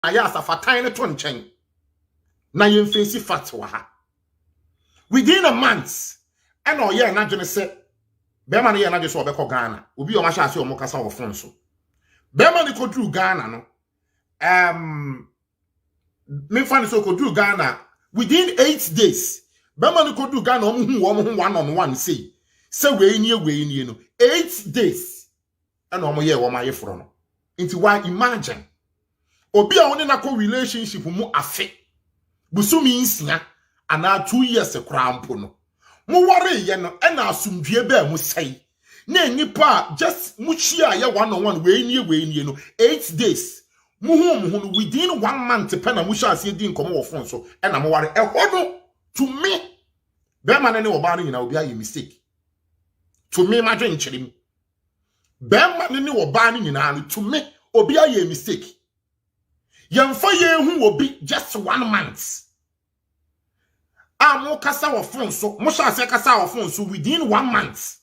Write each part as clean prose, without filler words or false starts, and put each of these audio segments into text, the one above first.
Nayas afatan ne to nchen. Na yen face fat wa ha. Within a month, and oh yeah, na dwene se bema ne ye na dwe so obekọ Ghana. Obi o ma sha ase o mo kasa wo phone so. Bema ne kodru Ghana no. Me fan so kodru Ghana within 8 days. Bema ne kodru Ghana o hu one on one say. Say we nie no. 8 days. And o mo ye wo ma ye fro no. Nti why imagine obi a woni na ko relationship mu afe. Busumi nsia ana 2 years krampo no. Mo worry ye no e na asumdue ba mu sei. Na nipa just mu chia ye one on one we nie no 8 days. Mu hu within 1 month pe na mu sha ase di nkomo wo phone so e na mo worry e hodo to me. Be man ne oba no nyina obi aye mistake. To me ma dwen nkyerem. Be man ne oba no nyina to me obi aye mistake. Yemfa ye hu obi just 1 month. Mo kasa wo phone so mo sha ase kasa wo phone so within 1 month.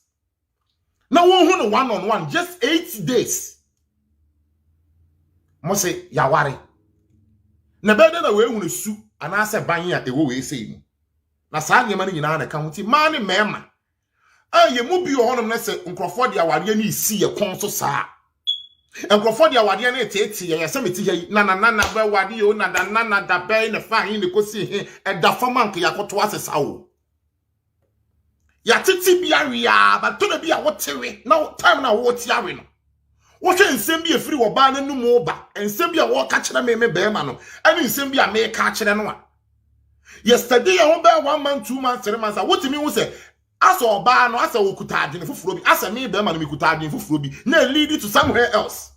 Now won hu no one on one just 8 days. Mo say yaware. Na be na we hu no su ana se ban ya ewo we sei mu. Na saa nyema no nyina na ka ho ti ma ne mema. Ye mu bi ho no na se nkrofo de aware ni isi ye kon so saa. Nkrofo de awade na etete ye se meti he na be wade o na da be ne fa hin ne kosi he e da formank yakoto asesa wo ya titi bia wi ya ba to na bia wotewe na time na wo ti awe no wo hwe nsem bia firi wo ba na numu ba nsem bia wo ka kire me be ma no ani nsem bia me ka kire no a yesterday ya ho be 1 month 2 months 3 months what me wo se asa oba no asa wokuta adwene foforo bi asa me be ma no mekuta adwene foforo bi na lead to somewhere else.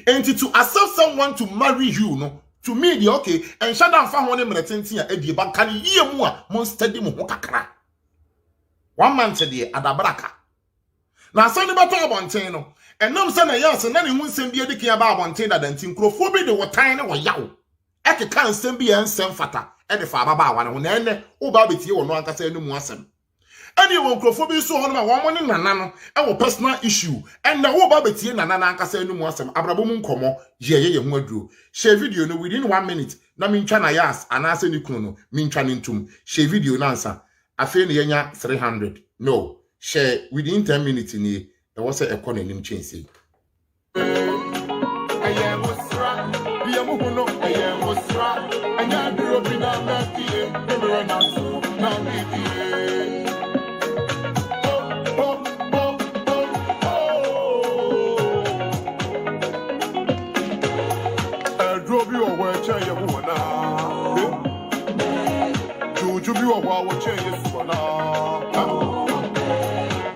And to accept someone to marry you, no, to me, the okay, and shut down for one minute and Eddie Bankani, ye mua, monsteady kakra. 1 month a day at Abraka. Now, Sunday about Bontano, and no son, yes, and then won't send be a dicky about Bontana than Tincrophobia, they were tiny or yow. Eke can't send be and send fata, and if I one on end, oh, Babity or no one can say no more. Anyone Crophobia so on my woman in Nana, our personal issue, and the whole Babity and Nana can say no more. Some Abrabum Como, ye Mudru. Share video no within 1 minute. Na min chana yas, and answer Nikuno, min chanin tum. Share video answer. I feel yenya 300. No, share within 10 minutes in here. There was a corner in change.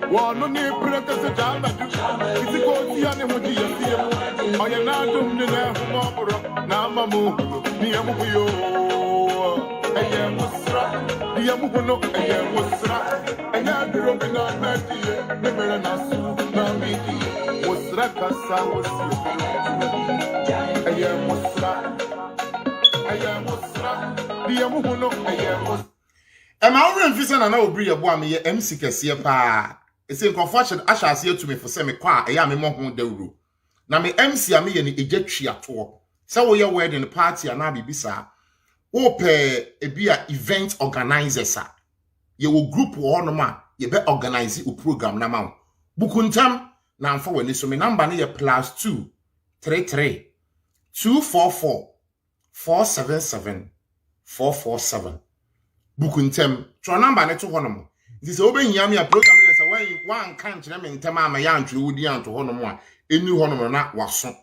One need practice a jam at you. It's a good year. I am not doing the Namamu, Niamuyo. I am Musra, Niamuno, I am Musra, and I grew up in our Matty, never an asu, Namiki, Musraka Sawas. I am Musra, I am Musra, Niamuno, I am Musra. Am I already visiting an old breed of one me MC Cassia pa? It's in confusion. I shall see to me for semi qua a yam among the rule. Now, me MC a me and ejectry at all. So we are wedding the party and I be bisa. Ope a beer event organizers. You will group one man, you be organize a program now. Bukuntam now for when this so me number near +2 33 244 477 447. Bukuntem tro number ne to honom this obehia me a program ne say when one can't na me ntema ma ya ntwe wodi anto honom a eni honom na waso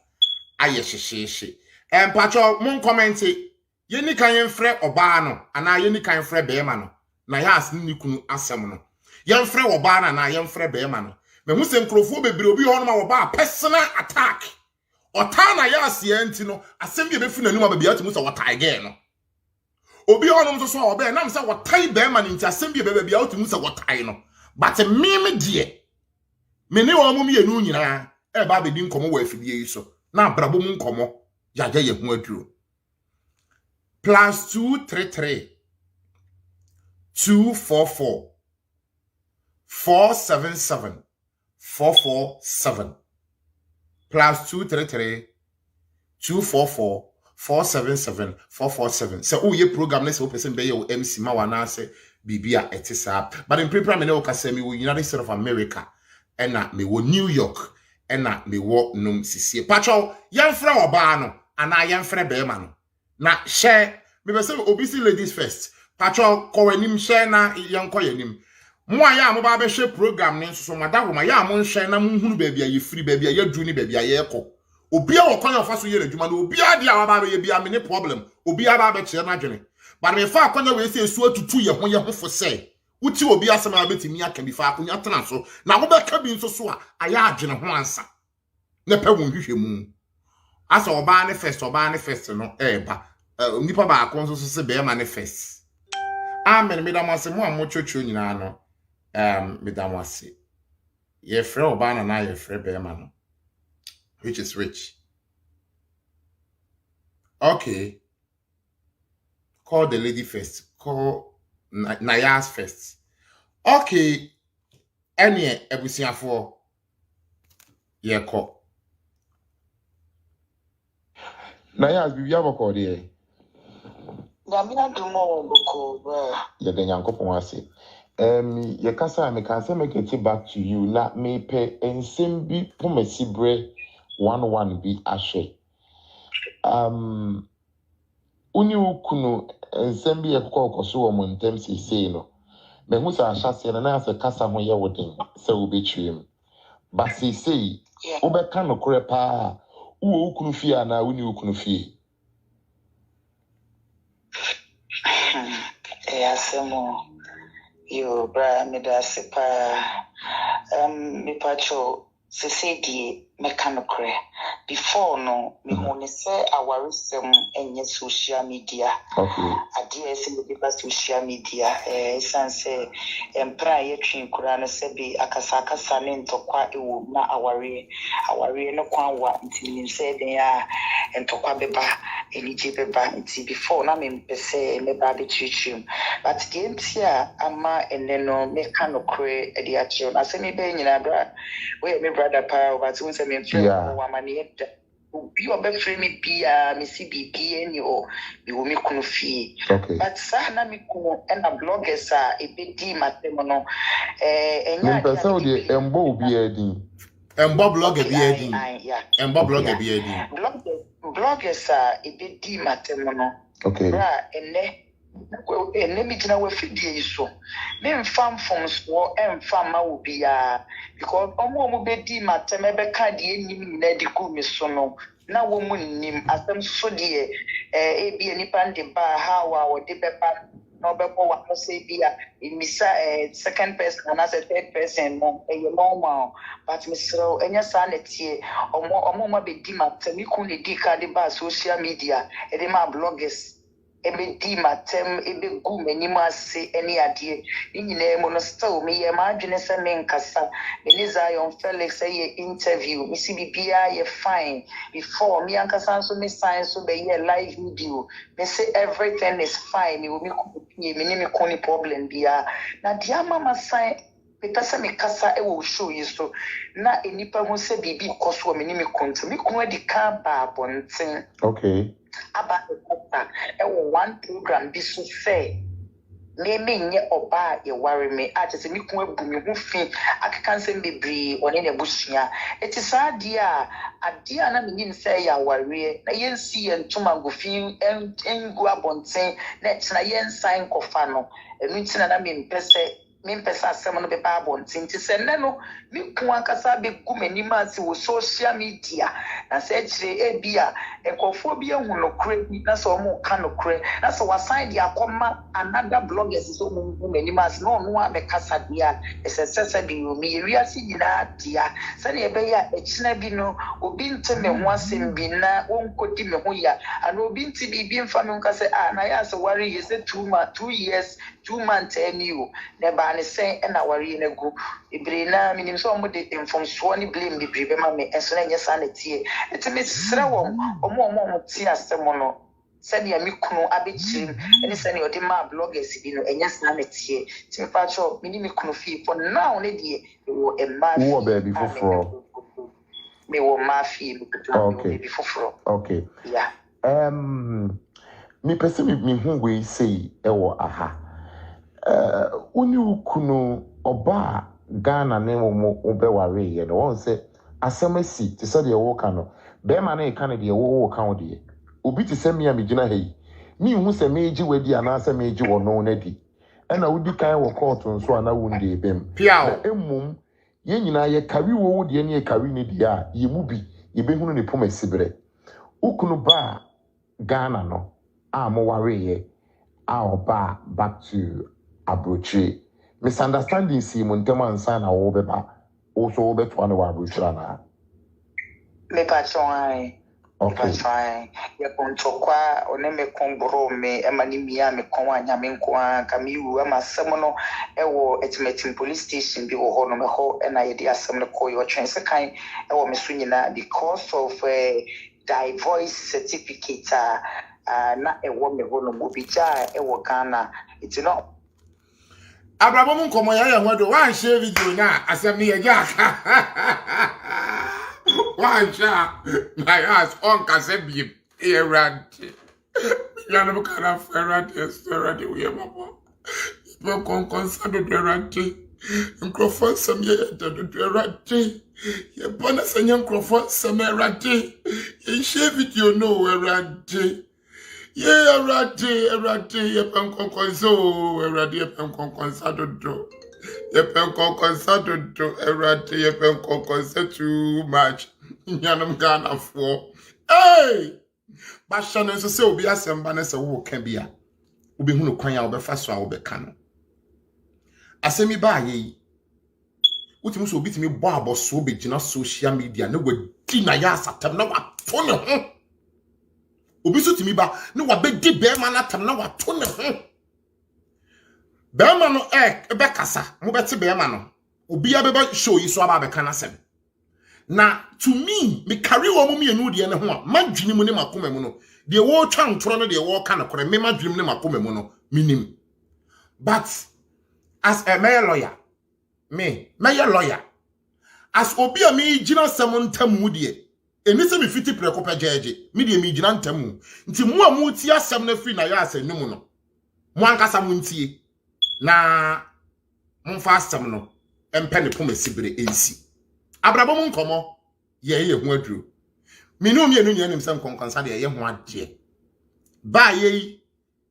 aye hyehyehe patro mon comment ye ni kan yemfre oba no ana ye ni kan yemfre beema no na ya as ni kunu asem no yemfre oba na yemfre beema no me hu se nkrofo bebre obi honom a oba personal attack ota na ya as ye enti no asem bi be fi nanum ababi atimu se wota again no obi onum so so obe na mse wotai be ma nti asem bi be bia otumu se wotai no but me die me ne wo mum ye nu nyina e ba be di nkomo wa afidie yi so na brabo mu nkomo yaja ye hu aduro +233 244 477 447 +233 244-477-447. So oh ye program let's open some bayo MC Mawana say Bibia etisa. But in pre-prime me say me wo United States of America and na me wo New York and na me wo num sisie. Pacho yamfra oba no ana yamfra bema no. Na share me be say obisi ladies first. Pacho ko wanim share na yanko yanim. Mo aya mo ba be share program ne so madagoma ya mo share na mo hunu baby aye free baby aye dru ni baby aye ko. Obi a wakon of aso yere dwuma no obi a dia wa ba be bia me ne problem obi a ba be kire na dwene but me fa akonya we say su atutu ye ho for say uti obi asema abetimi aka bi fa akonya tena so na wo be ka bi nso so a aya adwene ho ansa ne pe won hwehwe mu asa oba ne first no ba nipa ba akon so se be manifest amen me da mo ase mo amochocho nyina no me da mo ase ye frɛ oba na ye frɛ be ma no which is rich. Okay. Call the lady first. Call Nayas first. Okay. Any ebusia for ye call. Nayas, bibi aboko de. Namina dumo boko. Ye den yankopon ase. Ye kasa me can say make it back to you. Na me pe ensem bi pomesi bre 1 bi ahwe. Uni ukunu ensem bi ekokoso wo mo ntem sesei no. Me hu sa ahase na ase kasa ho ye woden se wo betwiem. Ba sesei wo be ka no kore pa wo ukunu fie na uni ukunu fie. Asemo yo bra me da sepa me pacho sesei di mekanokre before no me hone say awaresem enye social media. Okay. Adie se me be social media sense empra ye twin kura no se bi akasa ne ntokwa ewo na aware no kwan wa ntimi se den ya ntokwa beba enije beba nti before na me mpese me ba be chichim but the entia ama eneno mekanokre e dia chiro na se me be nyina bra we me brother pa but we say me feel wa mani bi obe free me bia me si bibia ni o bi wo me kunu fie but sa na me kunu e na bloggers a e be di matemo no enya dia person de embo obi adin embo blogger bi adin embo blogger bi adin bloggers a e be di matemo no bra ene mi jina we fidie so me mfam from so emfam ma wo bia because omo be di matem be ka de enim na di ku mi so no na wo mu nim asem so de e bi enipa de ba ha wa wo de be ba no be ko wa say bia misa second person and as a third person mo e normal but me sro enya sa na tie omo ma be di matem iku ne di ka de ba social media e de ma bloggers ebe di matem ebe gu menima se eni ade nyina mo no still me ye ma adwene se me nkasa Elizion Felix say interview me si bibia ye fine before me ankasa so me sign so be ye live video me say everything is fine me me ni me koni problem bia na dia mama sign pesa me kasa e wo show yi so na enipa ho se bibi koso me ni me kontu me kun adi ka ba bonten okay about one program be so fair. Me nye oba ye worry me. I just me kun ebu me hu fi akeka nsem bebre one na busua. It is adia na me nim say ya worry na yensi entoma go fi engu abonten na tina yensan kofa no. Enu tina na me mpese asem no be abonten ti se ne no me kun akasa be gu manima si wo social media na se kire ebia ekofo bi ehun no kure na so mo ka no kure na so wasan dia akoma another bloggers so mo gu manima si no no abekasa dia esesese bi mi wiase nyina dia se na ebe ya ekina bi no obi nteme ho asem bi na wonkodi me ho ya ana obi nti bi mfa me nka se na ya so worry is 2 years 2 months eniu ne ba ne sen na worry na go ibre na minim so mo de mfomso ni blame bi bribe ma me enso na nyesa na tie etime sere wo omo tie asem no said ya mi kunu abechirim eni sene odi ma bloggers bi no enyesa na tie tim pa cho mini mi kunu fi for now ne die wo e ma wo baby foforo me wo mafi Okay. be foforo. Okay. Yeah. Me pese me hu we say ewo aha. Uni ukunu oba Ghana ne mo obeware ye no won say asemasi te say de wo ka no be ma na e ka ne de wo ka wo de obi te say me a me gina hei me hu say meji wadi ana say meji wo no na di na wudi kan wo court nso ana wunde bem na emum ye nyina ye kawi wo de ne ye kawi ne di a ye mu bi ye be hunu ne poma sibere ukunu ba Ghana no a mo ware ye a oba back to abrochi misunderstanding si mo ntema nsa na wo beba also wo beto na wa abrochi na Me pa try. okay Try. Ye kontokwa oneme kongboro me emani mia me konwa nyame nkoaa ka mi wu ama asem no ewo etimetim police station bi wo ho no me ho na ye di asem no ko yo twen se kan ewo me so nyina because of divorce certificate na ewo me ho no mo bi ja ewo Ghana it's not Abrabo mun komo ya hwedo wan share video na asem ne ye aka wan sha Nayas on ka se bi erade ya no kana erade we mama mo kon sado erade microphone sam ye erade ye bona sanya microphone sam erade ye share video no erade ye erade ye penkon so erade ye penkon sado ye penkon sado erade ye penkon say too much nyanam Ghana for hey basha no so say obi asemba na say wo ka bia obi hunu kwan ya obefa so a obeka no asemi ba ye utimi so obi timi bo aboso obegina social media na wadi na ya asatam na wato ne ho obi so timi ba na wabedi be ma na tam na wato ne ho be ma no ebe kasa mo beti be ma no obi abeba show yi so aba be kana sem na to me carry wo mu mienu de ne ho a madwini mu ne makoma mu no de wo twa ntoro no de wo ka na kore me madwini mu ne makoma mu no minim but as a lawyer as obi a me gina sem ntamu de eni se me fiti preko pajeje me de me gina ntamu nti mu a mu ti asem na free na ya asanum no mu ankasa mu ntie na mu fa asem no empe ne poma sibere ensi abrabo mun komo ye hu aduro minu mienu nyanim sem konkonsa de ye hu ade ba ye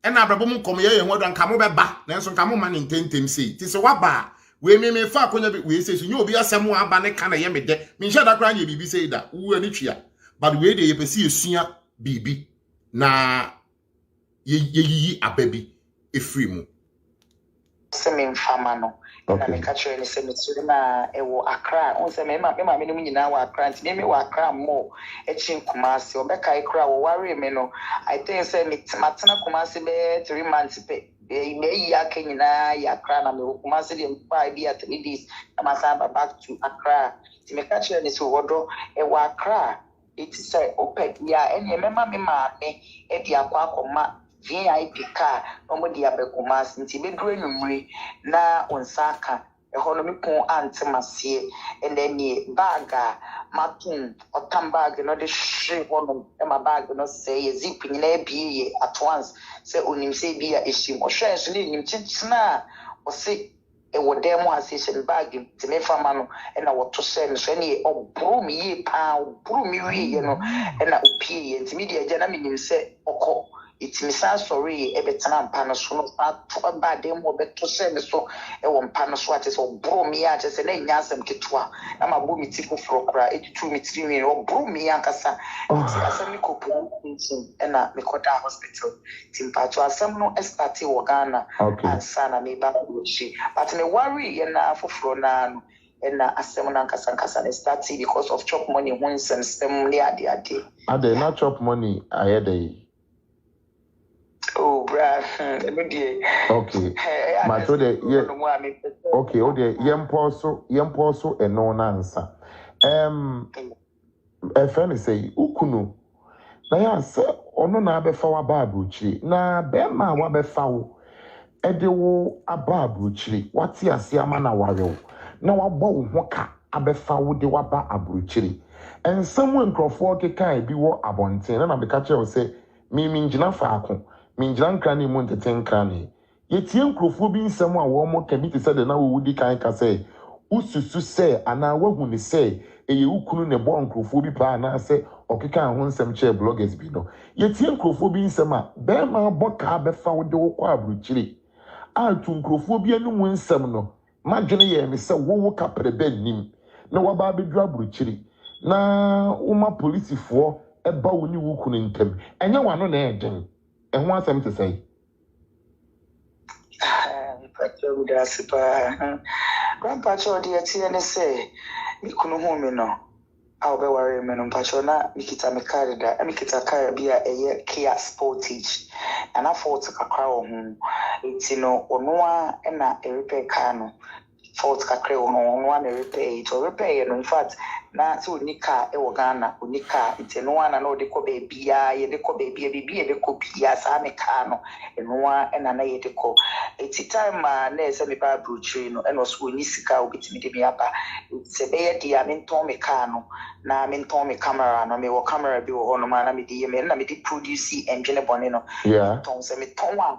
na abrabo mun komo ye hu aduro nka mo beba na nso nka mo ma ne ntentem sei ti se waba we me fa akonya we sei so nye obi asem aba ne ka na ye me de me hye da kra nye bibi sei da wu ani twia but we de ye pesi esua bibi na ye yiyi ababi efri mu semi fama no na me ka chere ni semi tiri na ewo Accra on se me ma me no nyina wa Accra nti me wa Accra mo echi Kumasi obeka ikra wo ware me no I think say me matena Kumasi be 3 months pe me ya kenyina ya Accra na me Kumasi de mpa bi at 3 days na masaba back to Accra nti me ka chere ni so wodo ewo Accra it say open ya ene me ma me e di akwa akoma VIP car no dia bekomas nti bedru enumre na onsaka eho no mepon antemasie and then baga matun otam bag no de hwe hono e ma bag no say zip nyina ebie at once say onim say bia eshim ohwe so ni nim chichina o say e wo dem association bag ti me fama no e na wo to say so ne obru mi ye pa obru mi wi ye no e na opie ye nti media agya na menim say okọ it's misa sorry ebetana mpano so no to ba dem wo beto se me so e wo mpano so ate so bro mi ya se na nya asem ketwa na mabu mi ti foforo kra etutu mi tiri mi wo bro mi ya nkasa asem ni kopu ntin e na me koda hospital timpato asem no estati wo Ghana ansana me ba shi but me worry ye na foforo na no and asem na nkasa na start because of chop money when some stem ni ade not chop money ayede. Oh, bruh. Okay. My so the okay, okay, yemposo eno na nsa. A friend say ukunu. Na ya se ono na abefa wa babuchi. Na bema wa befa wo. Ede wo ababuchi. Wati ase ama na warewo. Na wabɔ wo ho ka abefa wo de waba abrochiri. And someone crofo keka bi wo abonten na meka che wo say me ngina faako me ngina nkrani mu nteten krani yetie nkrofo bi nsem a wo mo ka bi te say de na wo wudi kan ka say ususu say ana wahu ni say eye ukunu ne bo nkrofo bi pa na say okeka ho nsem che bloggers bi no yetie nkrofo bi nsem a be ma boka be fa wo de wo kwa abruchiri a tu nkrofo bi anu mu nsem no madwene ye me say wo wo kapre be nim na wo ba be dru abruchiri na uma polisifoɔ eba woni wukunu ntem enye wano na eden ehun asem te sei pacho da sipa grandpa cho de tie ne se mi kunu hu mi no a obe ware me no pacho na mikita me car da mikita car bia eye Kia Sportage ana fort kakra wo hu enti no ono a na repair car no fort kakra wo no na repair to repair no in fact na so nika e wo Ghana unika enti no ana no de ko baby ya ye de ko baby bibi ye de ko bia sa me car no eno a na ye de ko enti time na ese me ba bruchiri no eno so ni sika obitimi de me aba se be ye dia me nton me car no na me nton me camera no me wo camera bi wo no ma na me di ye me na me di produce engine bone no ton se me ton wa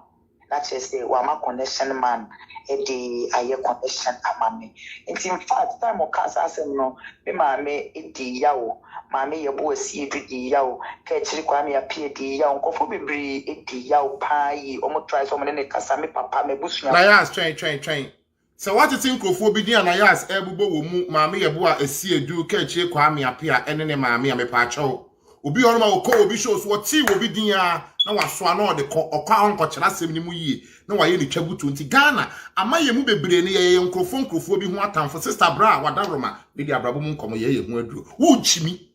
na chese wa ma connection man e di aye connection amame enti in fact time o ka asem no me ma me di yawo ma me ye bo asi di yawo ka chiri kwa me ya pie di yawo nkofo bibiri di yawo pa yi o mo try so mo ne kasa me papa me busunya Nayas train so what you think nkrofo bi di Nayas ebubo wo mu ma me ye bo asi edu ka chiri kwa me apia ene ne ma me ya me pa acho obi ono ma wo ko obi show so what ti wo bi din ya na wasoa na de okwa onko kyera sem ni mu yie na waye ni twabutu nti Ghana amaye mu bebre ne ye nkrofo bi ho atamfo sister bra wadaroma bi di abrabo mu nkomo ye hu aduro wo chimi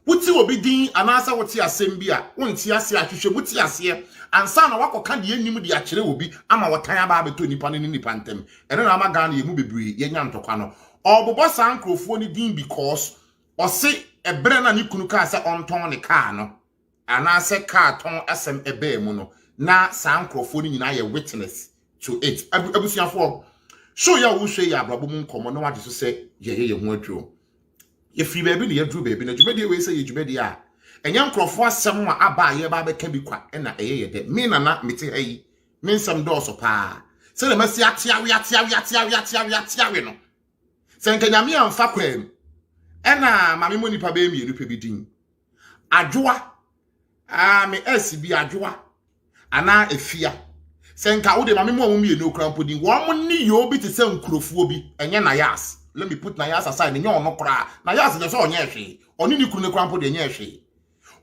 wuti obi din anasa wuti asem bi a wonti ase ahwehwe wuti ase ansa na wakoka de enim de akyere obi ama wotan aba abeto nipa ne nipa ntem ene na ama Ghana ye mu bebre ye nya ntokwa no obobo san nkrofo ni din because ose ebre na ni kunu ka se onton ne car no ana se car ton asem ebe mu no na san nkrofo ni nyina ye witness to it abusuafo show ya wo hwe ya abrabo mu nkomo no wade so se ye hu aduro ye free baby ne ye dru baby na djumedi we se ye djumedi a enya nkrofo asem a aba ye ba be ka bi kwa na eye ye de me na mete hayi me nsem do so pa se le masi atia wi no se nkanya me amfa kwam ena mame mo nipa be mi rupe bi din adwoa me SB adwoa ana efia se nka wo de mame mo mi no krampo din wo mo ni yo bi te se nkrofo bi enye Nayas let me put Nayas aside ne ono kra Nayas de so onye hwe oni ni kru ne krampo de enye hwe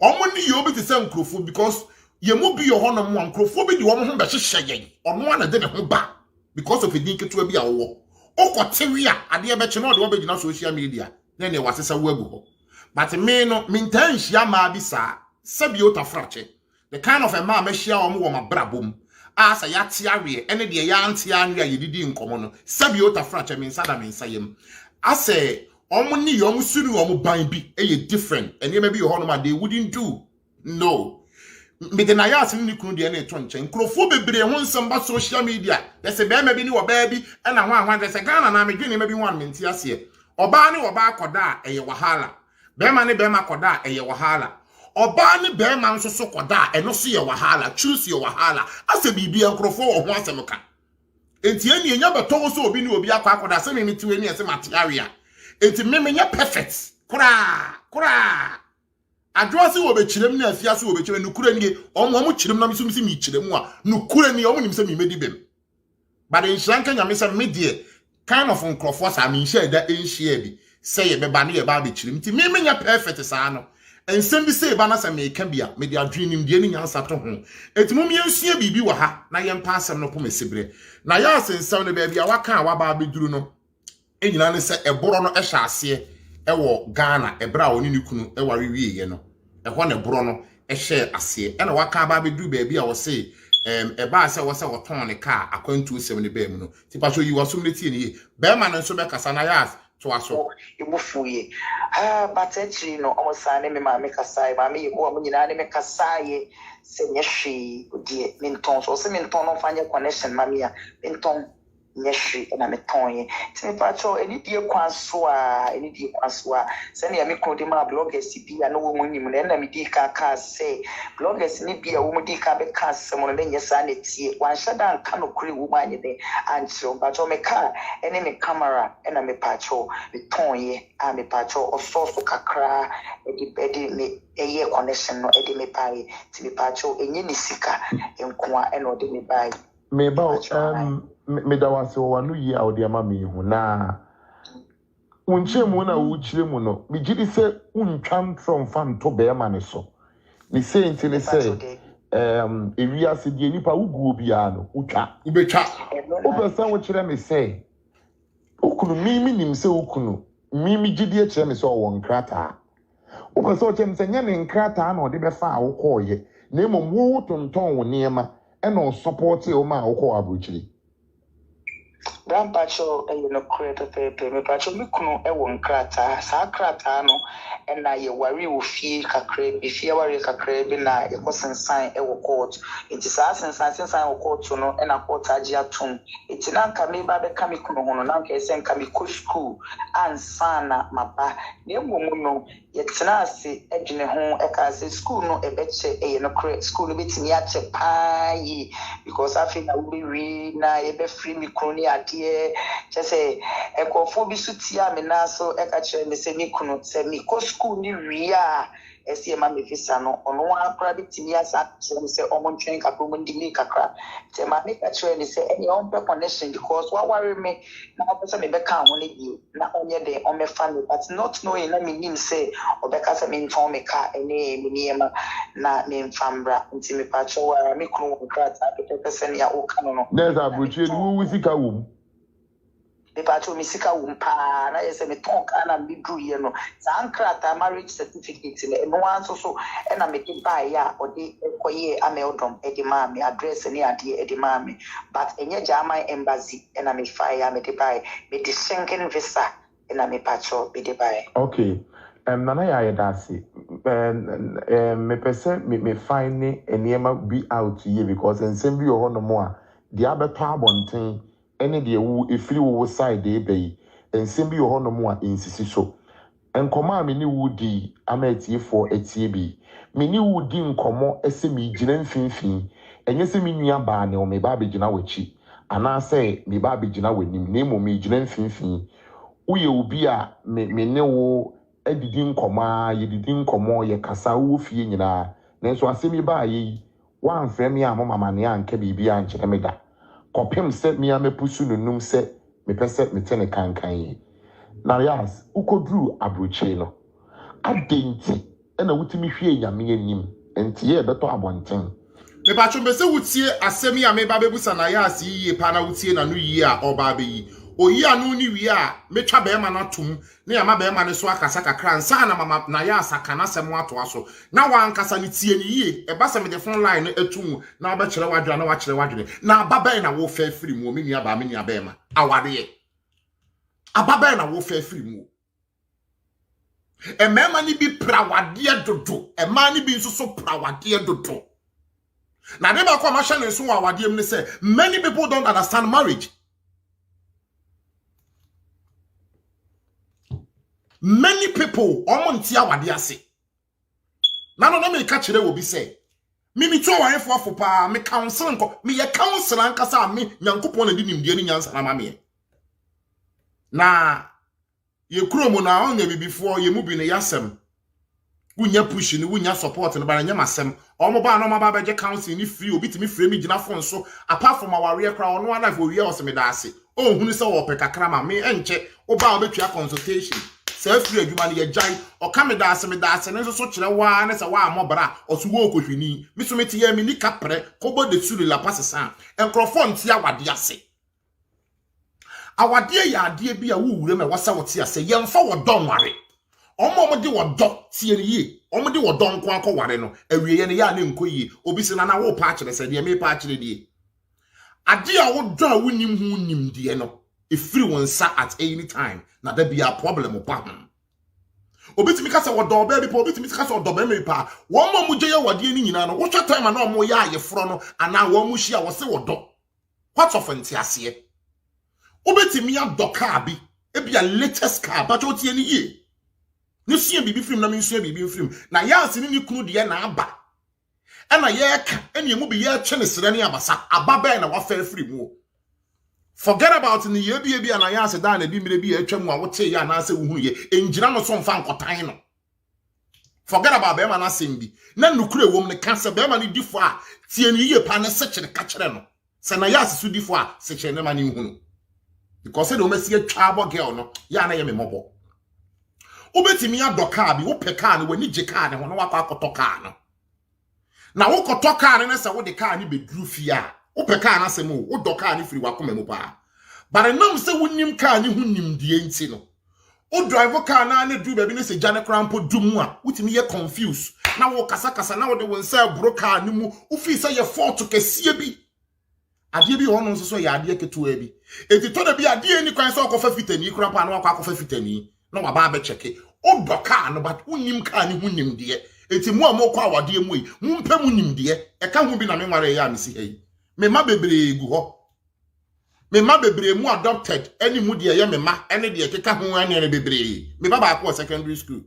o mo ni yo bi te se nkrofo because ye mo bi yo hono mo nkrofo bi de wo mo ho be hyehye yen ono ana de ne ho ba because of edin ketua bi a wo okotewi a ade be che no de wo be gina social media ne wasesa wagu ho but me no mintan hia ma bi sa sabi otafrache the kind of a man me hia omo wo mabrabom asa ya tiawe ene de ya antia anwa yedidi nkomo no sabi otafrache me nsada me nsayem ase omo ni yo omo suru omo ban bi eye different ene ma bi yo no ma they wouldn't do no me de Nayas ni kunu de na to nchen krofo bebre ho nsem ba social media yese be ma bi ni wo ba bi na ho ahwan se Ghana na me dwene ma bi wan menti ase oba ni oba koda eye wahala bema ni bema koda eye wahala oba ni bema nso koda eno so ye wahala choose ye wahala ase bibia nkrofo wo ho asem ka enti eni enya beto so obi ni obi akwa koda se me tiwe ni ese material enti me nya perfect kura adwo se wo be kirem ni afia se wo be kirem nukura ni omo kirem na misumsi mi kirem a nukura ni omo nim se mi medi bem but in shanka nya me se me die kind of nkrofo sa me share da enhia bi say ye beba ne ye ba be kirim ti me nya perfect sa no ensem bi say ba na sa me ka bia me dia dream die ni nyansa to ho etimum ye nsua bibi wa ha na ye mpa asem no po mesebre na ya asensam ne ba bia waka wa ba be duru no enyina ne se eboro no ehya ase ewo Ghana ebra oni ni kunu eware wie ye no eho ne boro no ehye ase ena waka ba be duru ba bia wo say eba ase wo se wo ton ne car akwantu 7 ne ba mu no ti pa so yi wo som ne tie ne be ma no so be kasa na Nayas to aso ibufuye but actually no omosane me ma me kasai ma me ko amunyina ne me kasai se nyehwe die minton so se minton no fanya connection ma me a minton nyehwe na metonye timi pacho eni die kwaso a sene ya mikro de ma bloggers bi ya no wo munim na me di ka say bloggers ni bi a wo mu di ka be ka se mo ne nyesa na tie wan shada nka no kuri wo manye de ancho pacho me ka eni me camera na me pacho metonye a me pacho ososo kakra edi me eye connection no edi me pai timi pacho enye ni sika nkoa eno de me bai me ba me da wase wanu yi a odi ama me hu na unche mu na uchire mu no me gidi se untwam from fan to be ma ne so ni say nti ne say ewiase die nipa ugu obi a no utwa ubetwa obesa wo kire me say ukunu mimi nim se ukunu mimi gidi e kire me so wo nkrata obesa wo kire me say nya ne nkrata na odi be fa awokoye na emom wo tonton wo niema e no support e o ma awoko abrochiri Grandpacho create pepe me pacho mi kunu ewo nkrata sa krata no na ye wari wo fie kakra bi fie wari kakra bi na ye kosensan ewo court enti sa sensan wo court no na court agi atum enti na nka me ba be ka mi kunu ho no na nka ese nka mi ko school ansana maba na emu mu no ye tena ase adwene ho eka ase school no ebeche no create school no bitimi ache paa because I feel na we na ye be free mi kunu ni ade just say ekofo bi sutia me na so eka kire me se mi kunu se mi ko school ni ria esi ma me visa no ono akra bitimi asa kire se omontwen kakro mo ndi kakra te ma me ka kire ni se any on connection because what worry me na person me be ka ho ni bi na onye de on me family but not knowing na me nim say obeka se me inform me ka ene me niema na me mfambra nti me pa cho wa me kunu krata be person ya o ka no there's a butcher who wizika wum the patrol misika wumpa na yese me tonka na me dru ye no sankrata marriage certificate ne no anso so na me di buy ya odi ekoye ameodom edi ma me address ni ade edi ma me but enye German embassy na me fire me di buy me di Schengen visa na me patrol be di buy okay nana ya yedase me pese me find eniema be out here because ensem bi ho no mo a dia beto abonten ene de wu efiri wo side e bei ensem bi ho no mo a insisi so enkoma me ni wudi amatie for etie bi me ni wudi nkomo ese me gina mfinfin enye se me nua ba ne o me ba be gina wachi ana se me ba be gina wanim na emo me gina mfinfin uye obi a me ne wo edidi nkoma yedidi nkomo ye kasa wo fie nyina nanso asemi ba yi wan frɛ me a mama ne anka bibi a nkyere me da kopem sɛ me a mepusu nunum sɛ me pɛsɛ me tene kankan yi Nayas ukodru abrochie no adenti na wutimi hwie nyame anim enti ye beto abonten me ba chombe se wutie asemi a me ba bebusa Nayas yi pa na wutie na no yi a oba be yi oyi anu ni wi a metwa be ma na tum na ya ma be ma ne so akasa kakra nsa na mama Nayas aka na semo ato aso na wa nkasa ne tie ni yi e ba se me de phone line etum na ba kire wadwa na wa kire wadwe na baba na wo fa firi mu me nia ba me nia be ma awade ababa na wo fa firi mu e mema ni bi prawade dodo e ma ni bi nso so prawade dodo na de ba kwa ma hye ne so awade em ne say many people don't understand marriage. Many people omonti awade ase na no me ka kire wo bi say me to warefo afo pa me counsel nko me ye counsel ankasa me nyankopon na di nimdie ni nyansa na ma me na ye kromo na on ye bibifo ye mu bi ne yasem wunya push ni wunya support ni ba nya masem omo ba no ma ba beje counsel ni free obi timi free me gina phone so apart from our real crowd no life we o se me da ase o hunu se wo pe kakra ma me enche oba obetua consultation se free adwuma ne ye jai o ka me da ase ne so kire wa ne se wa amobra o so wo kohwini mi so meti ya mi ni kapre kobo de suru la pasesa enkrofon ti awade ase awade ya ade bi a wo wure me wasa wote ase yemfa wo don ware omo de wo do tie ne yi omo de wo don ko akọ no awieye ne ya ne nkoyi obi se na wo pa kire se de me pa kire die ade a wo do a wonim hu nim die no efiri won sa at any time na there be a problem pa obi timi ka se wo do ba bi pa obi timi ka se wo do ba me pa wo mo mu gye wade ni nyina no wo twa time na omo ya ayefro no ana wo mu hia wo se wo do what of ntiase Obetimi adɔ car bi ebi a latest car but what ye ni ye no see bibi film na me nso bibi film na Nayas ni kunu de na aba ɛna ye ka ɛne mu bi ye kye ne sere ne abasa ababa na wafa free mu forget about ni ye bi na Nayas da na bi mire bi atwa mu a wote ye na ase wuhunu ye engyina no so mfa nkotan no forget about be ma na sembi na nukure wom ne kanse be ma ne difo a tie ni ye pa na sekere ka kere no se Nayas su difo a sekere ne ma ne hunu because the omesi atwa girl no ya na ye me mobo obetimi adɔ car bi wo pe car no wani je car ne ho no wakɔ akɔtɔ car no na wo kɔtɔ car ne se wo de car ne beduru fia wo pe car na se mo wo dɔ car ne firi wakoma mu pa bare nam se wonim car ne ho nim die nti no wo drive car na ne duru ba bi ne se jane krampo dum a wotimi ye confused na wo kasa na wo de won se bro car ne mu wo fi se ye fault kɛsie bi ade bi hono nso so ya ade ketewa bi enti to da bi ade ni kwan se okofa fitani krampo na wakɔ akɔfa fitani no aba be cheke o doka no but unim ka ni hunim de enti mu amokɔ awade mu yi mu mpɛ mu nim de e ka hu bi na me nware ya misi hei me ma bebre gu hɔ me ma bebre mu adopted ani mu de ye me ma ene de keka hu ane ne bebre me baba akɔ secondary school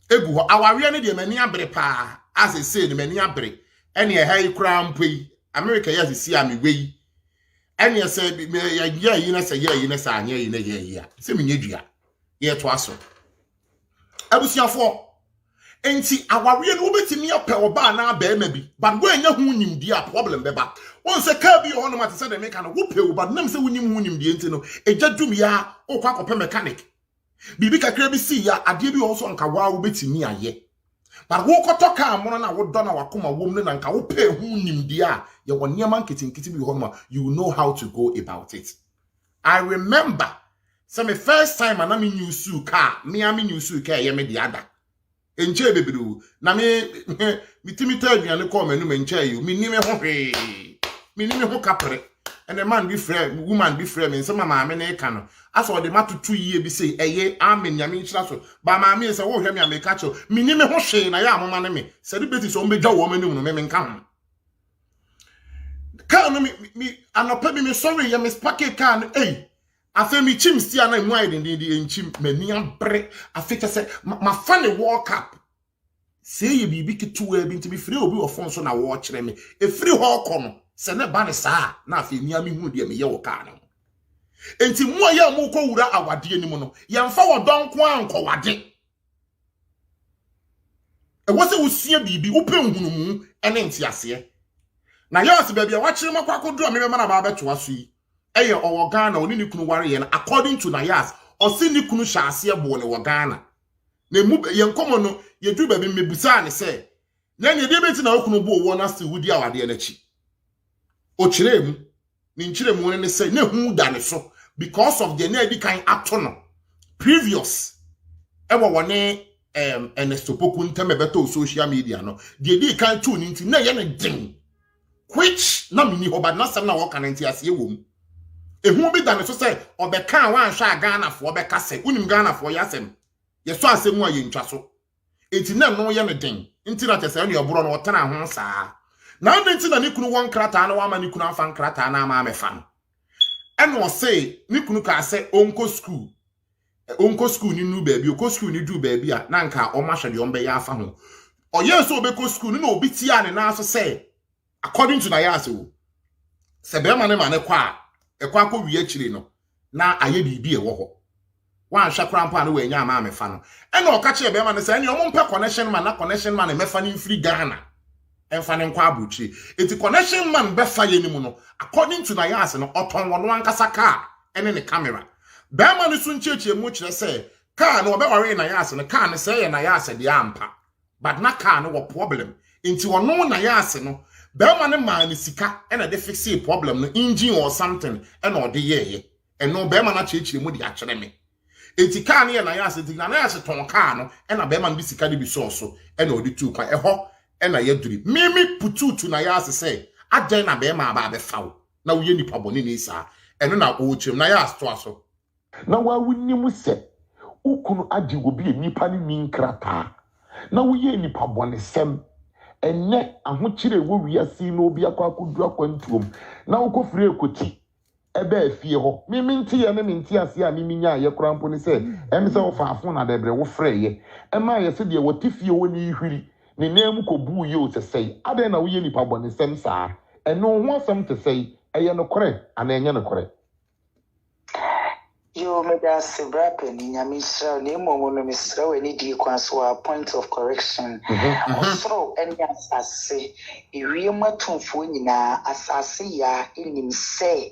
egu hɔ aware ne de mani abre pa as I say ne mani abre ene e hei kura mpoi America ya si a me wei ene se ya yi na se anya yi na ya se me nyedua ye to aso abusiafo enti aware no obetimi apɛ oba na ba ma bi but go anya hu nimdi a problem beba won se ka bi ho no mate se de meka no wo pɛ but nam se wonim hu nimdi enti no eja dum ya o kwa akɔpɛ mechanic bibi kakra bi si ya ade bi also nka wa obetimi aye but wo kɔtɔ ka mo na wo dɔ na wakoma wom ne na nka wo pɛ hu nimdi a ye won niam nketenkete bi ho no you know how to go about it. I remember so my first time and me new su car me new su car ye me di ada enche bebedu na me timita aduane call me no me nche you me ni me ho kapre and a man be friend woman be friend me say mama me na ka no aso de matutu yie bi say eye amen nyame nchira so ba ma me say wo hwe me ameka cho me ni me ho hwe na ya amoma ne me celebrity so mbedwa wo mani no me nka ho ka no me anopa bi me sorry ya me spake car no afa mi chim stia na mu ayedindi enchim mani abre afita se ma fa ne walk up say ye bibi ketuwa bi nti bi free obi ofon so na wo kire me e free ho kɔ no se ne ba ne saa na afa mi ami hu de me ye wo ka no enti mu ya mu kɔ wura awade ni mu no ye mfa wo donko ankɔ wade e wo se wo sua bibi wo pe nhunu mu ene nti ase na yas ba bia wa kire makɔ akɔduru me ma na ba beto aso yi eye owo Ghana oni ni kunu ware ye na according to Nayas osi ni kunu hyase bo ne wo Ghana na mu ye nkomo no ye du ba bi mebusa ne se na ne de beti na okunu bo wo na still wudi awade na chi o kire mu ni nkire mu ne se na hu da ne so because of the na edi kan ato no previous ewo wone enestopoku nteme beto social media no de edi kan tu ni nti na ye ne din which na mini ho bad na sam na wo kan nti ase wo mu ehu bi da ne so say obeka wan hwa Ghana fo obeka say unim Ghana fo yasem ye so asem a ye ntwa so enti na no ye ne den enti na tese ne obro no otena ho saa na enti na ne kunu won krata na wa ma ne kunu afa krata na ma mefa no eno o say ne kunu ka say onko school ni nu ba bi onko school ni du ba bi a na nka o ma hwede on be ya afa ho o ye so obeko school ni na obi tia ne na so say according to Nayas o se be ma ne kwa ekwa akọ wi akire no na aye bibi e wo ho wan hwa krampa na we nya ama mefa no e na ọka che be ma ne se ene omompe connection man na connection man mefa ni free Ghana emfa ne nkwa abuchi eti connection man be fa ye ni mu no according to Nayas no oton wono ankasa car ene ne camera be ma ne so nchechie mu kire se car no obe ware Nayas no car ne se ye Nayas de ampa but na car no wo problem enti wono Nayas no Bema ne man sika ena de fix a problem no engine or something ena ode ye eno bema na chechire mu de a kire me enti car ne na Nayas enti na Nayas ton car no ena bema ne sika de bi so ena ode tu kwa eho ena ye duri mimi pututu Nayas say adan na bema aba be fawo na wo ye nipa boni ni sa eno na o chem Nayas to aso na wa wunnim se ukunu adi obi nipa ni minkrata na wo ye nipa boni sem enne ahokyire wo wiase no obi akwakudu akwantuom na wo kofire ekoti ebe fie ho minti ya ne minti ase a miminya ye krampo ni se em se wo faafo na debre wo freye ema ye se de wo tifie wo ni hwiri ne nam ko bu ye o sesei ade na wo ye nipa bone sem saa eno ho asem te sei eye no kore ana enye no kore yo meda sebrape ni nyamisha ni momo misra we ni di kwanso a point of correction osoro eni asase iwie matumfo nyina asase ya enim se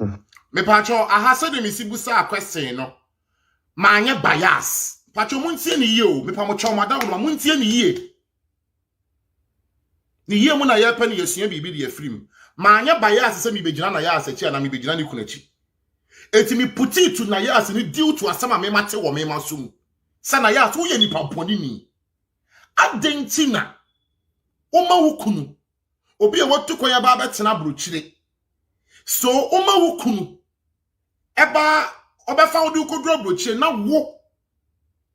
me pacho ahase de misibusa question no manye bias pacho muntie ni ye o me pa mo choma da wo muntie ni ye mu na ye pa ni yesua bibi de afrim manye bias se mi begina na ya asachi na mi begina ni kunachi eti mi puti to na ya ni due to asama me mate wo me masum sa na ya so ye nipa boni ni adentina o ma wukunu obi e wotu ko ya ba betena brochire so o ma wukunu eba obefa odu ko dro brochire na wo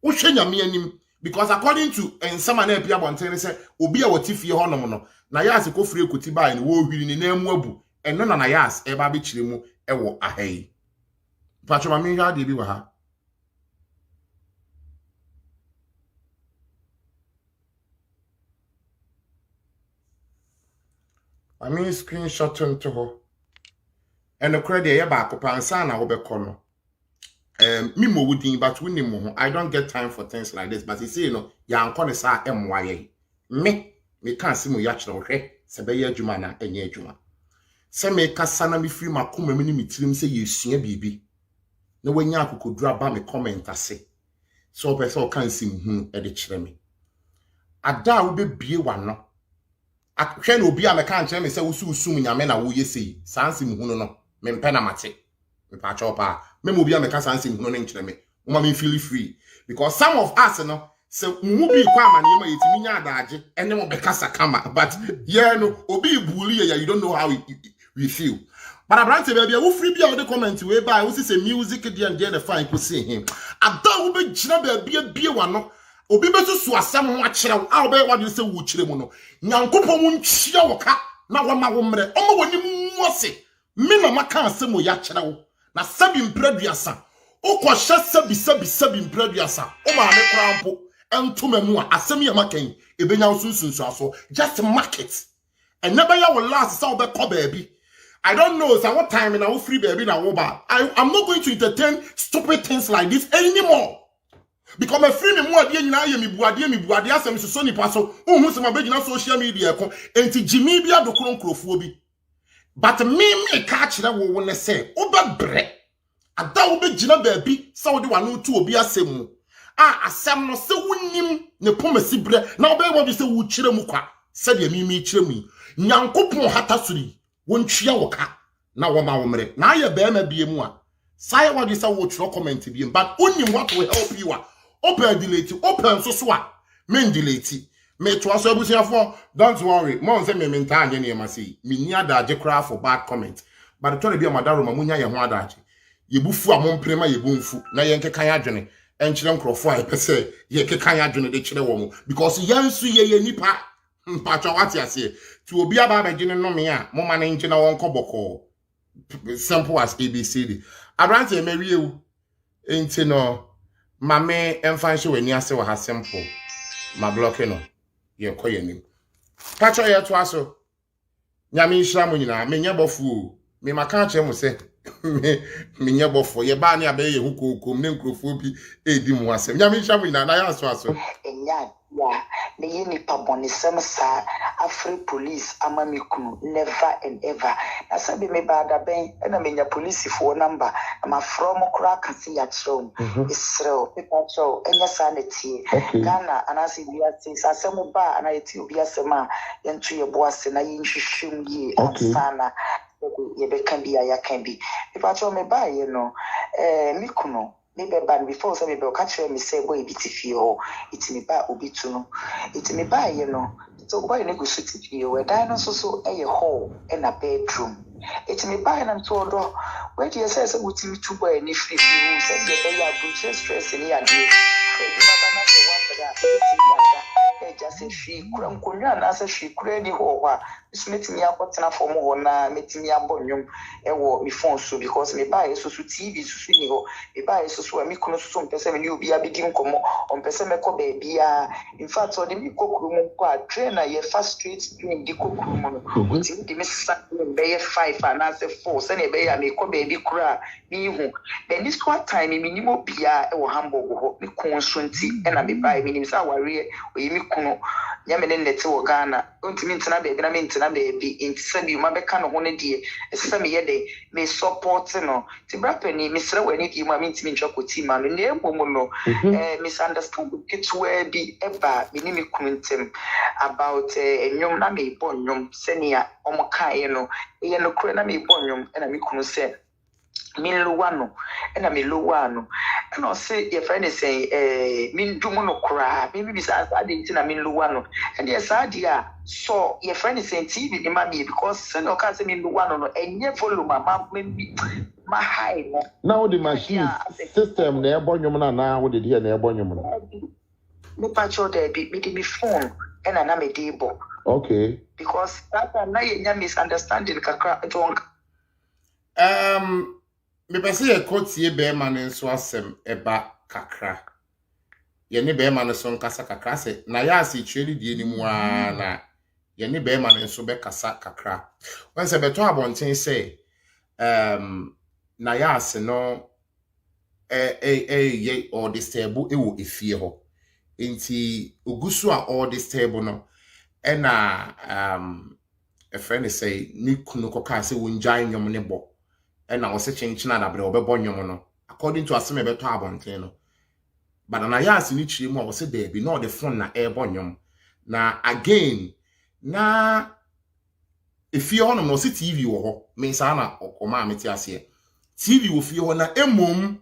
hwe nyame anim because according to ensama na epia bonten say obi e wotifie honom no na ya ko fure koti bai ni wo hwiri ni na mu abu eno na ya eba be chire mu ewo ahai Pacho mami ya de bi wa ha. Mami screenshot into ho. And the credit ya ba ko pansa na wo be kono. Me mo wudin but we mo ho. I don't get time for things like this but you see no ya anko ne sa emwaye. Me kan si mo ya kire wo hwe se be ya adwuma na enye adwuma. Se me kasa na me free makoma me ni mitirim se yesua bibi. Na wanya akokodura ba me comment ase so person kan sim hu e de kire me ada wo be bie wa no ahwe na obi a me kan kire me se wo susum nyame na wo yesei sansim hu no me mpe na mate me pa chopa me mo obi a me kan sansim hu no nkire me wo ma me feel free because some of us no se mu bi kwa amane ma yetimi nya adaje ene mo be kasa kama but yeah no obi bully ya you don't know how we feel. But Abrante baby, who free be the comment way by who say music and the fine could see him. Ada who be jina be one no. Obi be so asem ho akere a obe what you say wo kire mu no. Nyankopon mu nchia wo ka na wo ma wo mre. Omo woni mu ose. Me na maka asem wo ya kere wo. Na sabi mpraduasa. Ukọ hye sabi mpraduasa. O ma me krampo entoma mu a asem ya makan ebenya sunsunsu aso. Just market. And never ya will last so be ko baby. I don't know, so what time in our free baby now over. I'm not going to entertain stupid things like this anymore. Because my free me more dear na me buade asem so ni paso. Who say my baby na social media ko enti Jimmy bia do kronkrofuo bi. But me catch that wo won say, "Oba bre." Ada wo be gina baby, so wo de wanu tu obi asem mu. Asem no se wonim ne pomasi bre. Na oba wo bi se wo kire mu kwa. Se de mi kire mu. Nyankopon hata suri. Wonchia woka na woma womre na aye be ma bie mu a sai what you say wo tro comment bie but only what will help you a open delete open so a men delete me to aso abusiafo don't worry mo say me menta anye ne ma sei me ni adaje kra for bad comment but to be amadaro ma munya ye ho adaje ye bufu a mo mprema ye bonfu na ye nkeka ya adwene enkyere nkrofo a pese ye keka ya adwene de kire wo mo because yansu ye nipa mpacho wati ase to obi aba abegine no me a mo ma na nche na won koboko simple as ABCD Abrante emewie enti no mame emfanhye wani ase wa ha simple ma block no ye koye nim pacho ye to aso nyame nhira mo nyina me nya bofu me maka che mo se me nya bofu ye ba ne abaye hukokom ne nkrofo bi edi mu asem nyame nhira mo nyina na ya aso enya ya me yini paboni semsa afri police amamiku never and ever na sabi me bada ben na menya police for number ma from kura kasi ya chom isro people so enya sanity Ghana anasi bia things asemu ba ana yeti obi asema yentu ye boase na yinhwehwem yi ansana ye be kan bia ya kan bi people so me ba ye no mikuno maybe ban before so maybe catch me say boy bitifie ho itimi ba obi tu no itimi ba ye no so boy ne go suit fie we dan no so e hall in a bedroom itimi ba na to do we dey say utimi tu boy ni free free say dey be ya butcher stress ni ade e di baba na say what da itimi ya just a she couldn't Korean as a she credit or Smith me up what's enough for more na meeting me a bonum me phone so because me buy so TV so me buy so me couldn't some person you be a bidding come on Pessemeco baby. In fact, so the Miko trainer ye fast street doing the cook room which the Miss Bay 5 and answer 4 send a bay and me come baby cry me who then this one time minimum beer or hamburger me consumpti and I be buy me sa warrior or you kuno Yamen let to Ghana don't mean to baby I mean to baby in send you my kind of one dear send me a day may support no to brapeny Mr. when you my mean to me chocolate team and near woman misunderstand it's where be ever minimi kuntem about a nyom na me bonyom senia omoka no e no kure na me bonyom na me kunu se me luwano na me luwano and I say your friend is saying me dumo no kura me be say ade na me luwano and yes adia so your friend is saying TV the mami because say no can say me luwano no enye follow mama me my high no now the machine system na ebonyom na wo de na ebonyom no me patcho there be me phone and na me debo okay because that na you misunderstanding kakra ntonka me pese ye kotie be ma ne nso asem eba kakra ye ne be ma ne so nkasa kakra se na ya ase tweli die ni mu a na ye ne be ma ne nso be kasa kakra wan se beto abonten se na ya ase no ye or disturb ewo efie ho enti ogusu a all this table no ena a friend say ni kunu koka say wonjai nyom ne bo ena wo se chenchina na bre obebo nyom no according to asem ebeto abonten no but na ya asi ni chire mu wo se there be no the phone na ebo nyom na again na efie ho no se TV wo ho me sa na okoma ameti ase TV wo fie ho na emom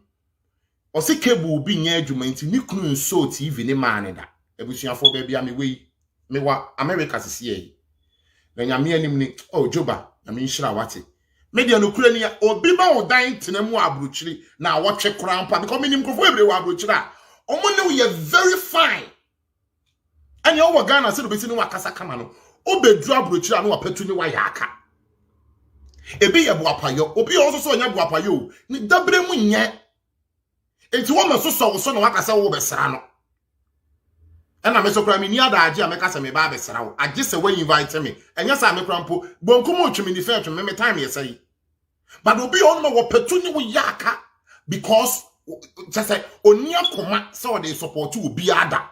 o se cable bi nya adwuma nti ni kunu nso TV ne maane da ebusuafo ba bia me wei me wa America sisi na nyame anim ni joba na me nhira wate media no kura ni obi ba odan tenemu abrochiri na wotwe krampa because me nim krofo ebre wa abrochiri a omo ne we very fine anya wo Ghana se do beti ni wakasa kama no obedru abrochiri a no wapatu ni wa yaka ebi ye boapayo obi also so nya boapayo ni dabre mu nye enti wo me so no wakasa wo besra no ena me so kra me ni adaje a me kasa me ba besra wo age se we invite me enya sa me krampo bonkum otwemi ni fe me time ye say but obi on no wo petu ni wo yaka because just say oni akoma so they support obi ada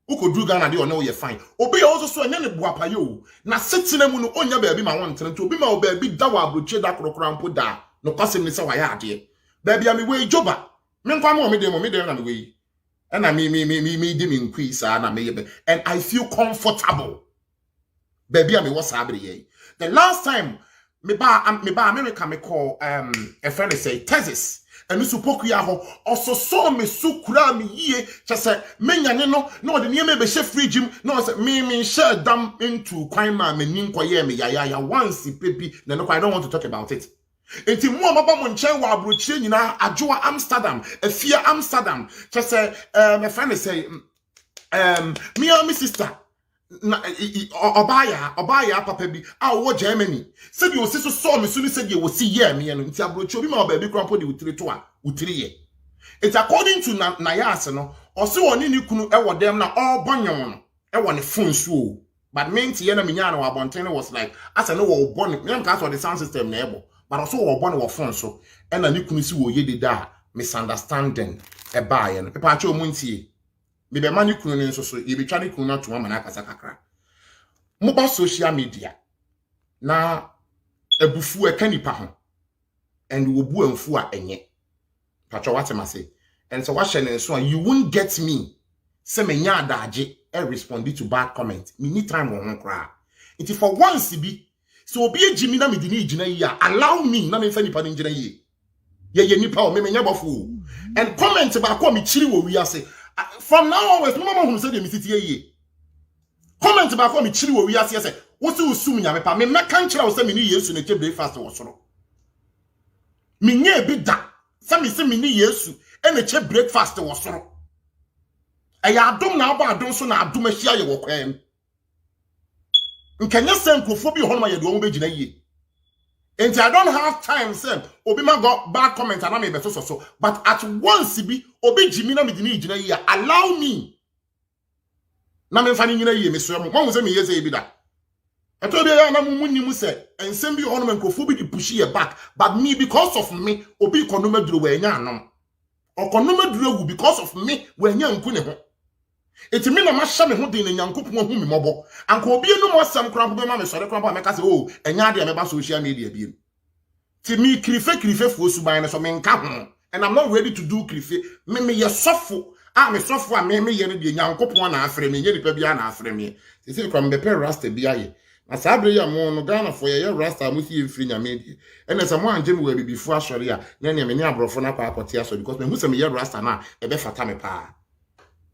ukodru Ghana de ono ye fine obi also so enya ne boapayo na setena mu no onya ba bi ma won tere to obi ma o ba bi da wa abroche da krokrampo da no kwasem ni se wa ya ade ba bia me we joba me nkwa mo me dem na me we and I me dim increase and I feel comfortable. Baby, I me what's happening. The last time me ba America me call a friend say thesis and you poku ya ho also so me sukura me ye just say me nyane no the name be chef free gym no say me share dam into kwan ma me nin koye me ya once baby no I don't want to talk about it. Enti mo maba mo nchen wa abrochie nyina adwoa Amsterdam afia Amsterdam just say my friend say me and my sister na obaya papa bi a wo Germany said you so so me so ni said you will see here me no nti abrochie obi ma ba bi krampo de utire to a utire ye it's according to Nayas no o se woni ni kunu e wo dem na all bonyom no e wo ne phone so but menti ye na me nya na wa bonten was like asa no wo bon me am ka so the sound system na ebo but also wo born wo phone so and na ni kunu si wo ye de da misunderstanding e baaye no pepa acha omuntie me be mani kunu ni so ye be twa ni kunu na to ma na akasa kakra mo ba social media na ebufu e kanipa ho and wo bu anfu a enye pacho what am I say and so what shene so you won't get me say me nya adaje e respond to bad comment me need time wo ho kra it for once be so obi ejimi na me di ni gina yi allow me na me fa nipa ni gina yi ye nipa o me nya bofo and comment ba ko me chiri wo wi ase from now onwards no mama hu say de me titi yi comment ba ko me chiri wo wi ase say wo se usum nya me pa me meka nchira wo say me ni Yesu na ke breakfast wo soro me nya bi da say me ni Yesu e na che breakfast wo soro Eya adom na aba adom so na adom ahia ye wo kwan. Nkanya senkrofo bi hono ma ye do wo begina yie. And I don't have time, sir. Obi ma got bad comments and I may be so. But at once, be Obi Jimina Midini, allow me. Na me fani nyina ye me so mo mo se me yeze bi da. I told you na mo munni mu se and send be on man kofu bi di push ye back, but me because of me Obi konoma duro we nya anom. O konoma duro gu because of me we nya nku ne ho. Eti me na ma hye me ho din na nyankopon hu me mobo. Anka obi enu mo asem kran bo ma me sore kran bo me ka se oh enya de me ba social media bi. Ti me krife fu suban so me nka ho. And I'm not ready to do krife. Me ye sofo. Me sofo a me ye no de nyankopon na afre me ye nipa bia na afre me. Ti se kran be pe rasta bia ye. Na sabre ya mo no Ghana for ye rasta mo si efri nyame di. Ene se mo anje me we bibifu asore a na ne me ne abrofo na kwa akote aso because me hu se me ye rasta na e be fata me pa.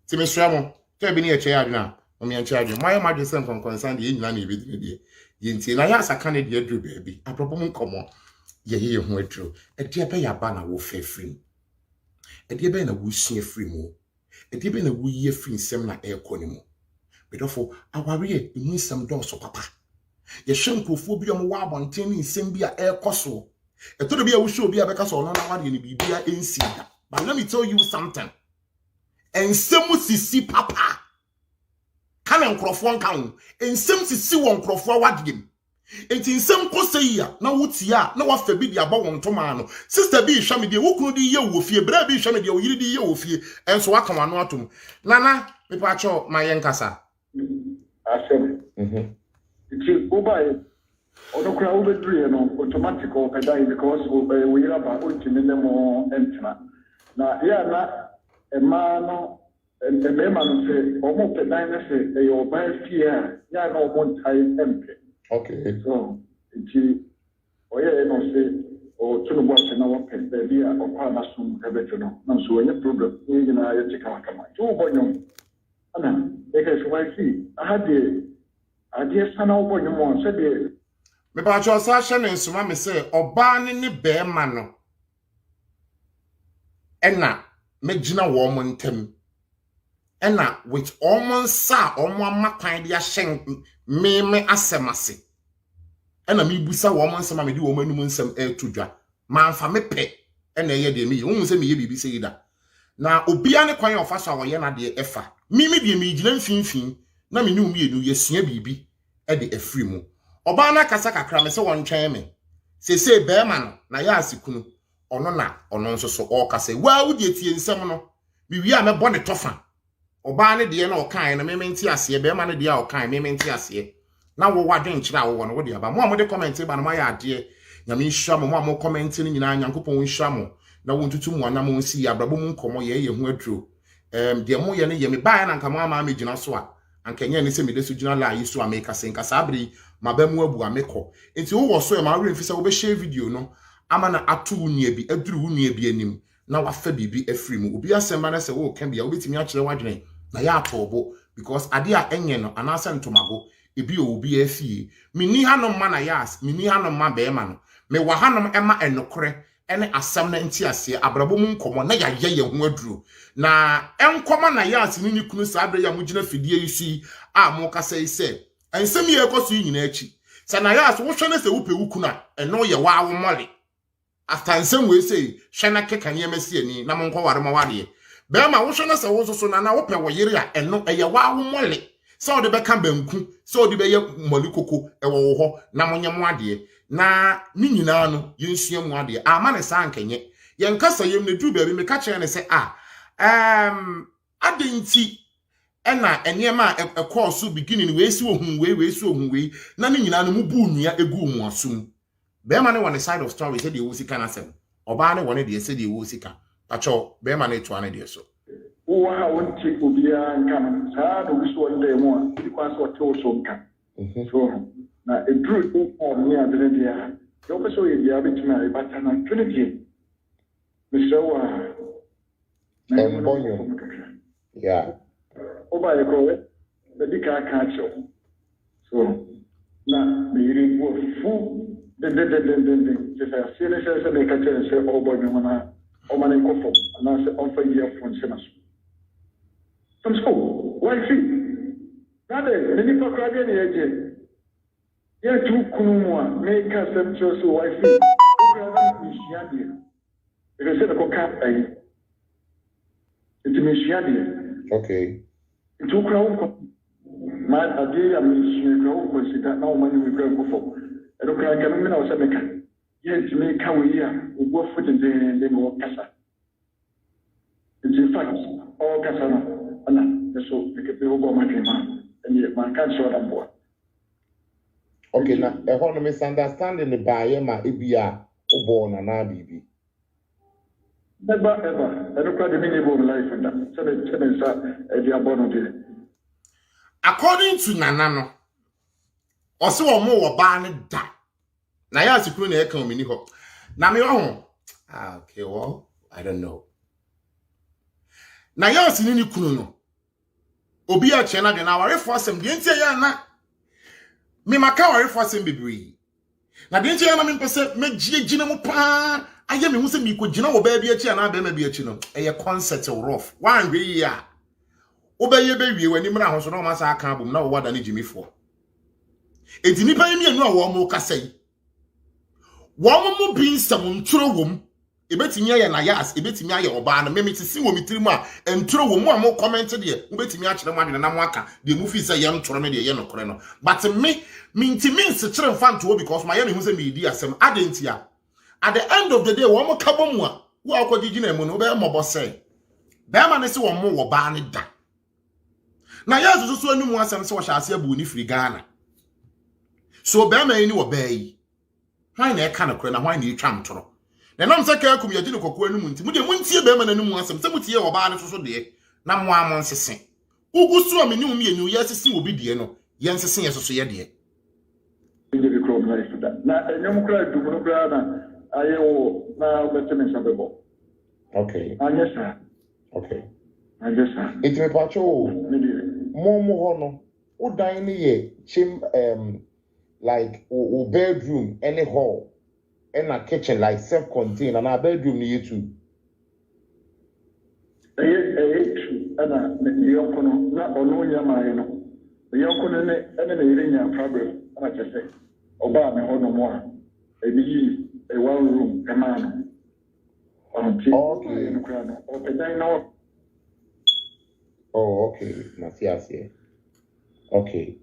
Ti me sua mo te bi ne e che adwena o me anche adwen my madwe sem concern de nyina na e bi de ye nti na ya saka ne de adru baabi apropo mo nkomo ye ho adru e de be ya ba na wo fefrim e de be na wo sua free mo e de be na wo ye free nsem na e koni mo bedofo aware e hu nsem do so papa ye hwenkofo bi o mo wa abonten ni nsem bi a e koso e to de bi a wo hwe obi a be ka so no na wade ni bibia ensi da. But let me tell you something. Ensem sisi papa kana nkrofo nka ho ensem sisi won nkrofo wadgem enti ensem koseia na wutia na wafa bi dia ba won toma no sister bi hwa me de wokunu di ye wo fie bra bi hwa me de wo yiri di ye wo fie enso waka wano atom nana me pa cho ma yenkasa asem iti obai odokra wo bedru no automatic o pedai because we yira ba o ntimi ne mo entina na ya na Emano and the Memano say, almost the diner say, they all buy fear, ya no one time empty. Okay. So, it's or yeah, no say, or to the watch and our pet, the idea of Panasum, Cabetuno. No, so any problem, you know, I take a come. Two boyum. Anna, they can see. I had the idea, son of boyum, said the. Me pa cho sa hye ne nsoma me say oba ne be ma no ena megina wo mo ntem ena with almost sa omo amakwan dia hyen me asemase ena me busa wo mo nsema me di wo manum nsem etudwa manfa me pe ena ye de me hu se me ye bibi se yida na obia ne kwan ofa so awoye na de efa me de me gina mfinfin na me nu mienu ye sua bibi e de afri mu oba na kasa kakra me se won twɛn me se be ma no na ya asikunu ono na ono nso so o kasa wa wudi etie nsɛm no biwi a mebɔ ne tofa oba ne de na ɔkan na mementi ase be ma ne de a ɔkan mementi ase na wo wadwen kyerɛ a wo no wo de aba mo a mo de comment ba no ma ya ade nyame nhwa mo mo comment ni nyina nyankopɔn nhwa mo na wo ntutu mo na mo nsi abrabo mu nkomo ye hu aduro de mo ye ne ye me ba na nka mo ama megina so a anka nye ne se me de so gina la yi so ameka senka sabri mabamu abu amekɔ enti wo wo so e ma remfisa wo be share video no ama na atu unia bi aduru unia bi anim na wafa bibi afri mu obi asɛmba na sɛ wo ka bia obetimi akyerɛ wadwene na ya atobo because ade a enye no anasa ntomago ebi obi afie mini hanom ma na yas mini hanom ma be ma no me wa hanom ema enokore ene asɛm na nti ase abrabo mu nkomo na ya ye ho aduru na enkoma na yas ni kunu sa abre ya mugina fidie yi a mo kasa yi sɛ ensem ye ekoso yi nyina achi sɛ na yas wo hwɛ na sɛ wo pe wukuna eno ye wa wo mole after nsem we say hwena keka nyemasi ani na monko ware ma wade be ma wo hwena se wo so na wo pe wo yire a eno eye wa wo mole se o de be ka banku se o de be ye moli koko e wo ho na monye mo ade na ni nyina no yensua mu ade ama ne sa ankenye ye nkasa yem ne du baabi me ka kire ne se adenti ena eniema ekoso beginning we si ohun we si ohun we na ni nyina no mu bu nua egu mu asum be ma ne won side of story said the wosika na sem oba ne won de said the wosika pacho be ma ne to ane de so wo ha won ti obia nkan sa do bi so nde mo a di kwa so to so nkan so na edru to form ni adre dia yo pe so ye dia bitimi a bata na trinity Mr. Wa Bonyo yeah oba ye ko be di ka cho so na me ri wo fu den se fa se me ka chen se o boy me mana o mane ko fo na se on fa ye fon se na so Some school, why see? Rather, many for crying agent. Yet two kunua make us some so why see? Because it's a cap. It's Michigan. Okay. It's two crown. My idea, Michigan, consider no money we go for. I don't cry, can I say, yes, make how we are, we go for the more casa. It's in fact, all Casano, and so we can be over my dream, and yet my can't show them more. Okay, now, a whole misunderstanding the buyer, my EBA, or born and ABB. Never ever. I don't quite the meaning of life and that. Seven, they are born of it. According to Nanano, also a more ban da. Nayas Queen economy. Na me okay, well, I don't know. Nayas ni kuno. Obi a chena de na ware for some de ntia ya na. Me maka ware for some bebre. Na de ntia ya na me pese me gina mu pa. Aye me hu se mi ko gina wo ba bi achi na ba ma bi achi no. Eye concert rough. Wan hwe ya. Obeye be wie wani mra ho so no ma sa aka abom na wo wada ne jimi fo. Edi nipa yemi anu a wo mo kasai. Wo mo bi nsam nturo wom. Ebetimi aye na yas, ebetimi aye oba na memeti si wo mitirimu a nturo wom a mo comment de, ebetimi a kire mo adene na mo aka, de mu fi se ye ntoro ne de ye nokore no. But me ntimi nsekire mfa nto because my ye ne hu se me di asem adentia. At the end of the day, wo mo kabo mu a, wo akwaji na mu no be mo bose. Be ma ne se wo mo wo ba ne da. Na yazo so anu mu asem se wo hya ase abu ni firi Ghana. So be ma ni wo ba yi. Hwan na e ka na kore na hwan na e twa ntoro. Na nam se ka akum yaji ne kokko anu mu nti. Mu de mu ntie be ma na anu mu asem se mu tie wo ba ne so de na mo amon sese. Ugusu a me ni mu ye ni ye sese obi de no. Ye nsese ye so ye de. Ndi ko na life that. Na enyom kra du no kra na ayo na beteme sabebo. Okay. Anyesa. Okay. Anyesa. It me pacho. Mo ho no. O dan ne ye chim like o bedroom any hall and a kitchen like self-contained and a bedroom near too. Ana yonkono na ono nyama no. Yonkono ne ene na yirinya problem ana chese. Oba me ho no mo a. Ebi a one room emano. Okay. Oh, okay. Nasiasi. Okay.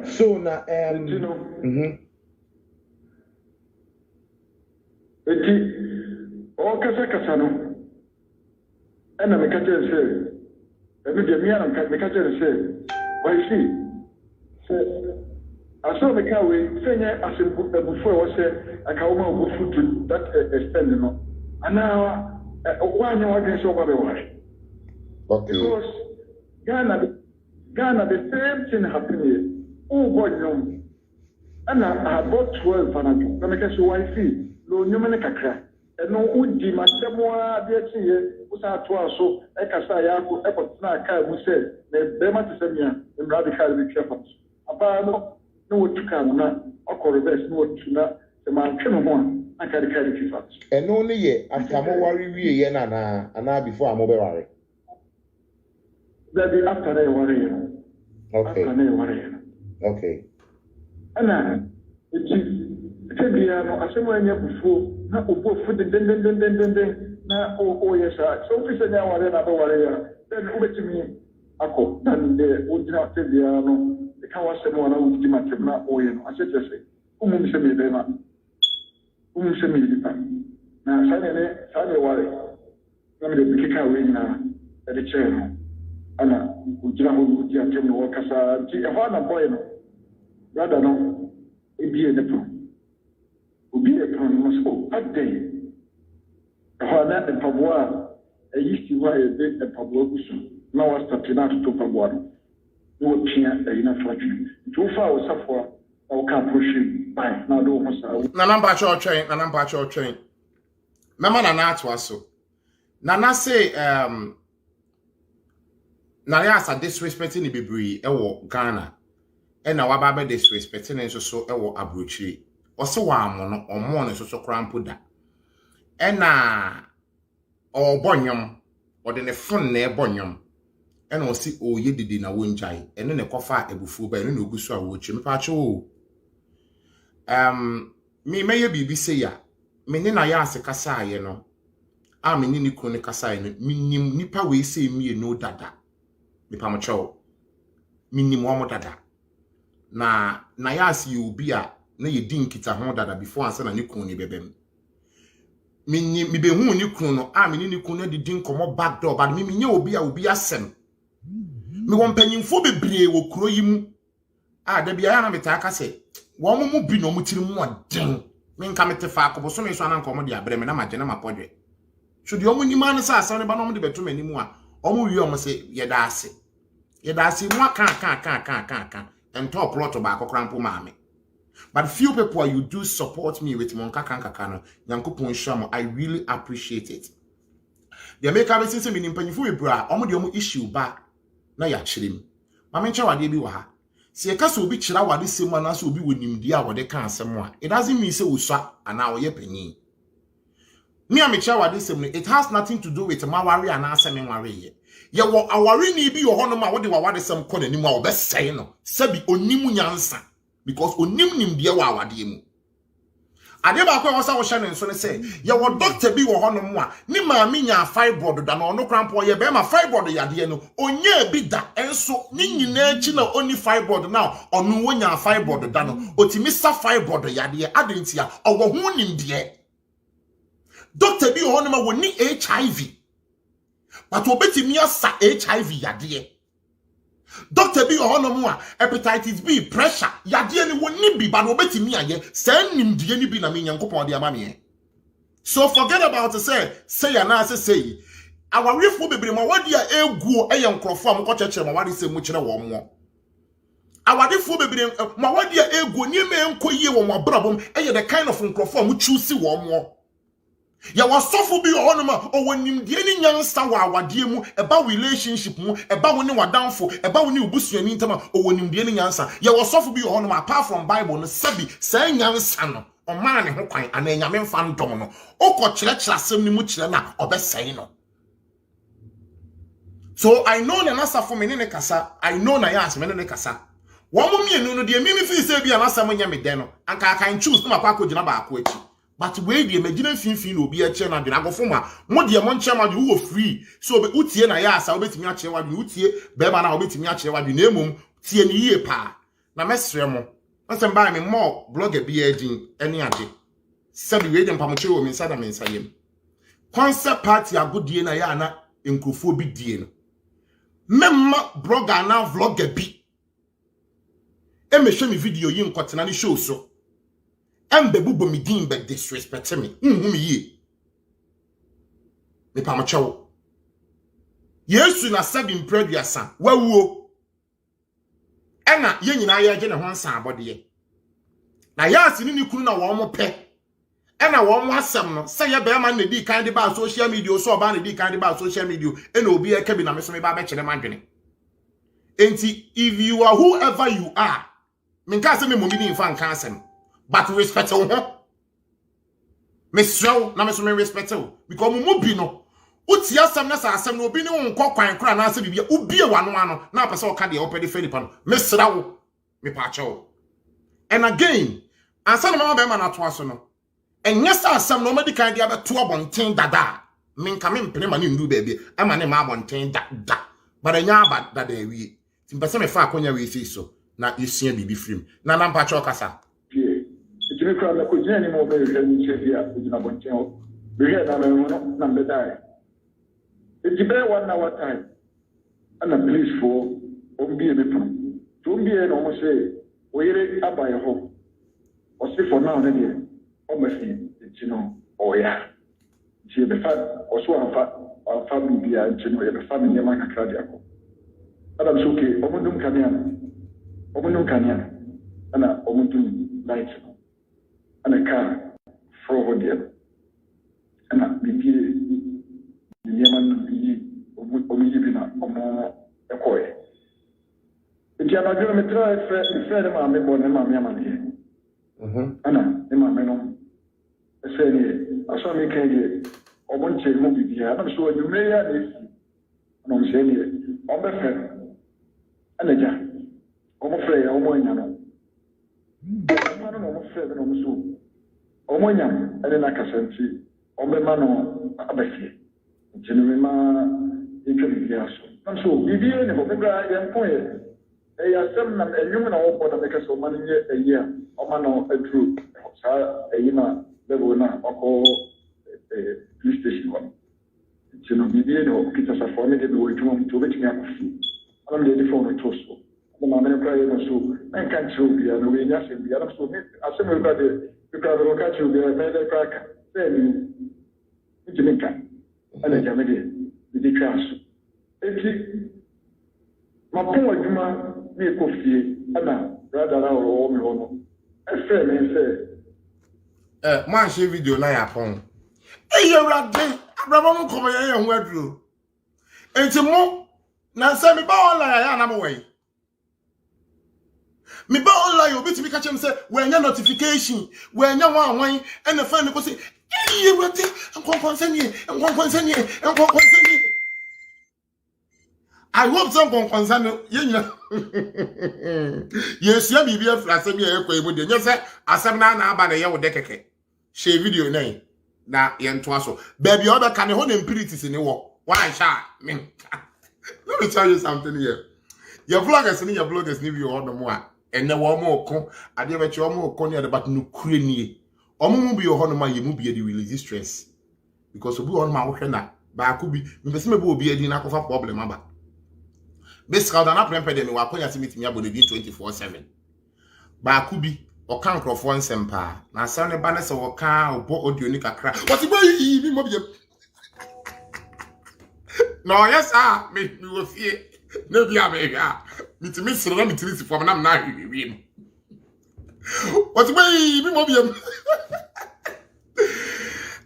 So na you know. O kasa no. Ena me kaje se. Ebi de mi an me kaje se. Why see? Aso me ka we senye asembu ebufo wo se aka wo ma obufu to that extend no. Ana wanya wage so ba be ware. Okay. Because Ghana the same thing happened here. Oh boy no. Ana about 12 fanajo. Na me ka so why see? Lo nyoma ne kakra. Eno udi masemo a de tie usa to aso e kasa ya ko e ko na ka mu se ne be ma tsemia e radical be careful. Aba no wotu ka na okorobes no wotu na se man tweno ho a aka de kifa. Eno ne ye atamo wari wie ye na ana before amo be ware. That be after they ware. Okay. After they ware. Okay. Ana it be no asemo anya before na obo fu den na o yesa so fi se nya ware na be ware ya then ubetimi akọ dan de odina tebia no e ka wasemo na uditi matem na o ye no asese umum se me be ma umum se me dipa na sane ware na me de bikika we na e de che no ana udina ho uditi atem no kasa ti e ho na boy no brother no e bie de pro obi e pro no so adey hana e pabwa e yisti wa e de pabwa gusu na was tapina to pabwa no tia e na flatri to fa o safo o ka push by na do mo sa na number cho train mama na na to aso na na say na ya sa disrespecting the bebre e wo Ghana e na wa ba be disrespecting nso so e wo abrochiri o se wa amo no omo no so krampo da e na o bonyom o de ne fon na e bonyom ena osi oye didi na wonjai ene ne kofa ebufu ba ene na ogusu a wochi me pa cho me meye bibi se ya me ne na ya ase kasa aye no a me ni kro ne kasa aye no minim nipa we se mie no dada me pa mo cho minim wo mo dada na ya ase obi a na ye din kita ho dada before ansa na ne kro ne bebem mi be hu ni kru no a mi ni kru no di nkomo back door but mi nye obi asem mi won panyimfo bebree wo kro yi mu a da bia ya na meta aka se wo mu bi no mu tiri mu odin mi nka mete fa akobo so me so na nkomo di abre me na maje na mapodwe so di omu ni ma no sa asa ne ba no mu de beto mani mu a omu wi omu se yeda ase mu aka and top plot ba akokrampo maame. But few people you do support me with Monka Kankakano, Yankupon Shamo. I really appreciate it. The America business meaning penny bra, omo issue back. Na ya chilim. Mamencha wa debi wa. See a castle be chila wa this same man as will be with him dear what they can't somewhere. It doesn't mean say uswa and our ye penny. Me and Micha wa this same, it has nothing to do with Mawari and Asamin Wari. Ye wa awari ni bi ohonoma what they were what some corner anymore or best say no. Sabi onimu nyansa. Because onim dia wa awade mu Adepa kwa wasa wo hye ne so ne say ye wo doctor bi wo hono mu a ni maami nya fibroid da na ono krampo ye be ma fibroid yade no onya bi da enso ni nyina chi na oni fibroid na ono wo nya fibroid da no otimi sa fibroid yade adentia owo hu nim die doctor bi wo hono ma wo ni HIV but obetimi asa HIV yade Doctor B ohonomu hepatitis B pressure yade ni woni bi ba no betimi aye say nimdie ni bi na me nyankopon de ama me. So forget about to say na say our refo bebre ma wadi a eguo eye nkrofo am ko chekere ma wadi se mu kire wo mo. Our refo bebre ma wadi a eguo ni me enkoyie wo mo brabom eye the kind of nkrofo am choose wo mo. Ya wasofo bi ohonoma owanimdie ni nyansa wa awade mu eba relationship mu eba woni wadanfo eba woni obusuani ntama owanimdie ni nyansa ya wasofo bi ohonoma apart from Bible no sabi say nyansa no o man ne ho kwan ana nyame mfa ndom no okọ kire asem ni mu kire na obesai no. So I know na nasafo me ne kasa I know na ya asem ne kasa wo mo mienu no de mi fi say bi anasam nya me den no anka kan choose na makwa akogina ba akọ achi. But we be imagine fin obi a chair na de agofoma mo de mo nche ma de wo free so be utie na ya asa obetimi a chair wa de utie be ma na obetimi a chair wa de na emom tie ni yie pa na mesre mo nsem ba me mo blogger bi edin eni ade sabi we de mpamoche wo mi sada me nsayem concept party agodie na ya na enkrofo bi die no memma blogger na vlogger bi e me hwe mi video yi nkotena ni show so Embebubo mi din be disrespect me. Me ye. Me pa macho. Yesu na sabi mpredua san. Wawuo. Ena ye nyina ye gye ne ho nsan abode. Na yasi ni kunu na wo mo pe. Ena wo mo asem no se ye be ma na di kan de ba social media so ba na di kan de ba social media. Ena obi e ka bi na me so me ba be kire mandwene. Enti if you are whoever you are, me ka se me mo bi ni mfa nka asem. But respect you, me show na me so me respect you because mo bi no uti asem na sa asem no obi ni wonko kwan kra na ase bibia ubie wano ano na pese o ka de opedi felipa no me sra wo me pa cho. And again ansa na mama be ma na to aso no enye sa asem no medi kan de abeto abonten dada me nka me mpene ma ni ndu ba bi ama ne ma abonten da but enya aba dada ewie ti pese me fa akonya we fi so na yesia bibi film na na mpa cho kasa Jimmy Crowd, la cuisine, mon bel ami, chef, il y a un bon temps. Le dans le nom de Dai. Et tu peux one hour time. And a police for Ombi and Pum. To be an almost say, we are by a home. Or say for now, then, almost, you know, oh yeah. She had a fat, or so a family, be a general family, a man, a cardiaco. Adam's okay, Omundum Canyan, and a Omundum Lights. And a car for Hodian. And a BP, the Yaman Omijibina, Omo, a coy. The Jamagometra, Fred, Mamma, born in Mamma here. Anna, in my menon. I said, I saw me candy, or one chain movie here. I'm sure you may have this. And I'm saying, on my friend. And a jack. I'm afraid I'm going to know. I don't know, I'm afraid I'm so. I'm going to and then I can send you. I'm a man on a basi. Generally, I'm so we didn't have a point. They are some human or make us so money a year. Or man a true. A yima level now or police station one. You know, we didn't know it's a form to which me up. I'm ready for a toast. The man cry so I can't show you and we just in the other so I said because the catch you be a better crack. Then you make and then you with the class. My poor Juma, me a coffee, and rather our home. I say, man, she video na yapon. You're right there. Abraham come here and where through. And to more, now say me ba all I am away. Me ba all I obi to be catch him say, when your notification, when you want and the friend go say, you're right there, and concern you, and concern you, and concern you. I hope some concern you. Yes, you be a flash me a quay. You say, as I'm now by the year with decade. She video name. Na yen twaso. Baby, other can hold impurities in the war. Why shall me? Let me tell you something here. Your vloggers and your bloggers need you all the more. And the one more con, I never your more corner about no creamy. Omu be your honor, you be the release stress. Because we on my ocean, but I could be, the will be a dinner of a problem. Best crowd and up ramped me while to meet me about the 24/7. But I could be. O kan krofo nsempa na asem ne ba ne se wo kan obo audio ni kakra what be yi mo biem no yes me wo fie na bia me hwa mitimi sere na mitiri si fo na na hwi no what be yi mo biem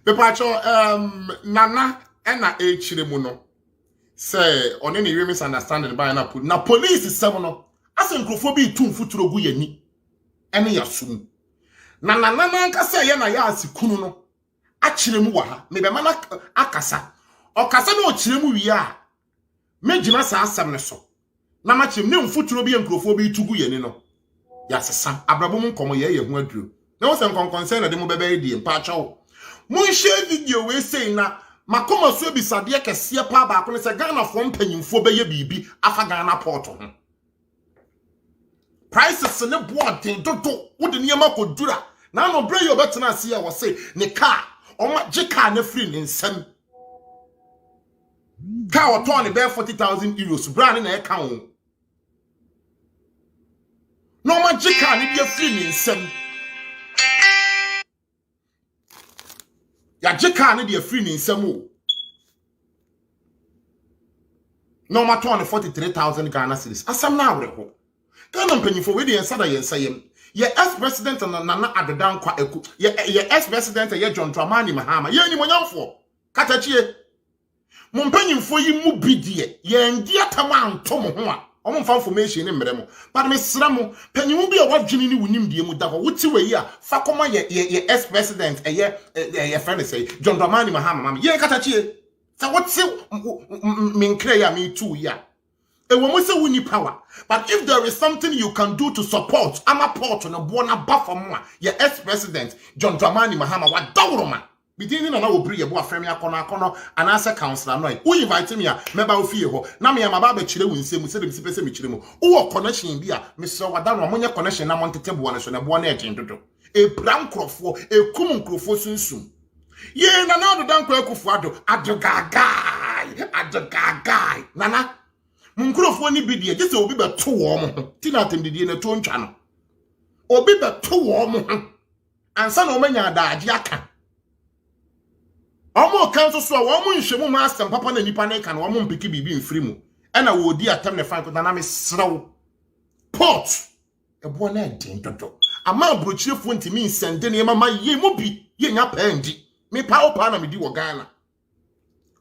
be pacho nana ena e chire mu no say one ne we misunderstanding by na police sem no asen krofo bi tu mfuturo gu yani ene yasum na nkasa ye na ya asikunu no akiremu wa ha me be mana akasa okasa na okiremu wi a megina sa asam ne so na ma chim ne mfuturo bi enkrofo bi tugu ye ni no ya sesa abrabom nkomo ye hu aduro na wo se nkonkonsɛ na de mo bebe die mpa acho mun share video we say na makoma so bi sade kese pa ba ko ne se Ghana fo mpanyimfo be ye bibi afa Ghana port ho prices ne board dodo wo de niam ko dura na no bre yo betena ase ya wo say ne car o ma je car na free ne nsam car o ton ne be 40,000 euros brand na e ka wo no ma je car ne be free ne nsam ya je car ne be free ne nsam o no ma ton 43,000 Ghana cedis asam na awre ho Ghana mpanyifo we dey ensada ye nsayem ye ex-president na Nana Adepa kwa eku ye ex-president ye John Dramani Mahama ye ni monyamfo katachie mo mpanyimfo yi mu bidie ye ndi atama anto mo ho a omo mfa information ni mmere mo but me sra mo panyimu bi a wadwini ni wunim die mu da ho wuti we yi a fa koma ye ex-president ye friend say John Dramani Mahama ye katachie sa wotse minkre ya me too ya e wo mo se woni power but if there is something you can do to support ama port no bo na ba for mo your ex-president John Dramani Mahama wa dawroma bidini na obri ye bo afremi akono anasa councilor no who invite me a meba ofie ho na me ma ba ba kire wo nsem se dem sipese me kire mo wo connection bi a me so wada no monye connection na montete bo na so na bo na ejen dodo e pran krofo e kum nkrofo sunsum ye na na do dan kwa akufo adogagai nana munkrofo ni bidie je se obi be to wo mo ti na atemdidie na to ntwa no obi be to wo mo ansa na o manya adaaje aka omo kan so wo mo nhwemu ma asem papa na nipa na ka na wo mo mpiki bibi mfiri mu ena wo di atem ne fan ko na me srew port e bo na den dodo ama brochirefo ntimi nsende ne mama ye mo bi ye nya pandi me pa o pa na me di wo Ghana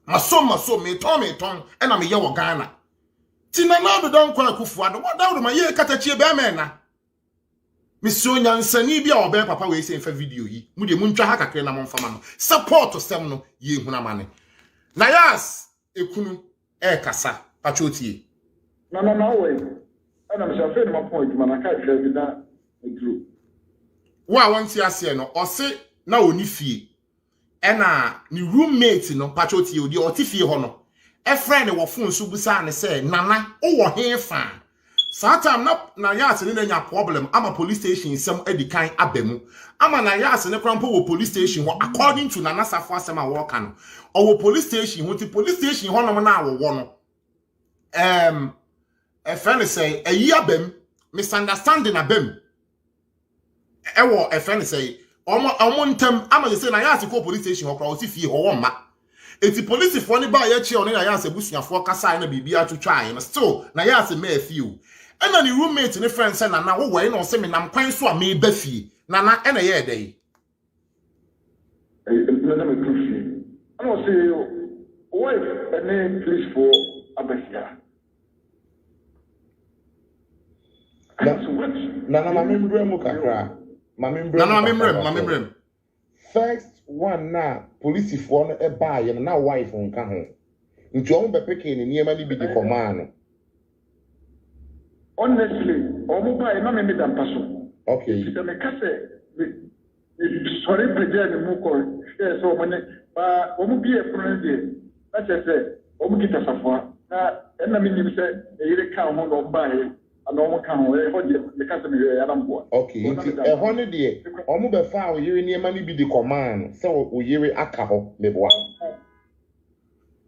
maso me ton ena me ye wo Ghana tina na do don kwa akufu ado wada wo ma ye katachie be amena misio nyansani bia obe papa we say fa video yi mu de mu ntwa ha kakre na mo mfama no support sem no ye huna mane Nayas ekunu kasa pachotie no way. And I'm saying my point, man, I can't tell you that true. Wa want ya say no, or say na oni fie. Ena ni roommate no patroti odi o ti fie ho no. E friend wo phone so busa ne say nana o wo he fa. Satam na Nayas ne nya problem ama police station sem edikan abemu. Ama Nayas ne krampo wo police station ho according to Nana Safo asem a wo ka no. O wo police station ho ti police station ho no na wo no. A friend say a year abem misunderstanding abem. Ewo a friend say omo ntem ama say Nayas ko police station ho kra o ti fie ho wo ma. Eti police fo ni ba ya chi o ne Nayas abusuafo kasa na bibia twetwa no still Nayas me afiu. Ena ni roommate ni friend say nana wo wai no say me nam kwan so a me ba fie nana ena ye dey Let me prove you. I don't say wife a name please for Abesia. Nana mamembre mu kakra. Mamembre. First one na police for no e ba ye na wife nka ho. Nti o be peke ni niema ni bi di command. Honestly, omuba e na me dan paso. Okay. If me kase sorry president mu ko so money ba omu bi e friend na say omu kita safwa na na me nim say e yire ka ho no ba e ano ka ho e ho de kase me ya na mbo. Okay. Nti e ho ne de omu be fa o yire niema ni bi di command say o yire aka ho leboa.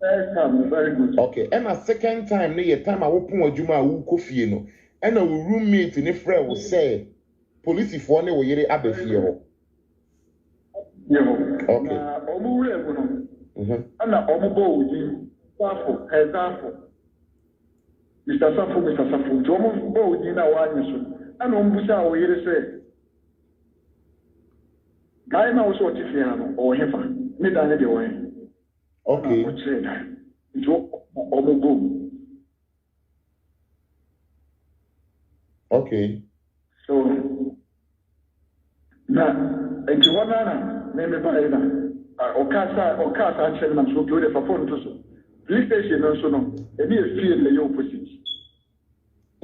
Very good. Okay, and a second time, near time I open a juma who coffee no, and a roommate in a friend will say, police for no way abefio. Okay. And a omobo, Safo, Hazafo. Mr. Safo, Jomo Bo, Dina Wanison, and Ombusa, we say. Guy now so Tifiano or Hefa, mid anyway. Okay. Okay. So now, if you want to name Okasa actually, I'm so good for phone to so. Police station also no, and he is feeling the opposite.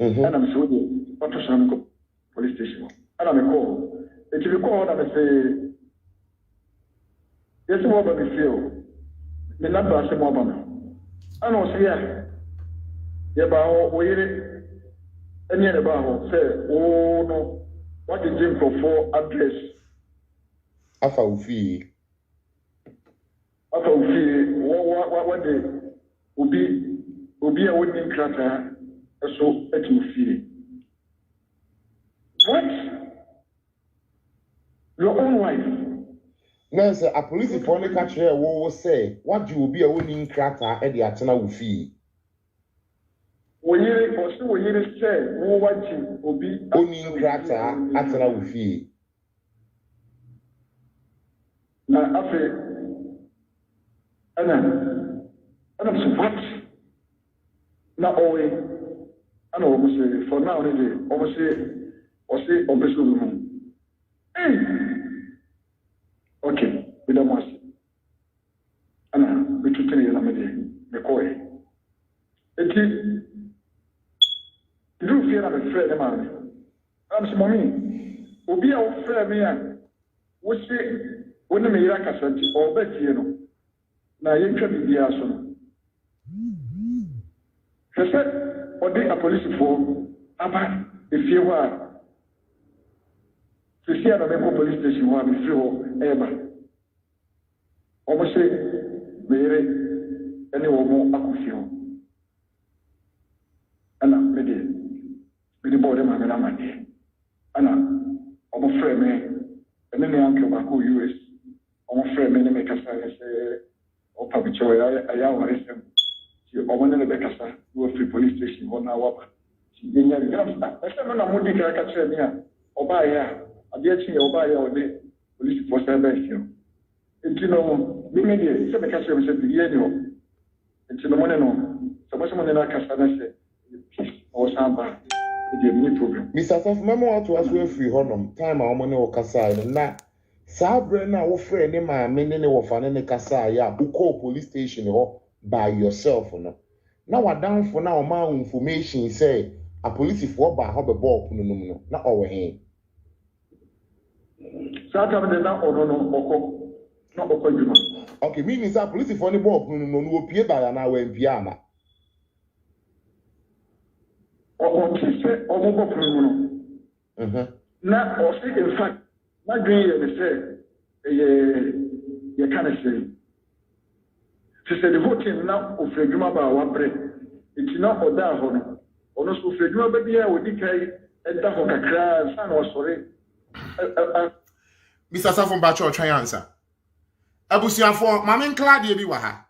And I'm so good. What to some police station? And I'm a call. If you call, I'm say, yes, what about me feel? Me number se mo bana ano se ya ba o yire eni e ba ho se o no what is it for address afa ufi what the obi a woni krata so etu fi what your own wife. No, sir, a police for the catcher will say, what you will be a winning cracker at the Atena will fee. When you also when you say, what you will be winning cracker at Atena will fee. Now, after and I'm so what? Not always, I know almost say, for now, almost say, almost hey. Okay, we don't want to. Anna, we took the McCoy. It is. Do fear I'm a friend of mine. I'm some mommy. Will be our friend, me. We say, when the Miraka said, or bet you know. Now you can be the asshole. He said, or they are police for Abba, if you are. To see at the police station where we feel ever. Almost say, Mary, any more Akufio. Anna, with the border, my man. Anna, almost friend me, and then the uncle back who US. Almost friend me, make us say, or Papi Choy, I arrest them. She opened the Becassa, who was free police station, 1 hour. She didn't have enough. I said, no, I'm going to catch her here. Or by here. I get you over the police for salvation. And you know, we made it. Some catch them said the year. And you know, no, so much money like Casana said, or Samba, the new program. Mr. Saf, Mamma to us with free honor, time our money or Casai, and that Sabra now friend in my meaning of an Casai, who call police station or by yourself or no. na wadanfo na o ma information say a police for ba ho be ball no no na o we he Sata me na ono no oko na oko juma. Okay, meaning say police for ni ball no no no opie ba na wa mpie ama. Oko tise omo bo no. Na o see in fact na green ye say ye can say. She said the voting na ofredwuma ba wa bre. Iti na oda ho no. Ono so ofredwuma ba bia odi kai eda ho kakra san o sore. Mr. Safon Bacho try answer. Abusiafo Mama Claudia bi wa ha.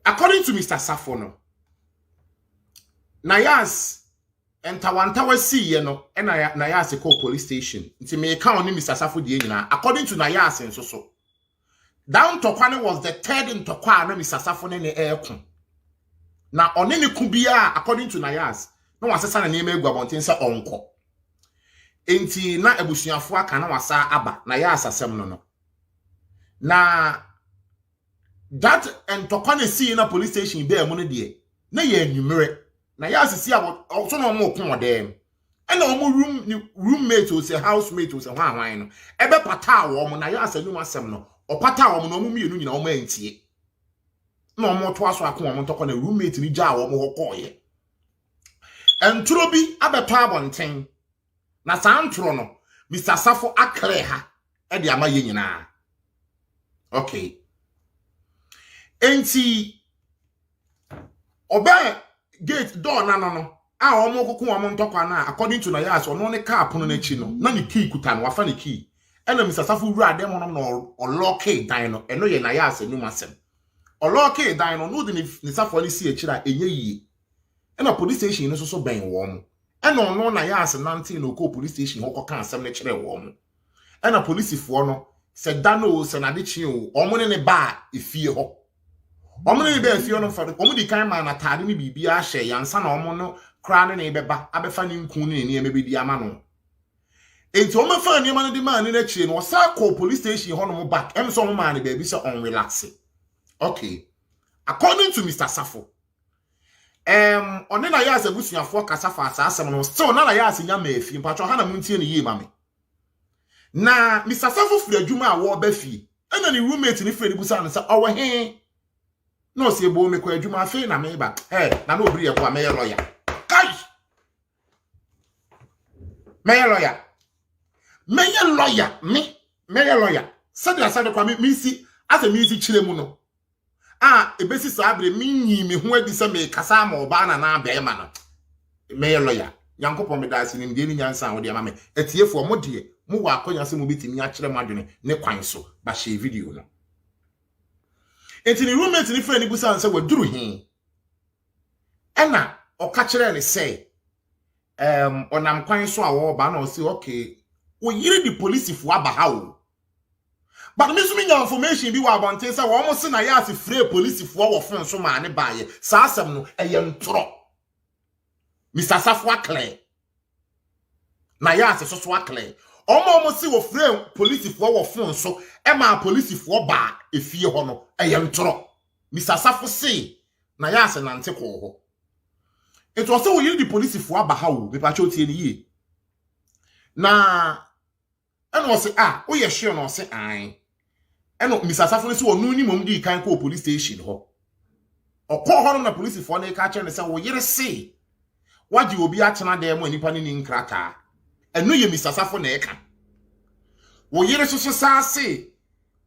According to Mr. Safono, Nayas entawantawa see ye no na Nayas call police station. Nti me ka on Mr. Safo die nyina. According to Nayas nso so. Down Tokwane was the third in Tokwa na Mr. Safo ne aircon. Na one ne kubia according to Nayas, no wasesa na neme egu abonten se onko. Enti na ebusuafo aka na wasa aba na ya asasem no. Na that Tokwane see na police station there mu ne de na ye anwumere. Na ya asisi abo so na omo ko odem. E na omo roommate o se housemate o se hwan no. Ebe pata wo mo na ya asanum asem no. Opata wo mo no mo mienu nyina wo ma antie. Na omo to aso akon wo Tokwane roommate ni gya wo mo hokoye. Enturo bi abeto abonten. Na santro no Mr. Safo akre ha e de amaye nyina. Okay. Enti oba gate door na no a omo kokko omo Ntokwa na according to Nayas ono ne car pono na chi no na ne key kuta no wafa ne key. E na Mr. Safo wura dem no no lock dan no eno ye Nayas enum asem. O lock dan no de ne Safo ne si akira enye yie. E na police station no so ben wo mo. Eno no Nayas 19 no ko police station ho koka asem ne kire wo mo. Ena police fo no se dano se na de chi o omo ne ba efie ho. Omo ne ba efie no fa omo di kan ma na tade ne bibia ahye yansa na omo no kra ne beba abefa ne nku ne ne emebedi ama no. Enti omo fa ne ma ne di ma ne na chi no sa ko police station ho no mo back em so omo ma ne ba bi se on relax. Okay. According to Mr. Safo one Nayas abusuafo kasafa asasem no still na Nayas nya maafi mpacho ha na muntie ne yie mame na Mr. Safo firi adwuma a wo ba fi ena ne roommate ne firi busa no se owo he no se ebo me ko adwuma afi na me ba na no obiri ye ko me lawyer kai me lawyer sade kwa me si asa me si chire mu no ebesi sabre minyi me ho adi se me kasa ma oba na be ma no me lawyer yankopon me da ase ni de ni nyansa wo de ma me etiefo mo de mo wa akonya se mo bitimi a kire mo adwene ne kwan so ba share video no enti ni roommate ni friend ni busa nse waduru hin ena oka kire ne say onam kwan so a wo ba na o say okay wo yire di police fo aba ha o. But me sumi nya information bi wa abonten say wo mo se na ya free police fo wo fon so ma ne baaye sa asem no eye ntoro Mr. Safo akle na ya so akle omo se wo free police fo wo fon so e ma police fo ba efie ho no eye ntoro Mr. Safo say na ya se nante ko ho it was say wo yiri di police fo aba ha o me pa cho tie ni yi na eno say wo ye hwe no say an eno Mr. Safo se wonu ni mom di kan ko police station ho okọ ho na police fo na ka kire ne se wo yire se waji obi atena dem anipa ni nkrata eno ye Mr. Safo na eka wo yire so sa se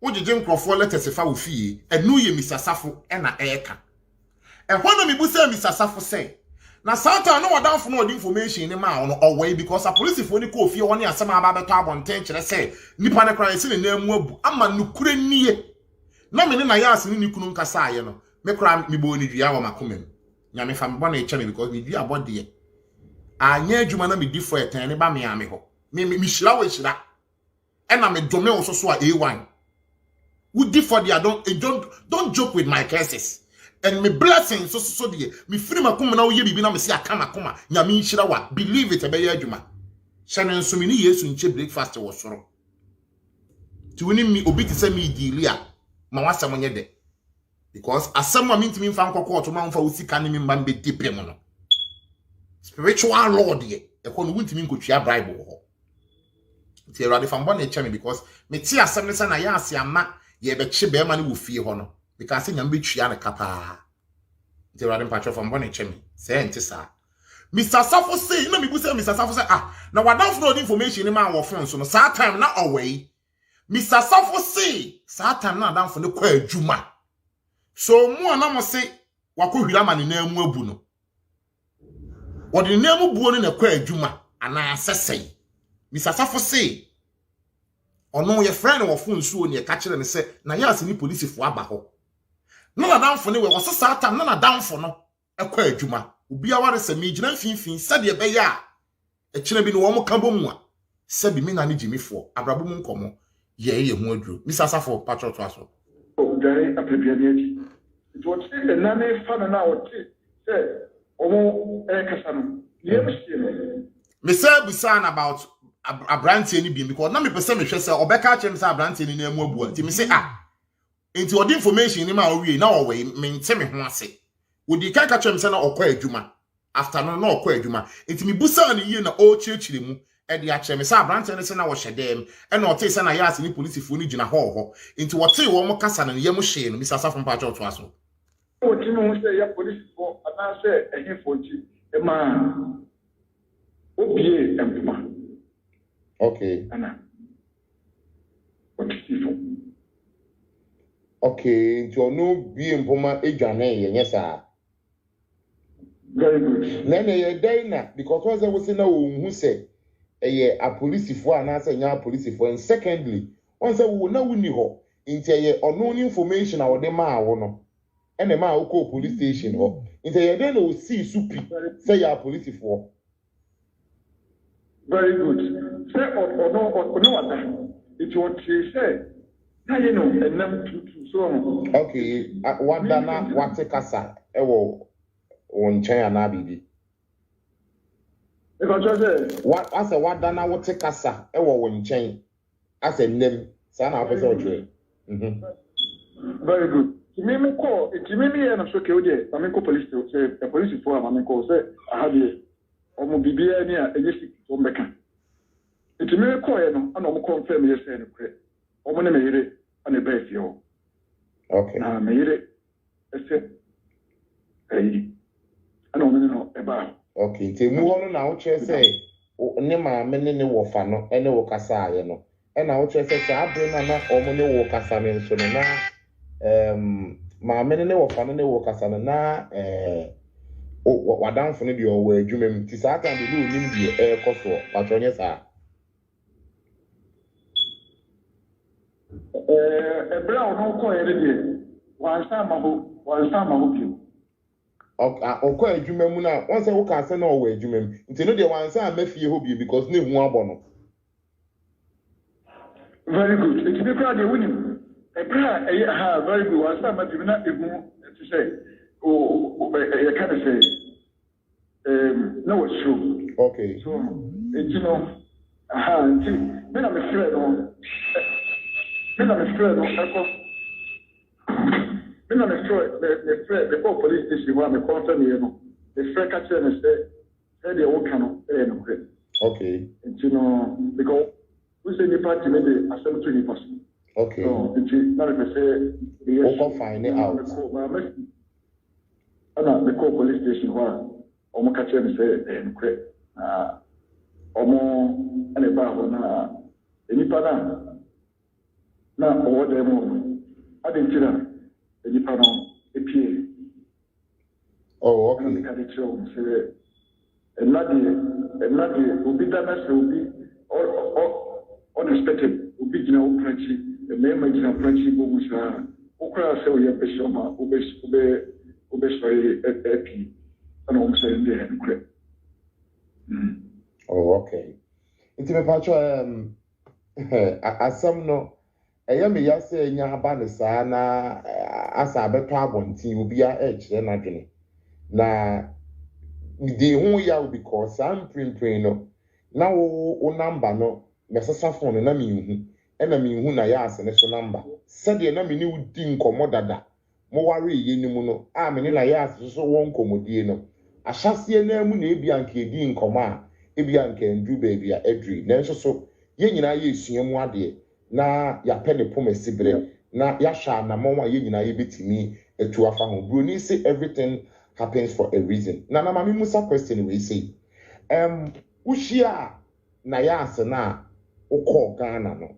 wo jeje nkrofo letters fa wo fie eno ye Mr. Safo na eka ho no mi bu se Mr. Safo se na Santa no wadanfo no odi information ni ma ono away because a police fo ni ko fie woni asema aba beto abonten kire se nipa ne kra ese ne namu abu ama nukure nie na me ne Nayas ni nikunu nkasa aye no me kra mi bo ni dua wa makomem nya me fa me bona eche me because me dua bode anya adwuma na me di for etan ne ba me ame ho me hira wa hira e na me dome wo so a A1 who di for dia don't joke with my cases. And me blessing so die me free makom na wo ye bibi na me se aka makoma nya me hira wa believe it ebe ya adwuma hyene nso me ni Yesu nche breakfast wo soro ti woni mi obi ti se me dilia ma wasam nye de Because as someone mean to me fan court to man for usika ni mba be deep no. Spiritual lord ye. E ko no wuntimi nkotua Bible ho. Ti erade fan bo na eche me because me ti asem ne say na ya ase ama ye be che be ma ne wo fie ho no. Because nyam be tua ne kapa. Ti erade mpatcho fan bo na eche me. Say enti sa. Mr. Safo say, no me bu say Mr. Safo say na wadam for information ni man wo phone so no sa time na away. Mr. Safo say, sa time na adam for ne kwa adwuma. So mu anam say wakohwira ma ne na mu abu no. Wodi na mu buo ne na kwa adwuma ana asesei. Mr. Safo say ono ye friend wo phone so ne ka kire ne say na ya ase ni police fo aba ho. Na adam for ne we was sa time na adam for no ekwa adwuma. Obi aware se me gina finfin sade e be ya e kire bi no wo mo ka bomu a se bi me na ne jimifo abrabo mu nkomo ye hu aduro. Mr. Safo patrol to aso. Oh, very appropriate. It was still the name fan now. Say, Omo Ekasano. Me say busan about a branch any beam because now me person me say obeka chem say branch any na mu abu. Ti me say into all the information ni ma we na we me ntse me ho ase. Wo di kan ka chem say na okwa adwuma. After no na okwa adwuma. Enti me busan ni ye na o chirechire mu. E di a chem say branch any say na wo hyedem. E na o te say na ya ase ni police fo ni gina ho. Enti wo te wo mo kasa na ye mo hye no Mr. Safo mpacho to aso. O ti no say ya police for ana say ehin for ti e ma obie empuma. Okay. Ana. O ti fo. Okay, to no be empuma edwane ye nyesa. Very good. Nene ye daina because once we say na wo say eye a police fo ana say nya police fo and secondly once we na wuni ho nti ye ono information a wo de ma wo no ene ma wo ko police station ho nti ye dey no see supi say ya police fo. Very good. Say ono wada. It what she say. Na you know enam tutu so. Okay, wada na wate kasa ewo won chen na bibi. Because say What as a wada na wate kasa ewo won chen as a name sa na officer otwe. very good. Timimi call, timimi na so ke ode, na me call police say the police for am me call say ahade omo bibia ni a enyesi to mbeka. Timimi call no ana omo confirm yes say no kre. Omo na me yire ana be fi ho. Okay. Na me yire ese ana omo no e ba. Okay, te mu hono na wo che say ne ma me ne wo fa no ene wo kasa aye no. E na wo che say cha abre na omo ne wo kasa me nso no na ma me ne wo fa no ne wo kasa no na wadanfo ne de o wa adwumam ti sa kan de do nim de koso patronye sa Brown no call ere de wan sa ma ho pio. okọ adwumam na won say wo ka se na o wa adwumam nti no de wan sa mafie ho bi because ne hu abo no. Very good. It be proud de winning. Very good. Wan sa ma bi na ehu to say you can say no it's true. Okay. So you know me na me friend no echo me na me friend the police station where me confirm you know the friend catch me say the work no no great. Okay. You know because we say the party maybe accept 20%. Okay. So it's not if say we can find it out. Ana the police station where omo catch me say no great. Omo ane ba ho na enipa na owo dem mo adentira enipa no epie. Oh, okay. And the show say enadi obi da na se obi unexpected obi gina opranchi e me gina opranchi bo musa okra se o ye pesho ma obe sorry epi ana o say ndi hen kre. Oh, okay. Iti me pacho asam no eya me ya se nya aba ne saa na asa abeto abontin obi a kire na dwene na di hu ya because am prinprin no na wo number no mesasa phone na me hu na me hu na ya ase ne so number said na me ni udi nkomo dada mo worry ye ni mu no a me ne Nayas so won komodie no ahyase na mu na ebia nka edi nkoma ebia nka ndu baby a edri na nso so ye nyina ye esua mu ade na ya pɛ ne pomesi bere na ya hwa na mo wa ye nyina ye betimi etu afa ho broni say everything happens for a reason na mami musa question we say ushia Nayas na ukọ Ghana no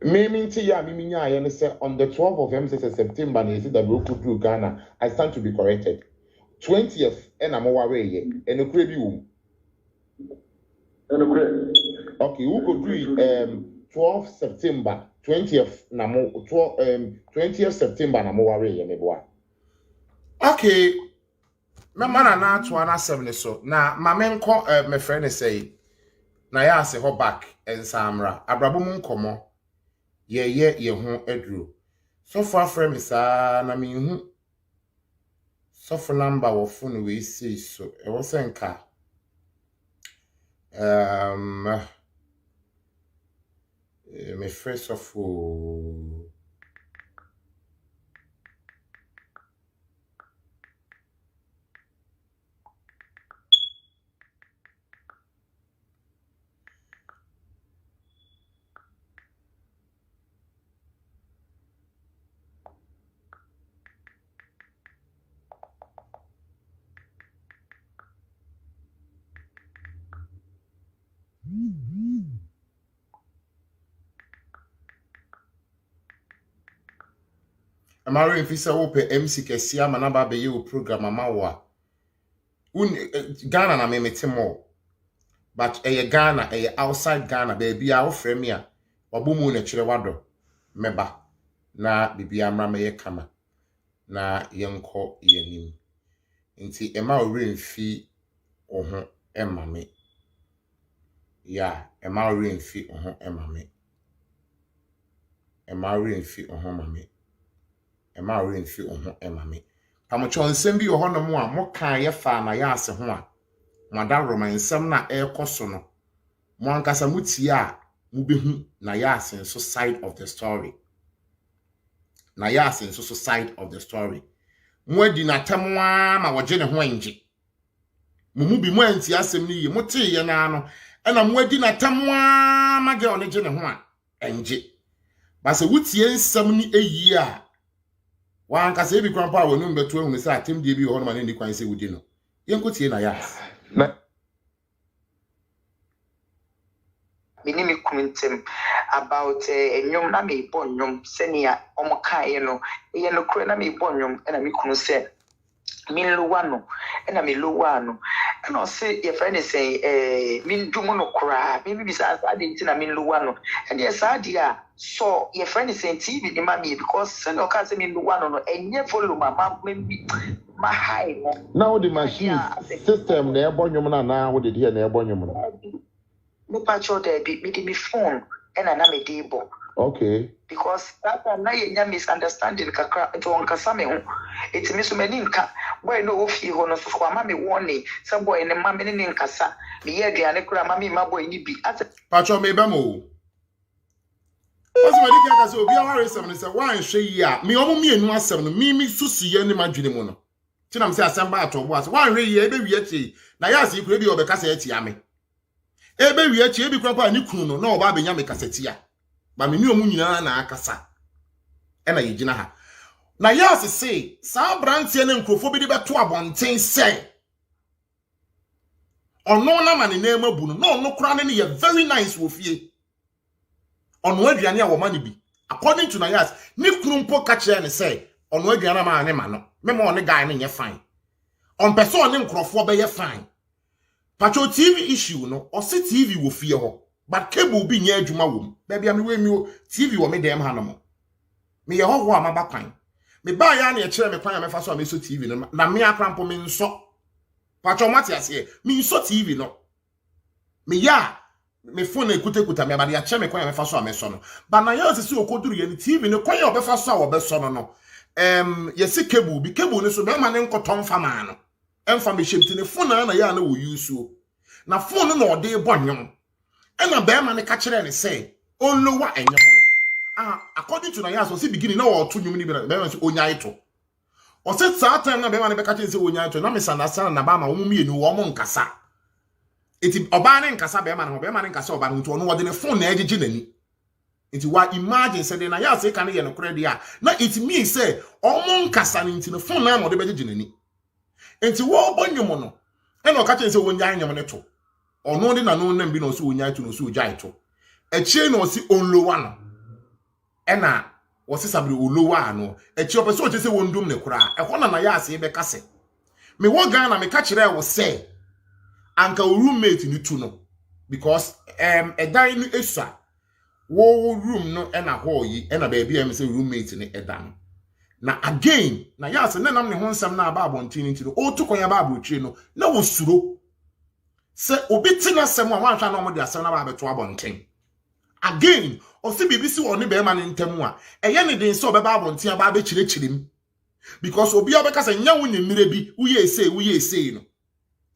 me nti ya mimi nya ye say on the 12th of September na say that we could do Ghana. I stand to be corrected 20th and I'm aware ye and okure bi wo okay who could do 12th September 20th na mo 20th September na mo aware ye me boa okay me mana na to ana 7 so na mamenko me friend say Nayas ho back ensamra abrabo mu nkomo ye ho edru so far from sa na me hu so for number wo phone we see so e wo senka me first of all Amari fisa ope MC kesia manaba be ye program amawa Ghana na me metemo but Ghana outside Ghana baby a wo frame a wabomu na kire wado meba na bibia amra me kama na yenko yenim nti ema oremfi oho emame ya ema oremfi oho emame ema oremfi oho mame ema oremfi oho emame pamocho nsem bi oho no a mo kan ye fa Nayas ho a mada romansem na ekoso no mo ankasa mutie a mu behu Nayas so side of the story Nayas so side of the story mo adi na temwa ma woje ne ho anje mu bi mo anti asem ni ye mo te ye na no ena mo adi na temwa ma ge one je ne ho a anje ba se wutie nsem ni eyi a wan ka se bi kwan pa wonu mbeto ehunu se atem die bi ho no ma ne kwan se wudi no yenkotie Nayas na minimi kumintem about enyom na me bonyom senia omokae no ye no kure na me bonyom na me kunu se min luwano na me luwano na o se ye friend say min dumu no kura me bi sa ade nti na min luwano and ye sa ade a so ye friend say TV ni ma me because se no ka se min luwano no enye volume ma high no now the machine system na ebonyum na wo de here na ebonyum no me patcho there be me phone na me debo okay because that na ye misunderstanding kakra to onkasa me ho etimi so mani nka boy no ofi ho no so ama me warning say boy ne ma me ne nkasa me ye aduane kura ma me ma boy ni bi patcho me ba mo Osima dike aka se obi aware 7 say wan hwe yi a me omo mienu asem no mi so siye ne madwene mu no tinam se asem ba atobo ase wan hwe yi ebe wi achi Nayas ikure bi obekasa ati ame ebe wi achi ebi kwapa ani kunu no na oba abenya me kasetia ba me ni omu nyina na akasa e na yegina ha Nayas say sa brantie ne nkrofo bi de beto abonten say ono na mane na emabu no no no kura ne ye very nice wo fie ono aduane a wo mane bi according to Nayas ni kunu mpo ka kire ne say ono aduane ma ne ma no me ma one guy ne ye fine on person ne nkrofo be ye fine pacho TV issue no o se TV wo fie ho but cable bi nya adwuma wom baby am we mi TV wo me dem ha no mo me ye ho amaba kwan me ba ya na ye kire me kwan ya me fa so me so TV no na me akrampo me nso pacho mati ase me nso TV no me ya me phone ekuta me ba ya kire me kwan ya me fa so me so no ba na ya se okoduru ye ni TV no kwan ya obefa so a obeso no ye se cable ne so be ma ne nkoton fama no emfa me shemti ne phone na ya na wo use na phone no ode bonyom ena be ma ne ka kire ne say onlowa enyem no according to Nayas, was beginning now or 2 minutes onyaito. Or said Satan and Beman Becca say onyaito, na misunderstand Nabama, Mumi, no woman Cassa. It is Obana and Cassa Beman, or Beman and Cassa, but who know what in the phone edge Jenny. It was imagine said then I say can you no credit. Now it means say Omon Cassa into the phone line or the better Jenny. And to war bonyomono. And no catching say one yamoneto. Or no then no name be no so unyaito no so jaito. A chain was the only one. Ena was sabri uluwa no e chi opeso che se wondum ne kura e ho na Nayas e be kase me wo Ghana me ka kire wo say anka roommate ni tu no because e dan ni esua wo room no ena ho yi ena ba bia me say roommate ni edan na again Nayas ne nam ne ho nsam na aba abontin nti no o tu konya ba abotwe no na wo suro se obi tina sem a wan hwa na mo de asem na ba beto abontin again osi bibisi woni be ma ntemu a eye ne den so be ba abontia ba be chirechirim because obi obeka se nya woni mire bi uye ese no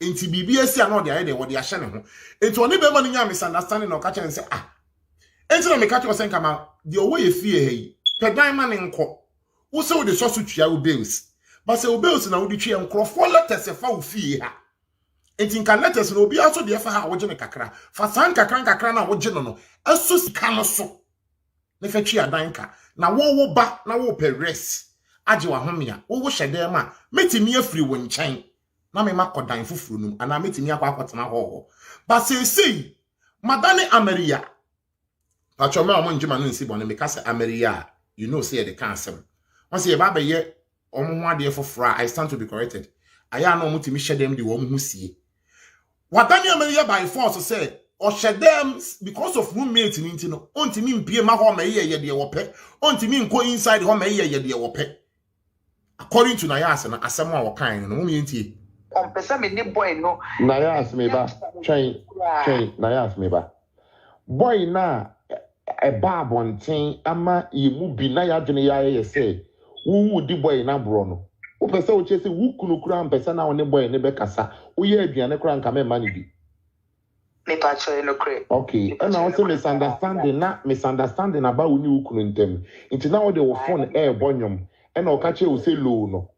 enti bibi esi a no de aye de wo de ahye ne ho enti oni be ma no nya misunderstanding no ka chen se enti no me ka chen kama de owo ye fie hei pedan ma ne nko wo se wo de so tua wo bills but se wo bills na wo de twe enkrofo letters fa wo fie ha enti nka letters no obi aso de fa ha wo je ne kakra fa san kakra na wo je no aso sika no so ne fa twi adanka na wo ba na wo pe rest age wa homia wo hyede ma metimi afiri wo nchen na me makodan fufuru num ana metimi akwakotena ho ba sei madane Ameria pacho me omo njima no nsi bone me ka se Ameria you know say the cancel once ye ba be ye omo ho ade fofora I stand to be corrected aya na omo timi hyedem de wo mo sie wadane Ameria by force say or shed them because of roommate in intino. Onti me mpie ma ho ma ye de wope. Onti me nko inside ho ma ye de wope. According to Nayas na asem a wo kan no mo yentie. Pesa me ni boy no. Nayas me ba. Train Nayas me ba. Boy na e ba bonten ama yemu bi na ya dwene ya ye say wu di boy na bro no. Wo pesa wo chese wu kunu kura mpesa na wo ne boy ne be kasa. Wo ye aduane kura nka me ma ni bi. Okay, and also misunderstanding about uni ukuntem. Into now they will phone air bonyum, and I'll catch you say low no.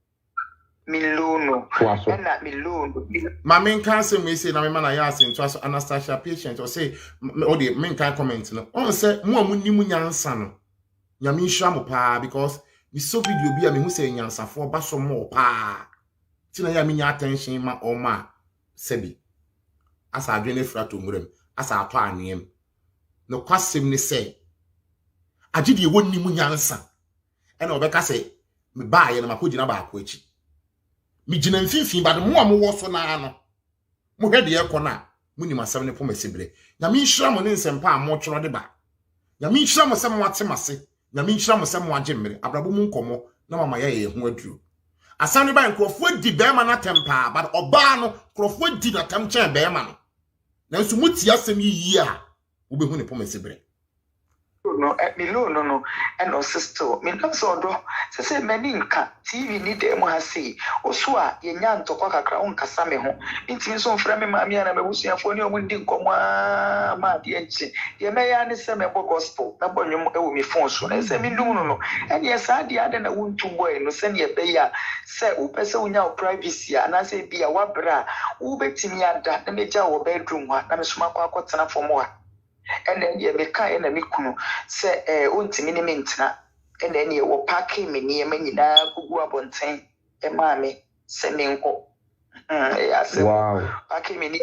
Miluno, and not Miluno. My main counsel may say, I'm Nayas into us Anastasia patient or say, or the main can comment. No, on say, more Munimunian son. Yamin Shamu pa, because we saw video be a me who say Yansa for basso more pa. Tina Yaminia attention ma or ma, Sebi. As I dwene fra to murem as I to anem no kwasem ne say agide ye wonni mu nyansa e na obeka say me ba ye na makogina ba akwa echi me gina mfimfin ba de mo wo so na ano mo hwede ye kɔ na muni masem ne pomasibre na me nhira mo ne nsempa a mo tworo de ba na me nhira mo sem watemase na me nhira mo sem wagemere abrabo mu nkomo na mama ye ye ho aduro asane ba nkrofo di be ma na tempa but oba no krofo di na temche be ma no na nso muti asem yi a wo be hu ne pomasibre no no and no sister me come so do say many nka TV ni dem ha sei oso a ye nya ntokwa kakra on kasa me ho ntimi so mfra me ma me na me busuafo ni omu ndi nkomo ma de enchi ye me ya ne se me bo gospel na bonwom e wo me phone so na se me ndum no and ye sa de ade na wontu boy no se ne be ya se wo pese wo nya privacy ana se bia wa bra wo betimi ada na me ja wo bedroom ha na me soma kwa akotena for mo and then ye me kai na me kunu se ontimi ni mentina and then ye wo packing me ni ma nyina gugu abonten e ma me se me nko wow packing me ni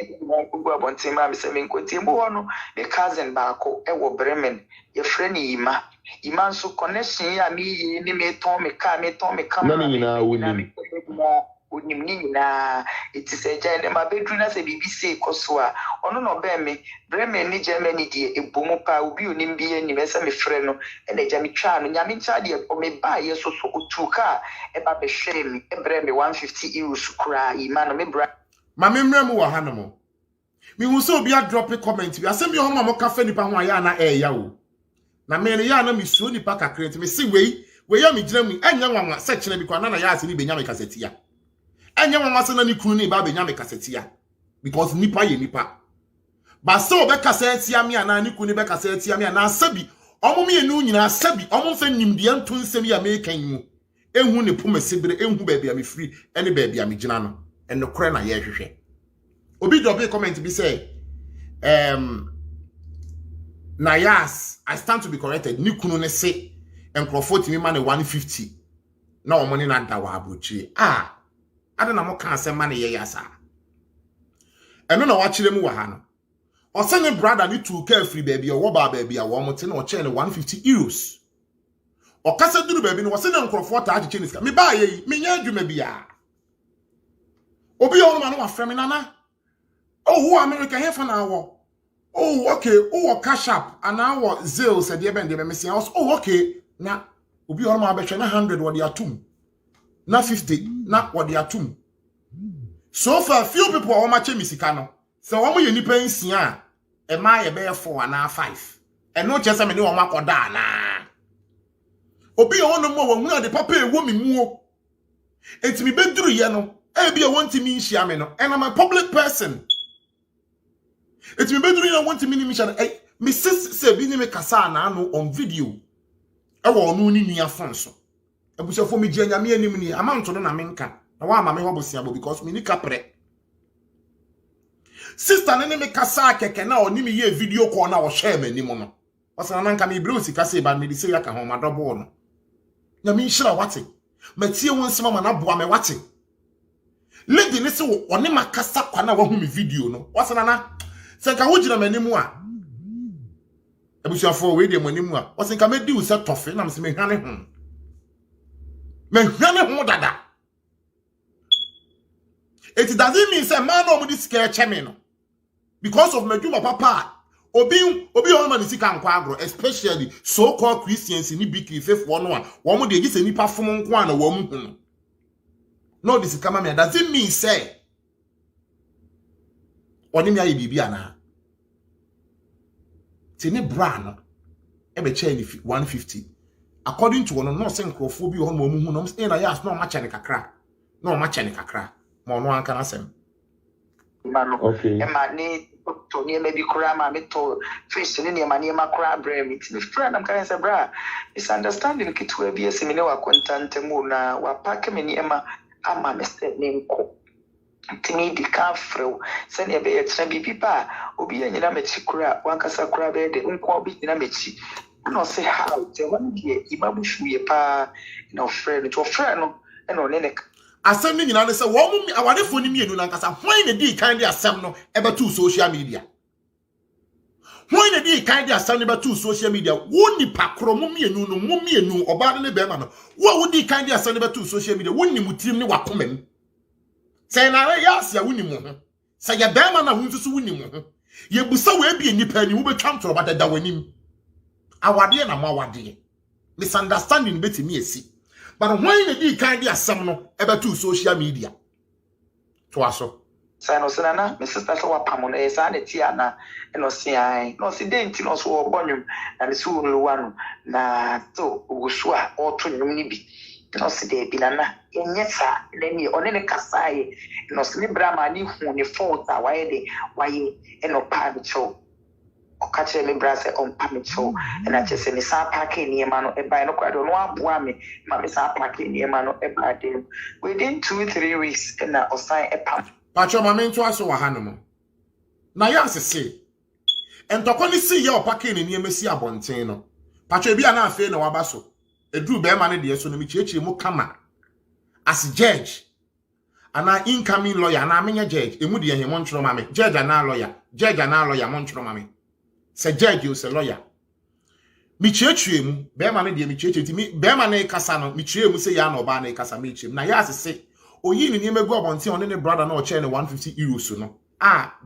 gugu abonten ma me se me nko timbo hono the cousin baako e wo Bremen ye friend Ima nso connection ya mi ni me ton me ka na nyina woni onimni na it is a jane ma bedru na se BBC koso a ono no be me Bremen ni Germany die ebomu pa obi onim bi ani me se me frɛ no e na jami twa no nyame twa de o me ba ye so otuka e ba be hwɛ me e bre me 150 euros kura Ima no me bra ma me mrɛ mu wa hanom me hu so obi a drop a comment bi asɛm bi ho ma mo ka fa nipa ho aya na ya o na me ne ya na me suo nipa kakra nti me se wei ya me gyina mu anya nwanwa sɛ kyerɛ bi kwa na ya ase ni benya me kasetia anya nwanwa sɛ na ni kunu ni ba benya me kasetia because nipa ye nipa ba sɛ obeka sɛ tia me ana ni kunu be kasetia me ana sabi omo me enu nyina sabi omo fa nimde anto nsem ya mekan mu ehu ne poma sebre ehu baabi a me free ene baabi a me gina no eno kore na ye hwehwe obi dobe comment bi say Nayas, I stand to be corrected. Ni kunu ne se enkrofo timi ma ne 150 na o money na da wa abrochi ade na mo kan se ma ne ye yasa eno na wa kire mu wa ha no o se ne brother ni 2k free baby o wo ba baby a wo mo te na o che ne 150 euros o kasa duru baby no wo se ne enkrofo ta ache ni ska me ba ye me nya adwuma bia obi o no ma no wa frame nana who America here for now. Oh, okay. Oh, cash up. And now Zale said, "Debe missing house." Oh, okay. Now, ubi on my betcha 100 what they are two. Not 50. Not what they are two. So far, few people are much misikano. So when you need paying sian, am I a bear 4 and now 5? And no just a many on my cordana. Obi on no more when we are the papa woman more. It's me bedroom, you know. I be a want to mean shiameno, and I'm a public person. It's me bedroom, I want to mean mission. Mrs. Sabine me kasana no on video. I will no ni afonso. I was for me jenya me any amount to na menka. Na wa ma me hobosia because me ni kapre. Sister nene me kasa keke na oni me ye video call na wo share me ni mo no. Wasa na nka me bro sika se ba me di se ya ka ho ma double no. Na me nhira wate. Matie won sema ma na boa me wate. Lady ne se wo oni makasa kwa na wo hu me video no. Wasa na senka wo jina manimu a ebusuafo we de manimu a o senka medi usa tofe na mse me hwane ho dada. It doesn't mean say man no mudi scare cheme no because of meduma papa obi on man sika nkwa agro especially so called Christians ni biki fefo no a wo mo de gise nipa fom nko a na wo mu hu no this kama me doesn't mean say oni mi ayi bibia na tene brand ebe che ni 150 according to one no say nkrofo bi ho no mu hu no say na yas no ma che ne kakra ma no anka na sem okay e ma ni to ni maybe kura ma me to fish ni ma kura bre mi ni friend am kan say bra misunderstanding kitu e bi esemi ne wa content mu na wa pack me ni ema ama me say ni nko timi di kafro sene be yetra bibi pa obi yanyina mechi kura wankasa kura be de nko obi nyina mechi no say how te wan die imabufu ye pa na friend to friend no e no ne asem ni nyina ne se wo mu awadefo ni mienu na nkasa hwan ne di kan de asem no e be to social media hwan ne di kan de asem ne be to social media wo ni pakro mu mienu no mu mienu oba ne be ma no wo di kan de asem ne be to social media wo ni mutim ne wakomam. Say na yas ya wuni mo ho. Say ya bema na hu nsusu wuni mo ho. Ye busa we bi nipa ni wo betwam toro ba da wanim. Awade na mo awade. Misunderstanding betimi esi. But when na di kan di asem no e betu social media. To aso. Say no na me sister so wapamo na esa na ti ana no si ai. No si denti no so obonwum na me su nluwa no na to ogusu a oto nwum ni bi. No si de bi na enyesa leni onene kasaye no si brama ni hu ni fault a waye eno pa bicho o ka che me bra se on pa bicho na che se ni sa pack ni ema no e ba no kwado no aboa me ma me sa pack ni ema no e ba de within 2-3 weeks na osan e pa pacho ma me nto aso wa hanom na ya sese entoko ni si ye o pack ni ema si abonten no pacho bi ana afi na wabaso edru be ma ne de so no mi chiechie mu kama as judge ana incoming lawyer ana amenya judge emu de ye monchro mame judge ana lawyer monchro mame se judge o se lawyer mi chiechie mu be ma ne de mi chiechie ti mi be ma ne kasa no mi chie mu se ya na oba na kasa mi chie na ya asese oyi ni megu obonti on ne brother na o che ne 150 euros no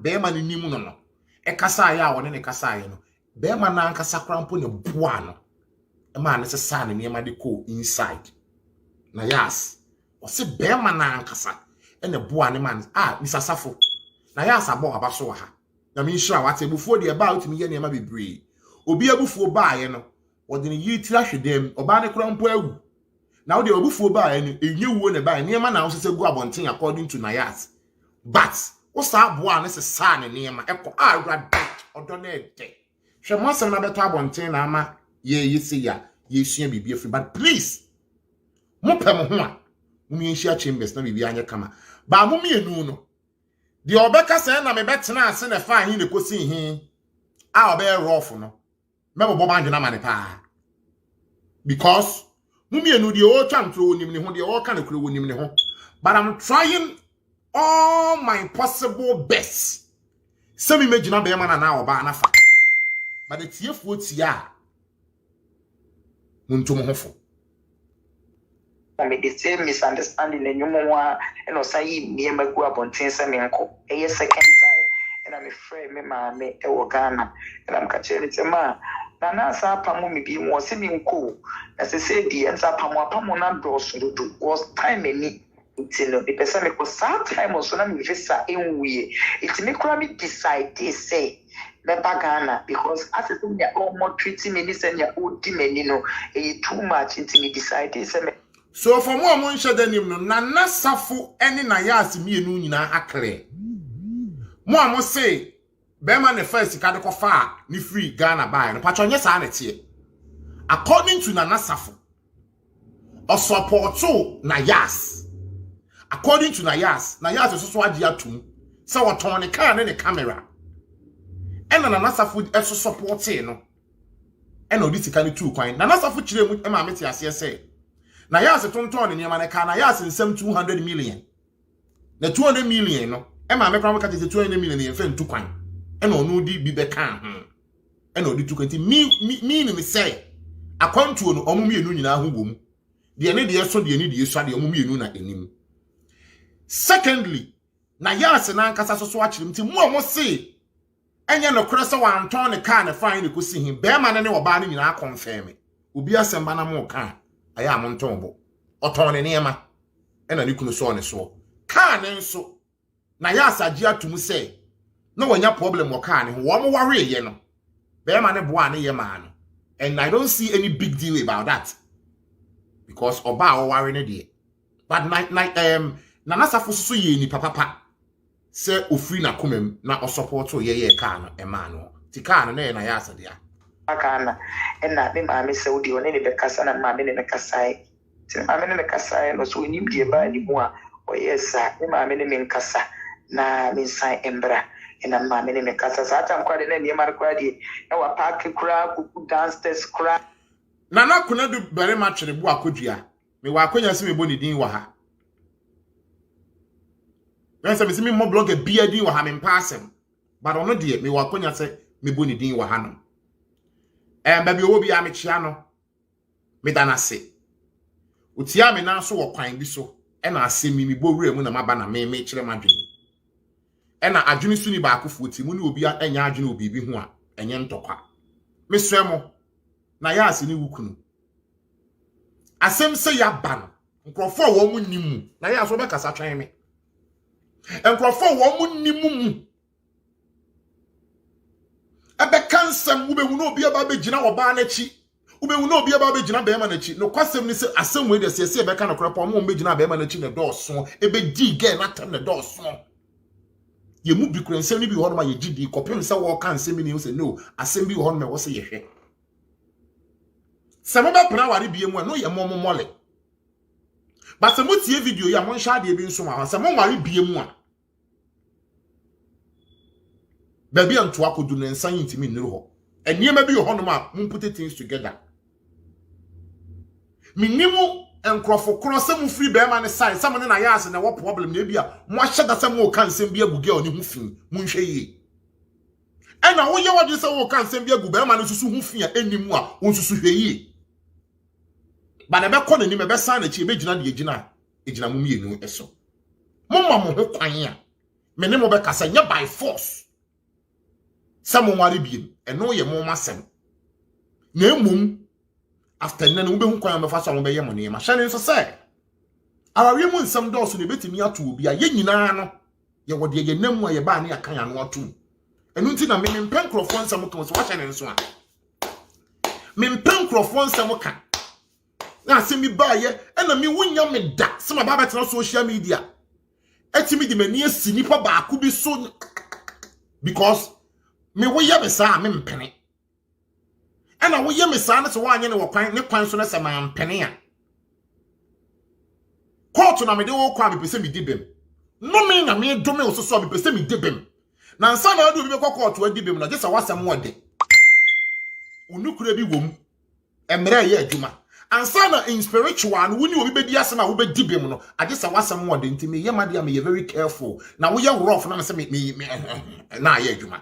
be ma ne nimu no e kasa ya o ne kasa ya no be ma na nkasa krampo ne boa no e ma ne se sa ne ma de ko inside na yas o se be ma na nkasa e ne boa ne man misasafo na yas abo abaso ha na mi nhira wate bufuo de ba utimi ye ne ma bebre obi abufuo ba ye no o de ne yitira hwedem oba ne krampo agu na o de obufuo ba ye no enyewuo ne ba ne ma na o sese gu abonten according to Nayas but o sa boa ne se sa ne ma ekọ awrada odo na ede hwe mo asem na beto abonten na ama ye say ya ye sua bibi free, but please mo pem ho a mo yenhia chambers na bibi anya kama ba mo mienu no de obeka say na me betena ase na fa hin ne kosi hin a obe rough no me bo banjo na mane pa because mo mienu de o twantro onim ne ho de o ka na kuro onim ne ho, but I'm trying all my possible best. Some imagine na be man na oba na fa, but the tiefuo tia muntum hofo. I made the same misunderstanding in Yumuwa and Osai near my go up on Tinsaminko. A second time, and I'm afraid me mammy Ghana, and I'm catching it a man. Nana Sapamumi be more seeming cool. As I said, the answer Pamona doors was time any. Until the person was sad time or so. I'm visa in we. It's me crabby decide they say. Ghana because as a thing, you're all more treating me, and you're old demon, you know, too much into me decide. So for more months than him, no, Nana Safu, any Nayas me and Nuna Akre. More must say, Beman the first Cadco far, ni free Ghana by no patron sanity. According to Nana Safu, or support to Nayas. According to Nayas, Nayas is also a diatum, so what on the car and the camera. And Nana Safu also support, no. And no, this can two coin. Nana Safu chile with Emma Metias say. Nayas a tonton in Yamanaka, Nayas in some 200 million. The 200 million, no. Emma Mecamica is 200 million in friend 2 coin. And no di be can. And no di 220 meaning say. According to no Omumi Nuna whom the any dear so the any dear so the Omumi Nuna in him. Secondly, Nayas and Ancasa so watch him to more say. And you know, Cressa one turn the car and find you could see him. Bearman and no banning in our confirm. Ubia Sambana more can. I am on tombo. Or turn an ema. And a new so on so. Can and so. Nayasa Gia to me say. No one your problem or can. One worry, you know. Bearman and Buana ye man. And I don't see any big deal about that. Because Oba or worrying a day. But Nanasa Fusu ye ni papa. Say ufri na kumem na o support ye kan e man ti kan na na ya asade a Ghana and na me ma me se odi one ne be kasa na ma me ne kasai ti ma me ne kasai no so nim die ba ni mu a o yesa me ma me ne nkasa na me san embra na ma me ne kasa sa tam kwa de na ne ma kwa de na wa park kura kuku downstairs kura na kuna du bere ma twere bu akodua me wa akonya se me boni din wa ha. Yes, I see more blog a beard in Wahamin passing, but on no dear, me wakonya say me boni din Wahano. And baby will be amichiano, me dana say. Utia me now so or quine so, and I see me bo room when a mabana me chere madrin. And I juni suni baku footy, when will be at any agent will be one, and yen toka. Miss Remo, Nayas in Ukunu. I say ya ban, for woman nimu, Nayas Rebecca try me. And for one nimu. Ebe kansem ube will not be about Bejina or Barnechi. Ube will not be about Bejina Bemanachi. No question is a same way they say Becca or crap on Bejina Bemanachi the door so. Ebe G get not turn the door so. You move be crane, send me one of my GD, copy so walk and send me say no. I send you on me was a head. Some of our power be no your mom molly. But some video ya mon shade be so ma some mari be mu a baby anto akodu ne nsan yintimi nru ho eniema bi ho no ma mun put things together minimu enkrofo kro sam free be ma ne side sam ne na ya ase na wo problem na bia mo ahye da sam wo kan sam bi aguge oni hu fin mun hwe yi ena wo ye wode se wo kan sam bi agu be ma ne susu hu fin a enimu a won susu hwe yi ba na be ko ne ni me be san na chi be gina de gina mu mienu eso momma mo ho kwan a me ne mo be kasa nya by force some worry beam and no ye more masem na mum after nane wo be hu kwan me fa so wo be ye mo ne ma hye ne so say awawe mu nsam do so ne betimi ato obi a ye nyina no ye wo de ye namu a ye ba ne akan ano ato enu nti na me mpem krofo nsam kan so wa hye ne so a me mpem krofo nsam kan na se mi ba ye na me wonya me da se ma ba betena social media etimi di mani asi nipa ba ku bi so because me wo ye be sa me mpene ana wo ye me saa ne so wa anye ne wo kwan ne kwan so na se ma mpene a court na me de wo kwa me pese me dibem no me na me do me so so me pese me dibem na nsa na adu bi be court wa dibem na je sa wasam wo de onukura bi wom emre ye adwuma ansa na in spiritual no woni obi be di ase na wo be dibem no ade sa wasam wo de ntimi ye made am ye very careful na wo ye rough na se me na ye adwuma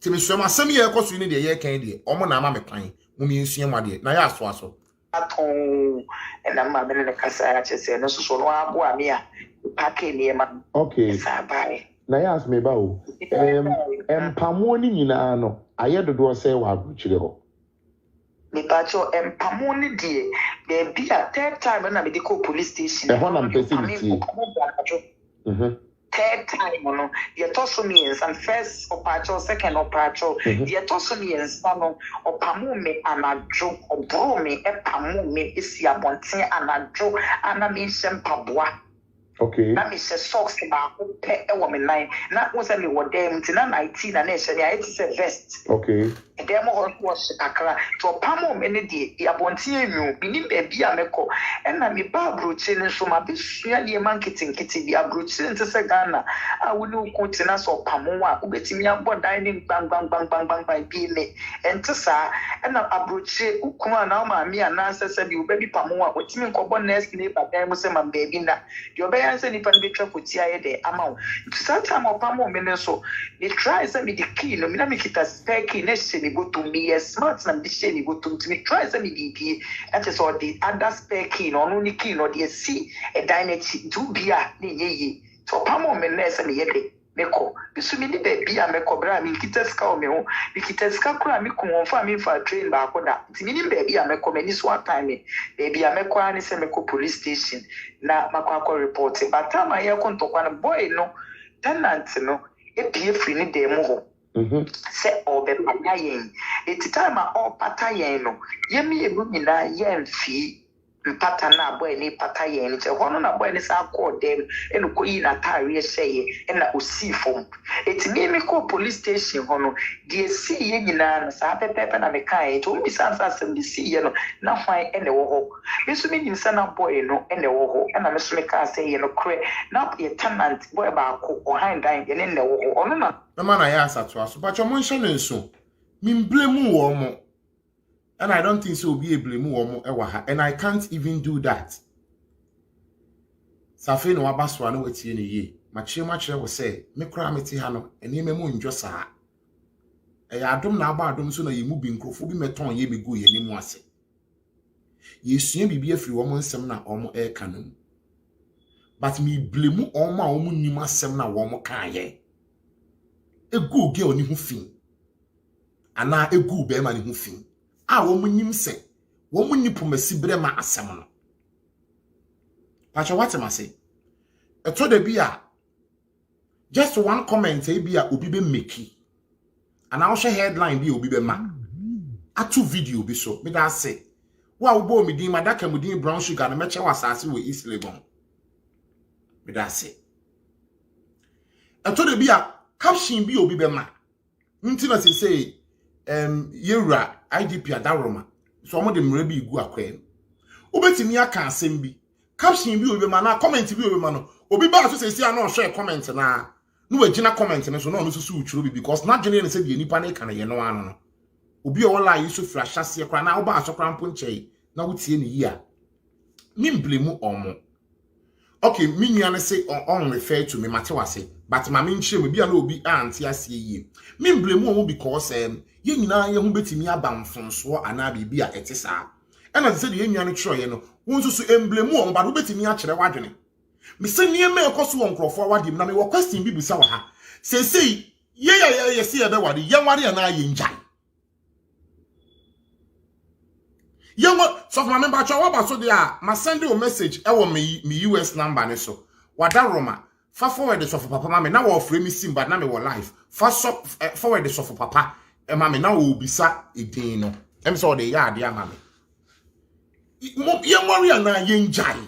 timi so ma sem ye ekoso ni de ye kan de omo na ama me kwan mo mi nsua mo de na ya aso aton and I'm a minute kasa chese no so no abo ami a pake ni ma okay sa bai na ya ask me ba o empamo ni nyina no aye dodo se wa aguchire ho me pacho empamo ni die be bia third time na me dey call police station e ho na mpesi third time no ye toso me and first opacho second opacho ye toso me no opamu me anadwo obro me epamu me isi abonten anadwo ana me mpaboa okay na me se socks ba ko pe e wo me nine na wo se me wo dem ti na 19 na na se me I say vest okay dem ho wash akra to opamu me ne die ya bonten enwu bi ni be bia meko na me ba brochi ne so ma be sua ne marketing kiti bi abrochi nte se Ghana a wo ni ko tina so opamu a wo betimi abo dining bang bi me ente sa na abrochi ukuma na ma mi ana se bi wo be pamu a otimi nkobo next ne ba dan mo se ma baby na de obe yan se nipa ne betwa kotia ye de ama wo time opamu me ne so ni try se me the key no me na me kita spare key ne se ni go to me smart na me se ni go to me try se me di that is all the other spare key no no ni key no de see a dynamic do bia ne ye so opamu me ne se me ye de meko bisu mi ni baby a meko bra mi kita ska o me ho mi kita ska kura mi kun fa mi fa train ba ko da ti mi ni baby a meko me ni so time baby a meko ani se meko police station na makwa report but time a ye ko ntokwa na boy no tenant no e pie free ni dem ho se obe patayen eti time a o patayen no ye mi e bu nyina ye mfi mpata na boy ni patayen ni che hono na boy ni sa call dem eno ko yi na tare sheye na osifom eti mi ko police station hono die si ye nyina na sa pepepe na me kai to mi sa asem di si ye no na hwan ene wo ho bisu mi nyinsa na boy no ene wo ho na me so me ka say ye no kre na ye tenant boy ba ko o hand dan ye ne wo ho ono na na ya asato aso but your mention nso mi blame wo mo. And I don't think so be a blame woman ewa and I can't even do that. Safe no abaswa no wetie ne ye. Machire wo say me kra meti ha no ene me mu ndwo saa. E ya adom na aba adom so na ye mu bi nkrofo bi meton ye be go ye ne mu ase. Ye sua bibi afiri wo mo nsem na wo mo e ka no. But me blame wo ma wo mu nim asem na wo mo ka ye. Egu ge oni hu fin. Ana egu be ma ne hu fin. A wo munyim se wo munyipo masibre ma asem no pacha what am I say eto de bia just one comment e bia obi be make and I also headline bi obi be ma atu video bi so me da say wa wo bo me din madaka mu din brown sugar na meche wasase we East Legon me da say eto de bia caption bi obi be ma nti na say yewra IDP adaroma so mo de mre bi gu akwen obetimi aka asem bi caption bi obi ma na comment bi obi ma no obi ba so say na o share comment na no wagina comment no so na no susu uchuro bi because na dwene ne say de nipa na kana ye no ano no obi o wala yi so fra hyase kra na oba so kra mpo nche na wotie ne yi a mi blame omo okay mi nua ne say on refer to me matewase but ma me nche me bia na obi anti ase yi mi blame omo because ye nyina ye hu betimi aba mfonso ana bibia etisa ena se de ye nua no kiro ye no won susu emblem o mba do betimi a kire wadwene me se niema ekoso won krofo wadim na me wo question bi bisa wa ha sei ye se ye be wade ye wade na ye njai ye wo so for me ba cho wa ba so de a ma send you message e wo me US number ne so wada roma fa forward so for papa ma me na wo frame me sim but na me wo live fa so forward so for papa e ma me na wo bisa edin no em so de ya ade ama me ye worry na ye njai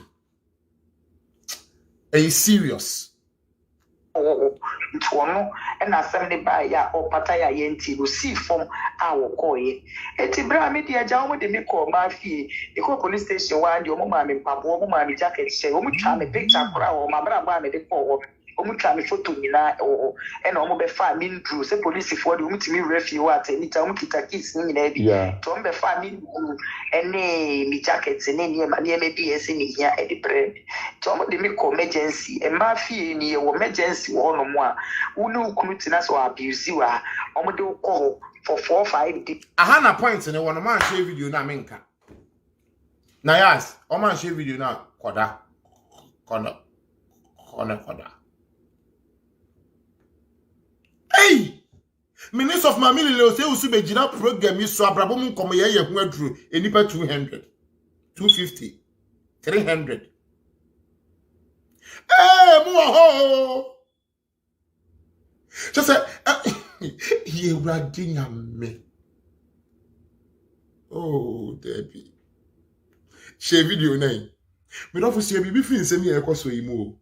e serious Ntono and asem ne ba ya or pataya yenti no see from our koye. Eti bra me dia jaw de me call ma fie. The police station one the mama me pabo mama me jacket say o mu twa me picture kora o ma bra ba me de call o mu twa me photo nyina o e na o mu be fa me ndru say police for the o mu timi refie wa atani ta o mu kita kiss ni nyina bi to o be fa me ndru ene me jacket ne ne ma ne me bi ese ni hia e de bre to o mu de me call emergency e ma fie ni e wo emergency wo no mo a unu kunu so abuse wa o mu de call for 4 5 days. Aha na point ne one man share video na menka. Nayas, o man share video na koda. Hey! Minister of Mamili le say usu be jina program so abrabo mu nkomo ye hu aduru enipa 200 250 300. Mu ho. Just say ye radinya me. Oh, Debbie. Share video name. Me don't see bibi free nsem ye ekoso yimu.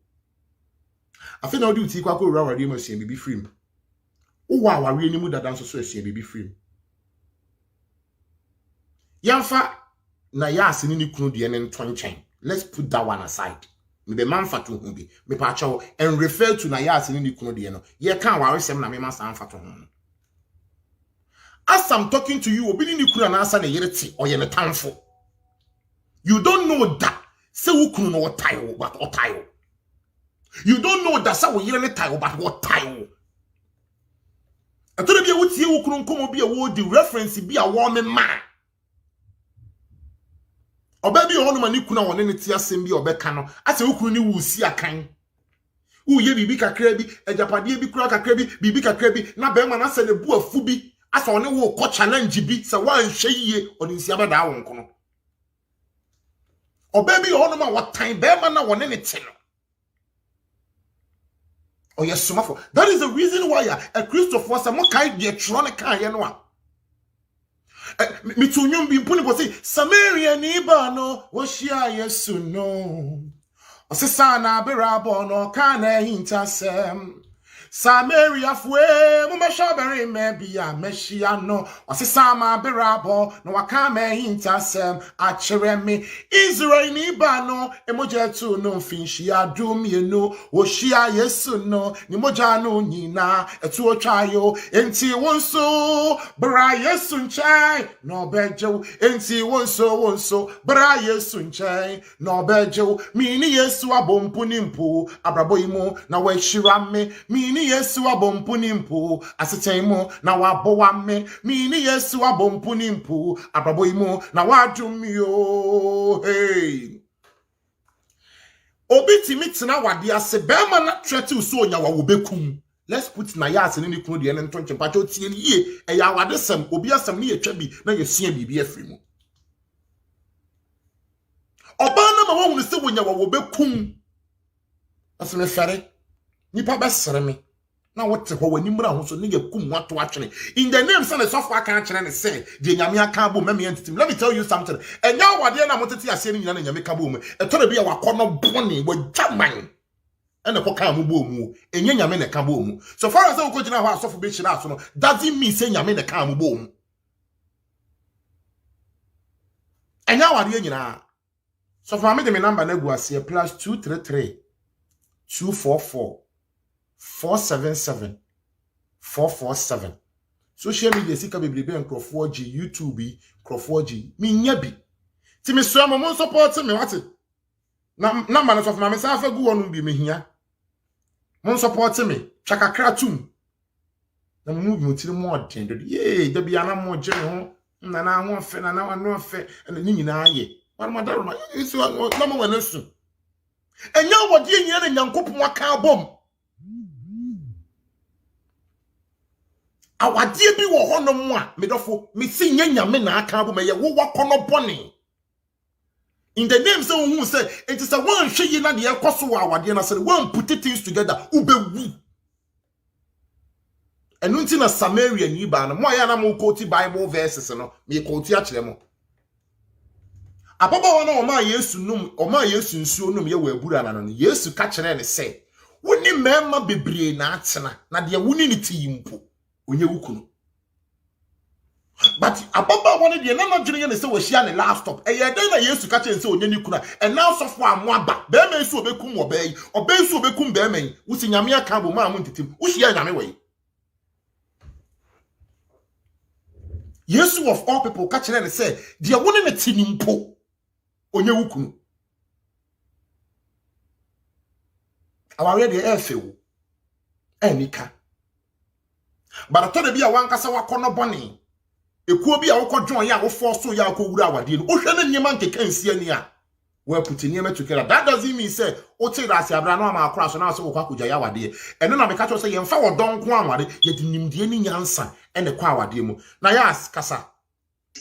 Afi na odi uti kwa ko rawari mo see bibi free. Uwa awari ni mu dada nso so see bibi free. Yamfa na yas ni kunu de ne ntonchen. Let's put that one aside. Me be manfa to hu bi. Me pa chawo and refer to na yas ni kunu de no. Ye kan awari sem na me man san fa to hu. As I'm talking to you, obi ni kunu na asa na yereti or ye ne tanfo. You don't know that. Say ukunu no tayo but otayo. You don't know that say we yire ne tayo but what tayo. Atore bia wutie ukunu nkomo bia wo di reference bia wo me ma. Oba bia ono mani kuna woni ne ti asem bia obeka no. Ase ukunu ni wusi akan. Uye bibi kakra bi, ejapade bi kura kakra bi, bibi kakra bi na be ma na se ne bu afu bi. Ase one wo ko challenge bi se wan hwe yie oni nsi abada wo nkono. O baby on ma what time be man na won ne te no. Oh yes sumafo. That is the reason why a Christopher was a mo kai de tro ne kan ye no a. Me to nyum bi mpuni bo say Samaria ni ba no wo hia Yesu no. O se sana berabo no kana hintasem. Samaria fwe mu meshabere mebia meshia no osisama berabo no wakame hintasem achere me Israel ni ba no emojetu no finshi adum ye no wohia Yesu no ni moja no nyina etu otwayo enti wonso bra Yesu nchai no bejo enti wonso bra Yesu nchai no bejo mini Yesu abompu nimpu abrabo imo na wahira me mini Yesu abompu nimpu asetemo na wabowa me mini Yesu abompu nimpu abrabo imo na wadumyo hey obiti mitina wade ase bema na trete so onya wa wobekum. Let's put Nayas ni kunu de ne ntonche pacho tie ni ye e ya wade sem obi asem ni etwa bi na yesia bibi afri mu oba na ma wonu se wonya wa wobekum aseme fere nipa besere me na wote ho wani mra ho so ne yakum wato atwene in the name say so far kan kire ne say de nyame aka bo meme entitim. Let me tell you something. Enya wade na motete ase ni nyina na nyame ka bo mu etore bia wakono bone wadwaman ene ko kan mu bo mu enye nyame ne ka bo mu. So far as we go gina ho asofo be chira aso no doesn't mean say nyame ne ka mu bo mu. Enya wade nyina so for me de me number na gu ase +233 244 477 447. Social media sika bebrebe nkrofo G YouTube nkrofo G mi nya bi ti me so amon support me wate na number na so for me sa fa gu wonu bi me hia mon support me chakakra tum na mu bi mutiri mo odin do ye da bia na mo je ho na na ho fe na na no fe na ni nyina aye wan ma daro na isu na mo wana su enya wodi nyina na nyankopon aka bom awadie bi wo hono mu a medofo me si nyanyame na aka bo me ye wo wakono bone in the name say who say it is a one hwe na de ekoso wa awadie na say one put things together ubewu enu nti na Samaria ni ba no mo ya na mo quote Bible verses no me quote a kire mo apapa wona o ma Yesu num o ma Yesu nsuo num ye wa abura na no Yesu ka kire ne say Woni mema bebre na atena na de woni ni tiyimpo onye wukunu. But ababa one de na dwene ne se wo hia ne laptop eye den na Yesu ka chen se onye ni kuna and now so for amoaba be ma su obekum wo be su obekum be ma wusi nyame aka bo ma ntitim wo hia nyame we Yesu of all people ka chen ne se de woni ne tinimpo onye wukunu aware de efewo enika but atode bia wankasa wakono boni ekuo bia wokodwon ya wo force ya akowura awade no ohwe na nyema nkeka nsia ni a we put nyema together that doesn't mean say o te da sia bra no ma akora so na so kwa kugya ya awade eno na meka cho say ye mfa wodon ko awade ye di nimdie ni nyansa ene kwa awade mu na Nayas kasa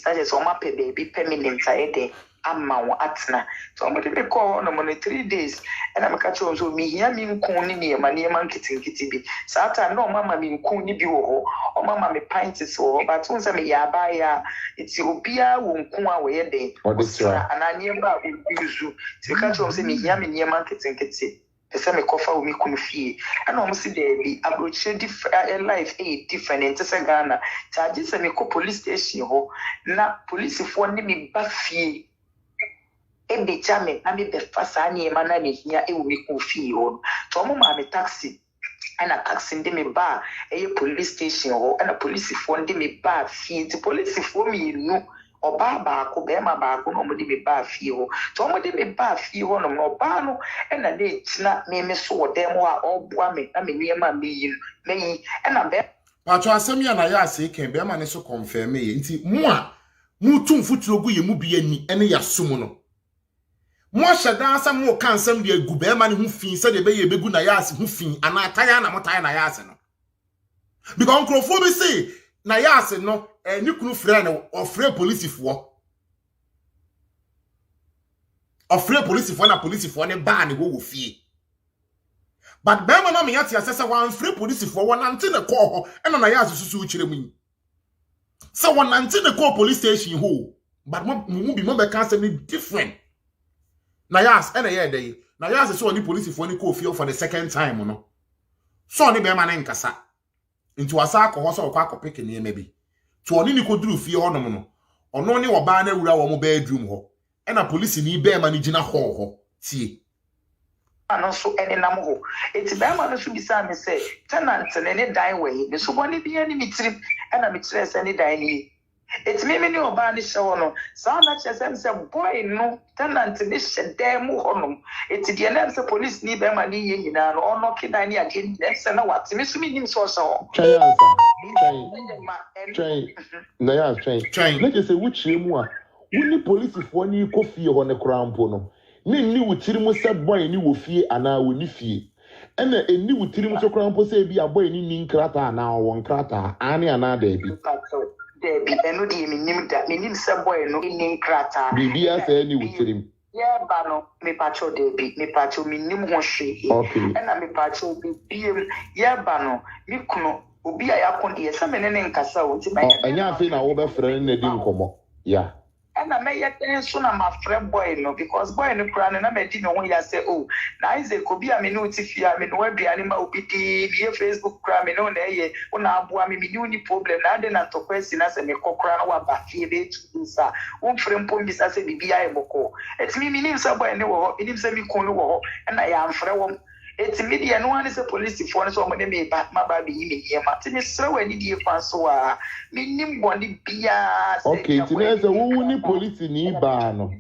that is oma pe baby permanent aide amma wo atna so mo de be call no mo 3 days and am catch on so mi hia mi nkun ni niema nkitinkiti bi sa time no mama mi nkun ni bi wo ho o mama mi pints wo but unsa me ya ba ya iti obia wo nkun a wo ye den ananie ba wo bizu ti catch on so mi hia mi niema nkitinkiti ese me kofa wo mi kunu fie and o mo si there bi abroche different life different in tese Ghana charge se me ko police station ho na police fo ni mi ba fie ebe jame na me be fasa ni ema na ne hia e wo mi ku fie ho to mo ma me taxi ana taxi ndi me ba police station ho ana police fo ndi me ba fie ti police fo mi nu oba ba ko be ma ba ko no mo di me ba fie ho to mo di me ba fie ho no oba no ana de tina me so wo dem ho a oboa me na me niema me yi meyi ana be pacho asem ya Nayas ken be ma ne so confirm ye nti mu a mu tumfutuo gu ye mu bi ani ene ya sum no mo hyeda asam mo kansam de agu be ma ne hu fin se de be ye begu Nayas hu fin ana ataya na motaya Nayas no because onkrofo be say Nayas no ni kunu frɛ no ofre policefo na policefo ne ba ne wo fie but be ma na me yate asese wan frɛ policefo won nante ne call ho na Nayas susu ukire mu so won nante ne call police station ho but mu bi mo be cancel me different Nayas ene ye dey Nayas so ni policefo ni call fie for the second time no so ni be ma ne nkasa nti wasa akọ so kwa akọpeke ne mebi to oni ni koduru fie honom no ono ni oba na wura wo mo bedroom ho e na police ni be ma ni gina ho tie ano so ene nam ho eti be ma no so bisa me say tenant ne dan we me so boni bi ani mitrim e na mitre se ne dan ni eti me ni oba ni hye ho no sa na chesem se boy no tenant ni hye dan mu honom eti de na se police ni be ma ni ye nyina no ono kidan ni ade ni se na wat me so mi nim so so Nayas train. Let us say which mu a woni police for ni ko fie ho ne krampo no ni wutiri mu se boy ni wo fie ana woni fie ena eni wutiri mu so krampo se bi a boy ni nkrata ana won krata ani ana da bi Debi enu di minim se boy no ni nkrata bibia se ni wutiri mu yeah bano me pacho debi me pacho minim ho hwe ena me pacho bibiem yeah bano mi kuno obi a yakon de se menene nkasa wo ti ba anya afi na wo be frɛ na di nkomo ya na me yeten so na ma frɛ boy no because boy no kura no na me di no ho ya say oh na Isaac obi a me no ti fia me no aduane ma obi di bi Facebook kura me no na eye una aboa me ni uni problem na de na to kwesi na se me kokora no wa ba fie be tu sa won frɛ mpo bi sa se bibia e boko etimi mi nim sa boy ne wo ho nim sa mi kun no wo ho na ya amfrɛ wo eti media no one say police for no so mo ne me ba ma ba bi me yema ti me sra wani die kwan so a me nim boni bia okay ti na say wo ni police ni ba no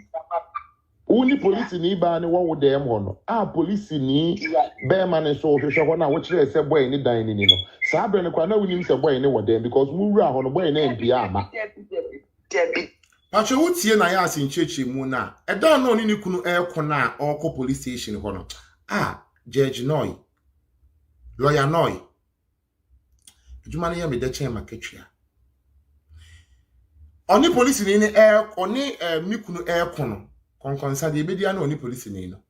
wo ni police ni ba ne wo dem ho no police ni be ma ne so hwehwe ho na wo kire say boy ni dan ni no sa bre ne kwa na wo nim say boy ni wo dem because wo wura ho no boy na mpia ama pacho wutie Nayas ncheche mu na edan no ni kunu ekona okọ police station ho no Judge Noy, Lawyer Noy. Jumani ya me de chen maketria. Oni police ni ni oni mikunu kono. Konkonsa de bedia na oni police ni no.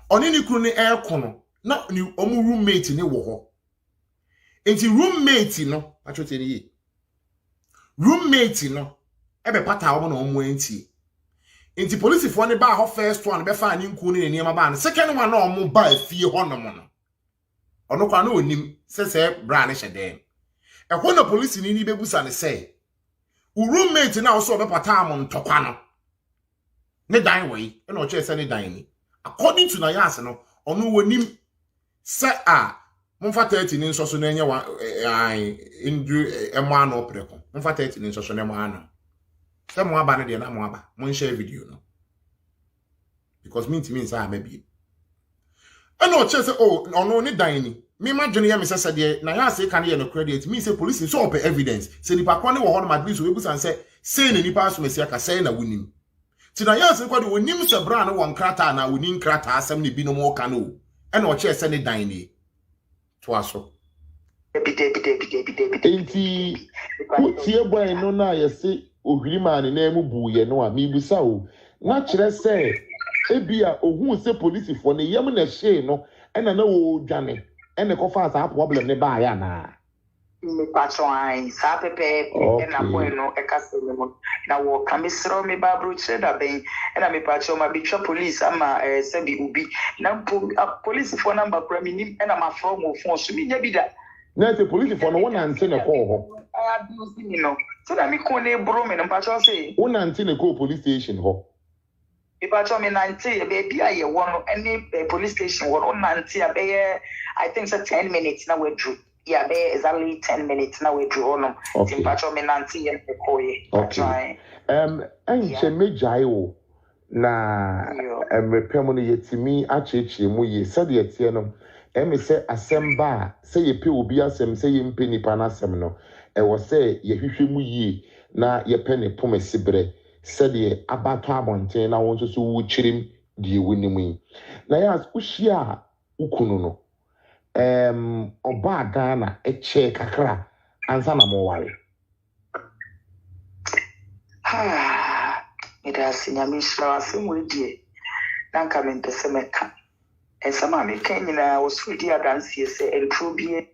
Oni ni kunu ni kono na ni omu roommate ni wo ho. Enti roommate no, achote ni yi. Roommate no ebe pata wo na omu enti. Inti police for ne ba ho first one be fa ni nku ni niema ba no second one no mo ba fie ho no mo no ono kwa no onim se bra ne hyede e ho na police ni bebusa ne say wo roommate na wo so obepata am ntokwa no ne dan we e na o che se ne dan ni according to Nayas no ono wonim se Mumfa 30 ni nso so na enye wa indru emo ano opreko. Mumfa 30 ni nso so na emo ano. Se mo aba ne de na mo aba. Mo share video no. Because mean say maybe. And no say ono ni dan ni. Me imagine ya me say de na ya say kan ye no credit. Me say police so open evidence. Say nipa kwa ne wo ho no madbi so webu san say ne nipa so mesia ka say na wonim. Ti na ya say kwa de wonim se bra na won krata na wonim krata asem ne bi no mo ka no. And no say ne dan ni. Twaso. Enti kutie boy no na yesi ohwirima ne na mu buye no a mibusa o na kire se ebia ohun se police for ne yam na hye no ena na wo dwane ene ko fa sa problem ne ba ya na me patron sa pepe na boy no e ka se mo na wo kamisro me ba bro cheda ben ena me patron ma bi police ama se bi ubi na police for number pra mi nim ena ma from mo phone so mi nya bi da na te police for no won ante ne ko ho do si mi no so da mi ko ne bro me no patron say won ante ne ko police station ho e patron me nante be bia ye won any police station won nante be I think so 10 minutes na we drew. Yeah, there is only 10 minutes now we draw on. Okay. Okay. Enche mejai wo na repemo no yetimi acheche mu ye sade etie no eme se asemba se ye pe obi asem se ye mpe nipa na asem no e wo se ye hwehwe mu ye na ye pe ne pomesibre sade abato abonten na won so wu chirim die wonimu yi na ya ushia ukunu no oba Ghana eche kakra ansa na mo ware ida sinyamisha afimu die nanka mpese meka esama meka nyina osudi adansie se entropie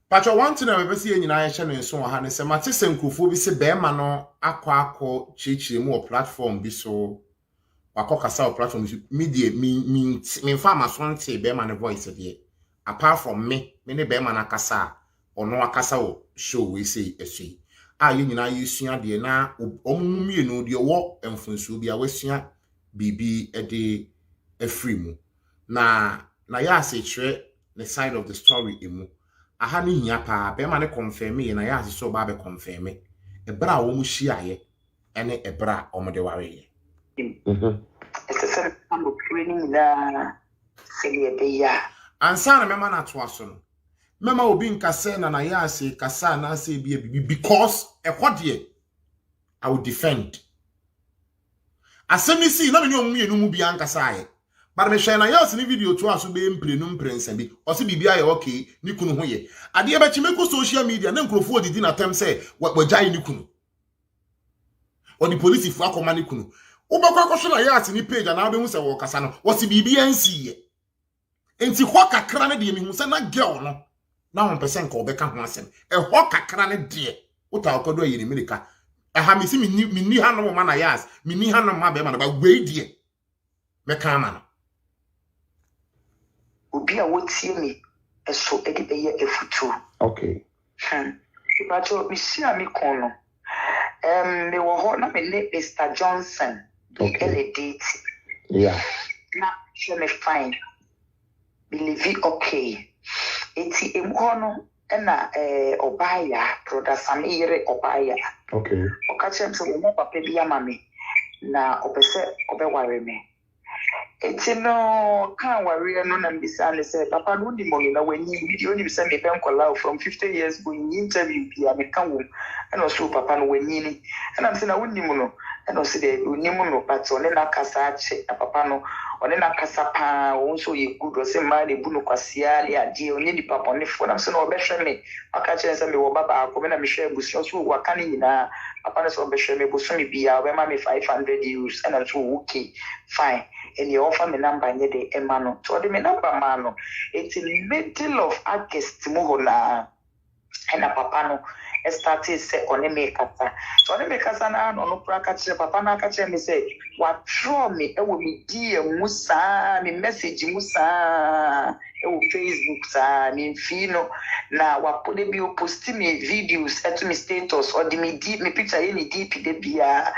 Pacho one thing I pese nyina ya hye no nso ha ne se mate se nkrofo bi se bema no akọ chichire mu o platform bi so wakokasa o platform media me fa masonte bema ne voice de apart from me ne be man akasa ono akasa o show we say esui ye nyina yesua de na omumie no de wo emfunso bia wasua bibi de afri mu na ya ase kire the side of the story emu aha ne hia pa be man confirm ye na ya ase so ba be confirm e bra wo mu hia ye ene e bra omode ware ye ese ambo training la selie be ya ansana mema na to aso no mema obi nkase na ya ase kasa na ase bia bibi because ehodie I will defend asemi si na me nyom mienu mu bia nkasa aye but me hwe na ya ase ni video to aso be mprenu mprensa bi o se bibia ye okay ni kunu ho ye ade be chimeko social media na nkrofo odidi na tem se wajai ni kunu o di police fu akoma ni kunu ubekwa kwhwe na ya ase ni page na be hu se wo kasa no wo se bibia nsiye enti ho kakra ne de mi hu se na girl no na 1% ka obeka ho asem ho kakra ne de uta okodo ayiri milika ha mi si mi ha no ma na yas mi ni ha no ma be ma na ba we de me ka ma no obi a wotie mi eso edi be ye efutu okay ibacho mi si ami kon no me wo ho na me ne Mr. Johnson okay date yeah na she me fine believe okay eti emhono na obaya brother Samire obaya okay okachem so mo papa bia mame na opese obeware me eti no kan ware no na mbisa ne se papa no di mo na wani video ni bisa me pen kola from 50 years go in interview bia me kan wo na so papa no wani ni na mse na woni mo no na so de woni mo no pato ne na kasa ache na papa no one na kasa pa won so ye good o se ma de bu no kwasia le ade onye di papa ne fo na so na obehwe me aka chere se me wo baba akome na me hwe busu so waka ne nyina papa ne so obehwe me busu me bia we ma me 500 euros and so okay fine and you offer me number nye de emano so de me number mano it's in middle of August mo ho na and papa no started say on me kasa. So on me kasa na no pra kache papa na kache me say what draw me e wo me die musa me message musa e wo Facebook sa me fino na wa pode bi o post me videos at me status or the me deep me picture any deep de bia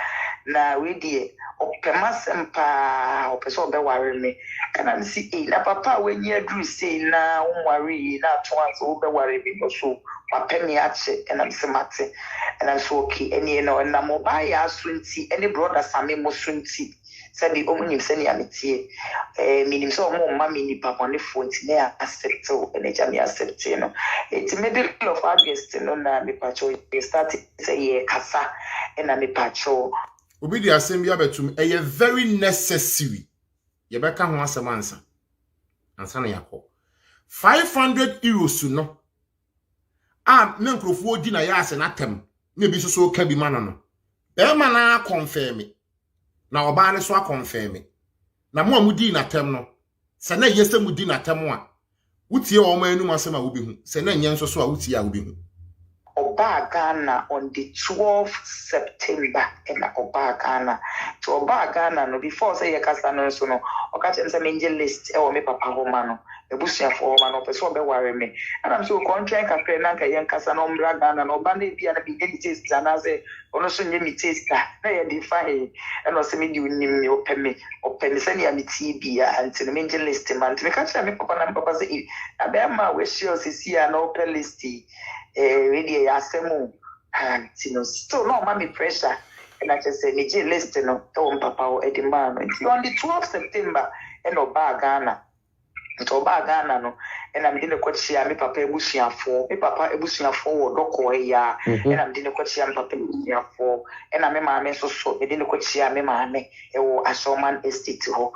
na we die Opemassempa, Opeso be worry me. And I'm see na papa when you do say na worry na twice over worry me so papa me ache and I'm semate and I'm so okay and you know and I'm mobile ya swinti any brother same mo swinti said the omni send ya metie minim so mo mama ni papa ne phone ti na accept and eja me accept you know it's middle of August no na me pacho start say ye kasa and na me pacho Obi di asem bi abetum eye very necessary. Ye beka ho asem ansa. Ansa na yakọ. 500 euros no. Na nkrofo di na ya ase na tem. Na bi so ka bi mana no. E ma na confirm. Na oba ne so confirm. Na mo amudi na tem no. Se na yese mudi na tem a. Wutie o ma enum asem a wo bi hu. Se na nyen so a wutie a wo bi hu. Oba Ghana on the 12th September in Oba Ghana. To Oba Ghana no before say ye kasa no so no okache say menje list e wo me papa ho ma no ebusia fo ma no person be worry me and I'm so contract after na ka yen kasa no mbra Ghana no ba na bia na bi dey taste na say ono so nye mi taste na ye define and o say me di unim me opemi say ya mi ti bia until menje list man me ka me papa na papa say abema we sure sisi na open list really asemu no still no mommy pressure and I just say me list no to papa o edimano on the 12th September and Oba Ghana to Oba Ghana no and I'm dine kwachia me papa ebusuafo me papa ebusuafo wo doko ya and I'm dine kwachia me papa ebusuafo and I'm maame so me dine kwachia me maame e wo Ashoman Estate ho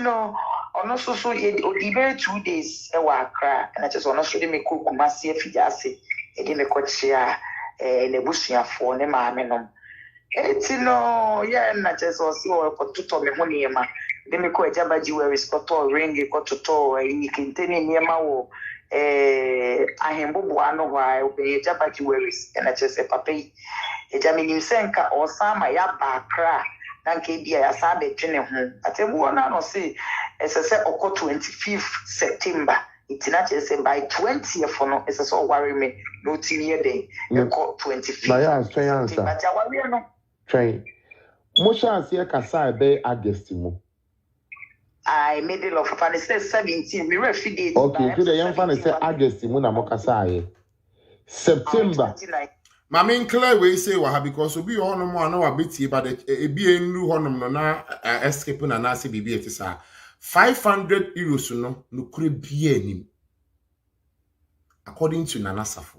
no ono so ye odibe 2 days e wa Accra and I just ono so de me ko Kumasi afijase e de me kwachia ne busuafo ne maame no no yeah na just also ko tuto me ho niema de me ko ejaba jiwe riskoto ring ko tuto yi kinteni niema wo ahembobo ano wa obe ejaba jiwe ris na just papa ejami nimsenka osama ya bakra nanke bia ya sabe twene ho atebu na no say esese oko 25th September it's not just by 20th for no esese o worry me no tinie day oko 25th Nayas answer but ya worry no train mo chance e kasa be August mo I middle of fan say 17 me refi date okay to the young fan say August mo na mo kasa aye September Mama Claire we say wa ha because obi honom a na wa betie ba de ebi enru honom no na escape na na se bibi etisa 500 euros no kure bia anim according to Nana Safo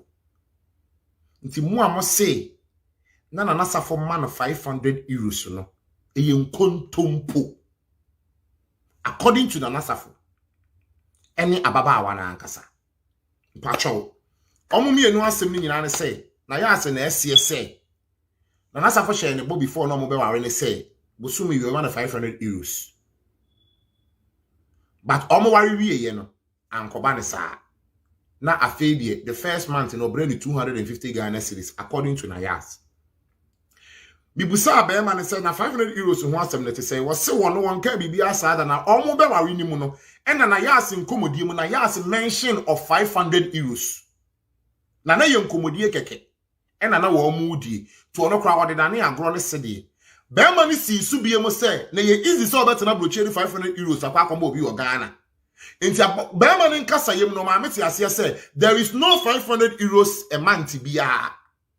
nti mu a mo say na Nana Safo man 500 euros no eye nkontompo according to Nana Safo any ababa awana ankasa pacho omo mienu asem ni nyina ne say Nayas na SCS Nana Safo share ne bo before no mo be ware ne say bosumi you want 500 euros but omo ware wie ye no ankoba ne saa na afebie the first month no brand 250 Ghana cedis according to Nayas bibusa be man say na 500 euros ho asem ne te say wo se wono won ka bibia saa da na omo be ware ni mu no ena Nayas nkomodie mu Nayas mention of 500 euros na ye nkomodie keke ena na wo mu die to ono kra wode dane agro ne sede be man si su bie mu say na ye easy so bet na brocheri 500 euros akwa akomba obi o Ghana enti be man nkasa yem no ma meti ase say there is no 500 euros a month bia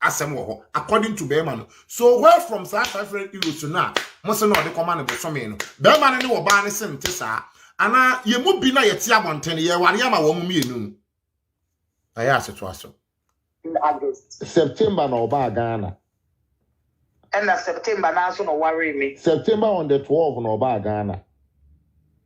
asem wo ho according to be man so where from 500 euros na mo se no de command be so me no be man ne wo ba ne se nte saa ana ye mu bi na ye ti abonten ye ware ama wo mu mienu aya aseto aso in August September na Oba Ghana and September na so no worry me September on the 12th na Oba Ghana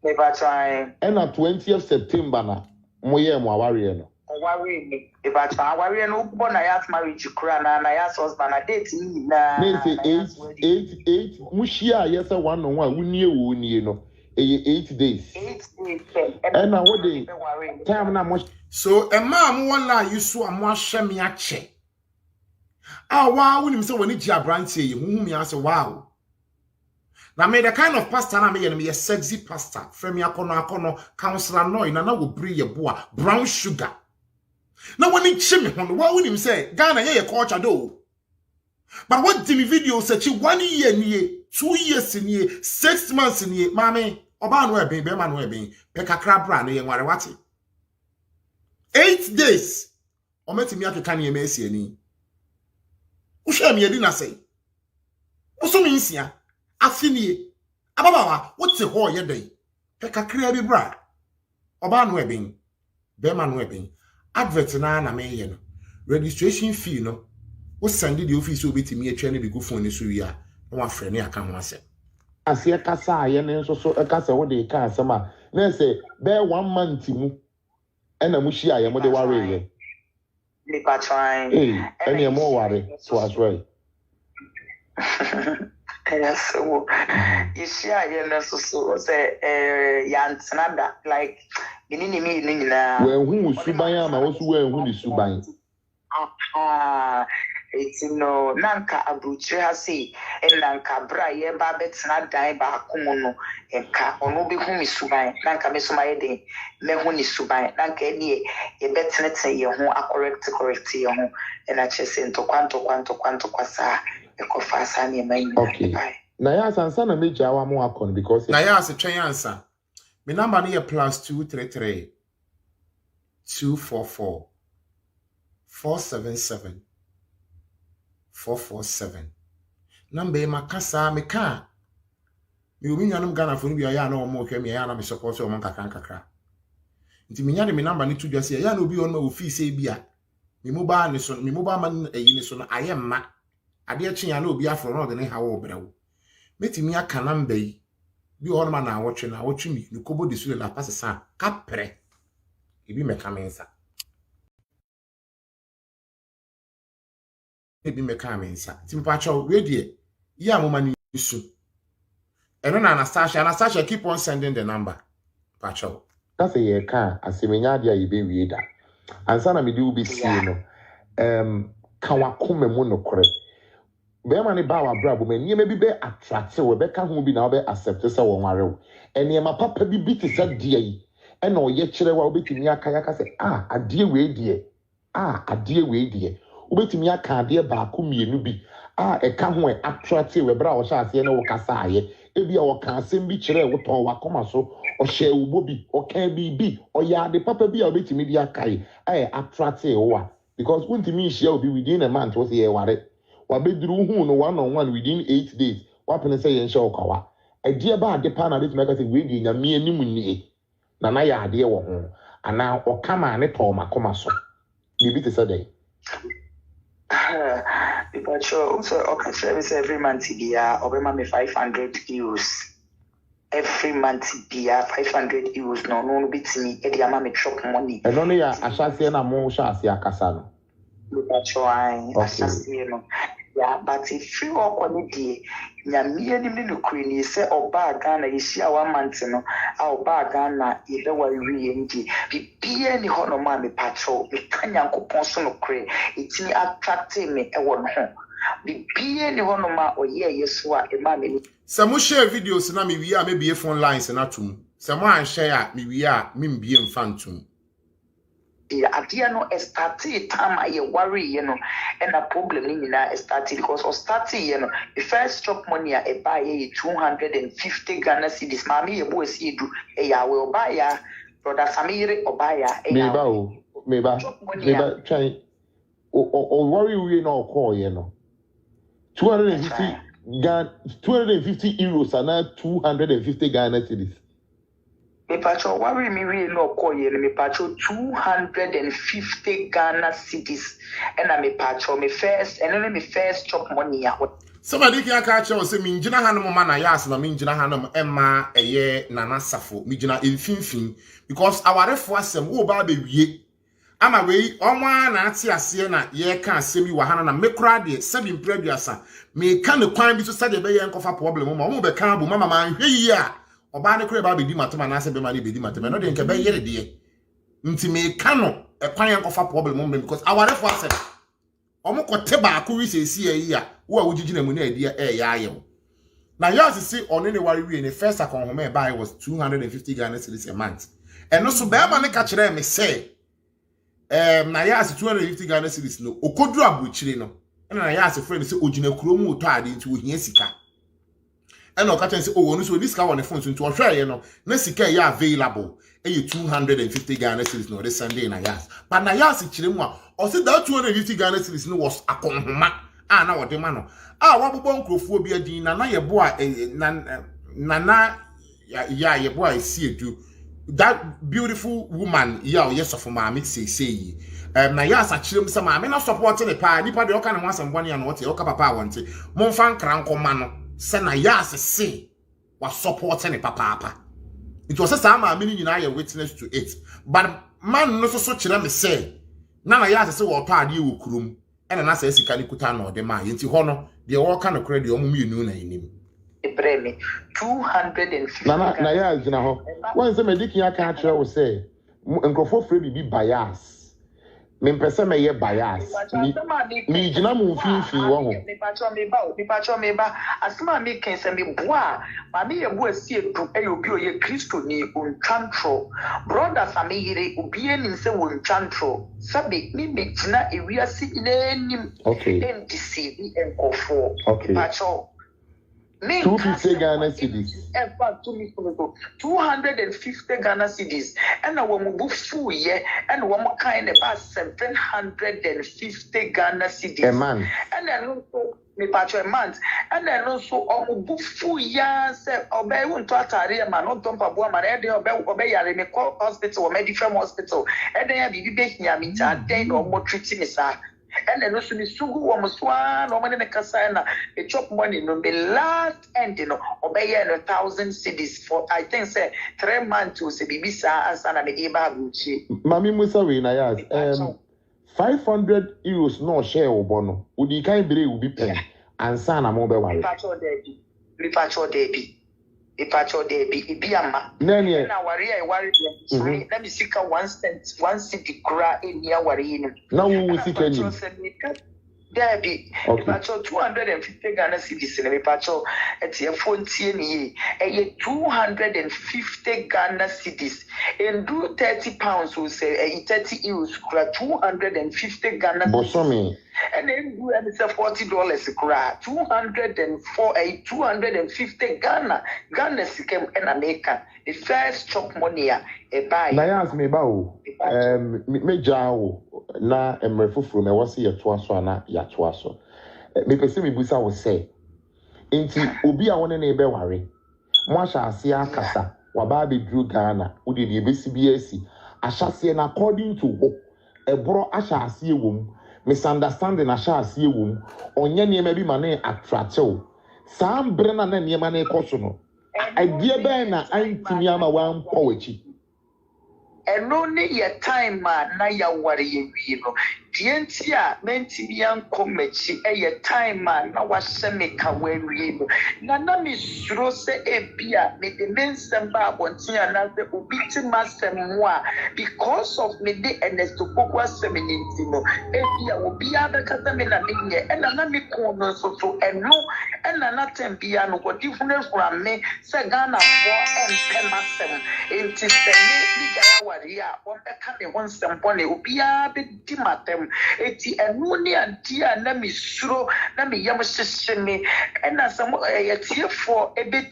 never trying and na 20th September na mo ye mo aware no worry me if I try worry no bo Nayas Maariage kura na Nayas husband na date ni na me say 8 mushia yes 1 on 1 wunie wo nie no 8 days 8 days and na what day time na mo so ema am wala yusu am ahwe me ache Ah, wow, when him say when he branch here, whom me answer, wow. Now, me the kind of pastor I me a sexy pastor, from me akono, counselor no, and I will bring your boy, brown sugar. Now, when he chimney, what would him say? Ghana, yeah, culture do. But what did the video say? 1 year near, 2 years in year, 6 months in year, mammy, Oban webbing, Beman webbing, Pekakra brand, and Warawati. 8 days. Or met me at the Kanye Messi any. Usha me didn't say. Also means ya. Afini. Ababa, what's the whole year day? Pekakra bra. Oban webbing, Beman webbing. Advert na me registration fee no. What send the office will be to me a training the good phone is we are. No one friend I can't say. As your casa, yen so a casa what they can sama. Then say, bear 1 month to and a mushia, and what they worry. Hey, any more worry, so as well. Yes, so you see, I know so say, Yansnada, like, in well, who was Subayam, I was where who is Subayam. It's no Nanka Abuche Hasi, and Nanka Braye Babets not die by Kumuno, and Ka or no be whom is Subai, Nanka Messumaide, Mehuni Subai, Nanka Eddie, a bet let's say your home are correct your home, and I just sent to Quanto Quasa, a Cofasani, my okay. Nayas and son of me, Jawa Moakon, because Nayas a train answer. My number near +233 244 477 447. Number makasa me ka. Me obi nyanum Ghana for no bia ya na omo hwe me ya na me support o mon kakra. Nti me nya de me number ni to dwase ya na obi on ma ofi se bia. Me mobile ni so, me mobile man eyi ni so no ayemma. Ade akyi ya na obi afro no de ne ha wo brewo. Metimi aka number yi. Bi on ma na awotwe mi ni kobo de sule la passe sa kapre. Ebi me kamensa. Ebi me kamensa. Timpacho we die. Ya mo mani su. Eno na Anastasia keep on sending the number. Pacho. That's a year car as a menadia you be reader. And son of me do be seen no. Kawakume mono correct. Bear ba wa brabo men ye maybe be attract we be ka ho bi na be accept say won ware and ye ma papa bi bi te say die yi e na oye kire wa obetimi aka ya ka say ade we die ade we die obetimi aka ade ba ko mienu bi e ka ho e attract we bra wo sha ase na wo kasa aye e bi wo ka asem bi kire wo ton wa koma so o hye wo bi o kan bi o ya de papa bi a obetimi di aka yi attract wo wa because wontimi hye obi within a month wo say ye ware wabedru hu no 1-on-1 within 8 days wapene say yen show kawa ade ba Adepa na dey make say we di nyame anim nie na na ya ade wo ho ana o kama ne to makoma so bibi te say dey but sure also okay service every month bia obema me 500 euros every month bia 500 euros no bitimi e dia ma me chop money e no ya asase na mo sha ase akasa no yeah, but if you walk on the day, Yamia the Queen, say, or Bagana, you see our mountain, our Bagana, either way we empty. Be any honor, mammy patrol, the Kanyanko Ponson Cray, it's me attracting me a one home. Be any honor, or yes, what a mammy. Some share videos na me we are maybe phone lines and atum. Someone share me we are me be in phantom. Idea no started time I worry, and a problem in started because or started, the first chop money I buy 250 Ghana cedis. Mammy, a boy see do a will buy ya, brother Samir or buy ya. Maybe try or worry we no call, 250 euros and now 250 Ghana cedis. Me patrol worry me really no call you me patrol 250 Ghana cedis and I me patrol me first and then me first chop money somebody can catch us say me njina hanom ma na yas na me njina hanom emma eye nana safo me njina emfinfin because our refo asem wo ba be wie ama we onwa na ate ase na ye ka asem yi wa hana na me kura de 7 preduasa me ka ne kwan bi so sade be ye nkofa problem mo be ka bu mama man hwe yi a oba ne kure ba be di matoma na ase be ma ne be di matoma no de nke be yere de nti me ka no e kwan nkofa problem mo because our refo asem omo kote baako wi sesi ayi a wo a wogigi na mu na edi ya ayewo na Nayas say one ne wari wi ne first akonhoma buy was 250 Ghana cedis a month eno so be ma ne ka kire me say Nayas 250 Ghana cedis no okodu abuchire no na Nayas friend say ogina kurom uto ade nti ohia sika eno ka chen say o wonu so this ka won phone so nti ohwe ye no na sika ya available 250 Ghana cedis no this Sunday Nayas but Nayas kire mu a o say that 250 Ghana cedis no was akonhoma na wode ma no wabobọ nkrofo bi adin na ye bo a na ye bo a esi edu that beautiful woman yes of ma me say Nayas akirem se ma me na support ne pa nipa de oka ne ho asembone ya no wote oka papa awonte momfa nkra nkoma no se Nayas se wa support ne papa it was say ma me nyina ye witness to it but man no so kire me say na Nayas se wo to ade wo kurom ena na say sika ni kuta no de ma yenti ho no de wo ka no kre de omo mienu na enim Ibrahim 250 na Nayas na ho wan se mediki aka akire wo say nkrofo frɛ bibi bias me mpese me ye bias mi gina mu finfin wo ho me pacho me ba asema me ken se me boa ma me ye boa si edu e obi oye Kristo ni untwantro brothers ame yire obi enim se wo ntwantro sabe me gina ewiase inanim ndc enkofo pacho 250 Ghana cedis. 250 Ghana cedis. And now when we book full year, and one kind about 750 Ghana cedis. A month. And then also me patch a month. And then also on book full year, say obey won't to atari man, not dump a boy man, obey yare me call hospital or medical hospital. And then be here me then or more treating me, sir. And then also the sugu almost one or money kasana a chop money no the last end obey 1,000 cedis for I think say 3 months to say bibisa and sana me eba guchi mami musa we Nayas 500 euros no share obono udi kan bere ubi pen and sana mo be ware repacho debi ibiama na wari let me seek 1 cent 1 cedi kura enia wari ni na wo sika ni Debbie, pacho 250 Ghana cedis in pacho at your phone TNE, 250 Ghana cedis, and do 30 pounds will say 30 euros, 250 Ghana cedis. And then do $40 kura 250 Ghana came in America. The first chop money a buy. Nayas me ba o me jao na emrefufuru na wose ye to aso na ya to aso me pese me busa wo say enti obi a woni na ebe ware mo ahyase akasa wa ba be dru Ghana wo de ebesi bi asi ahyase na according to wo ebro ahyase ewom misunderstanding ahyase ewom onye ne ma bi ma na attract wo sam bre na ne ma na ekoso no idea be na antimi ama wan powechi and only your time na ya wari ye no dientia mentimi ankomechi your time na wasemeka we no na mi suro se ebia me de mensem ba abontia na se obiti masem ho a because of me de enesto kokwa seminti no ebia obi abekata me na menye na mi ko no so eno na tembia no kodi fune from me se Ghana for masem enti se me gaya wari a wonbeka me wonsem bone obi abedi matem eti enu ni antia na mi suro na mi yam hyehye na sam yetiefo ebe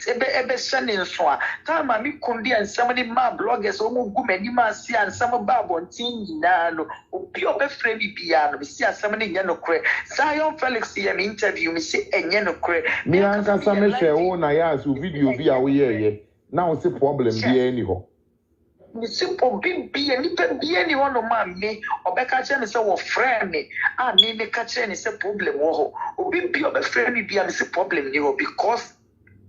hyene nso a ta ma mi kundi ansam ni ma bloggers o mu gu mani ma si ansam ba bontin nyina no obi obefre bibia no mi si ansam ni nya no kre Zion Felix ye mi interview mi si enye no kre mi anka sam hwe wo Nayas video bi a wo ye na wo se problem bi ani ho mi simple bibia ni pe bia ni wono ma me obeka che ne se wo friend me a me ka che ne se problem wo ho obi bia obefre me bia me se problem ni ho because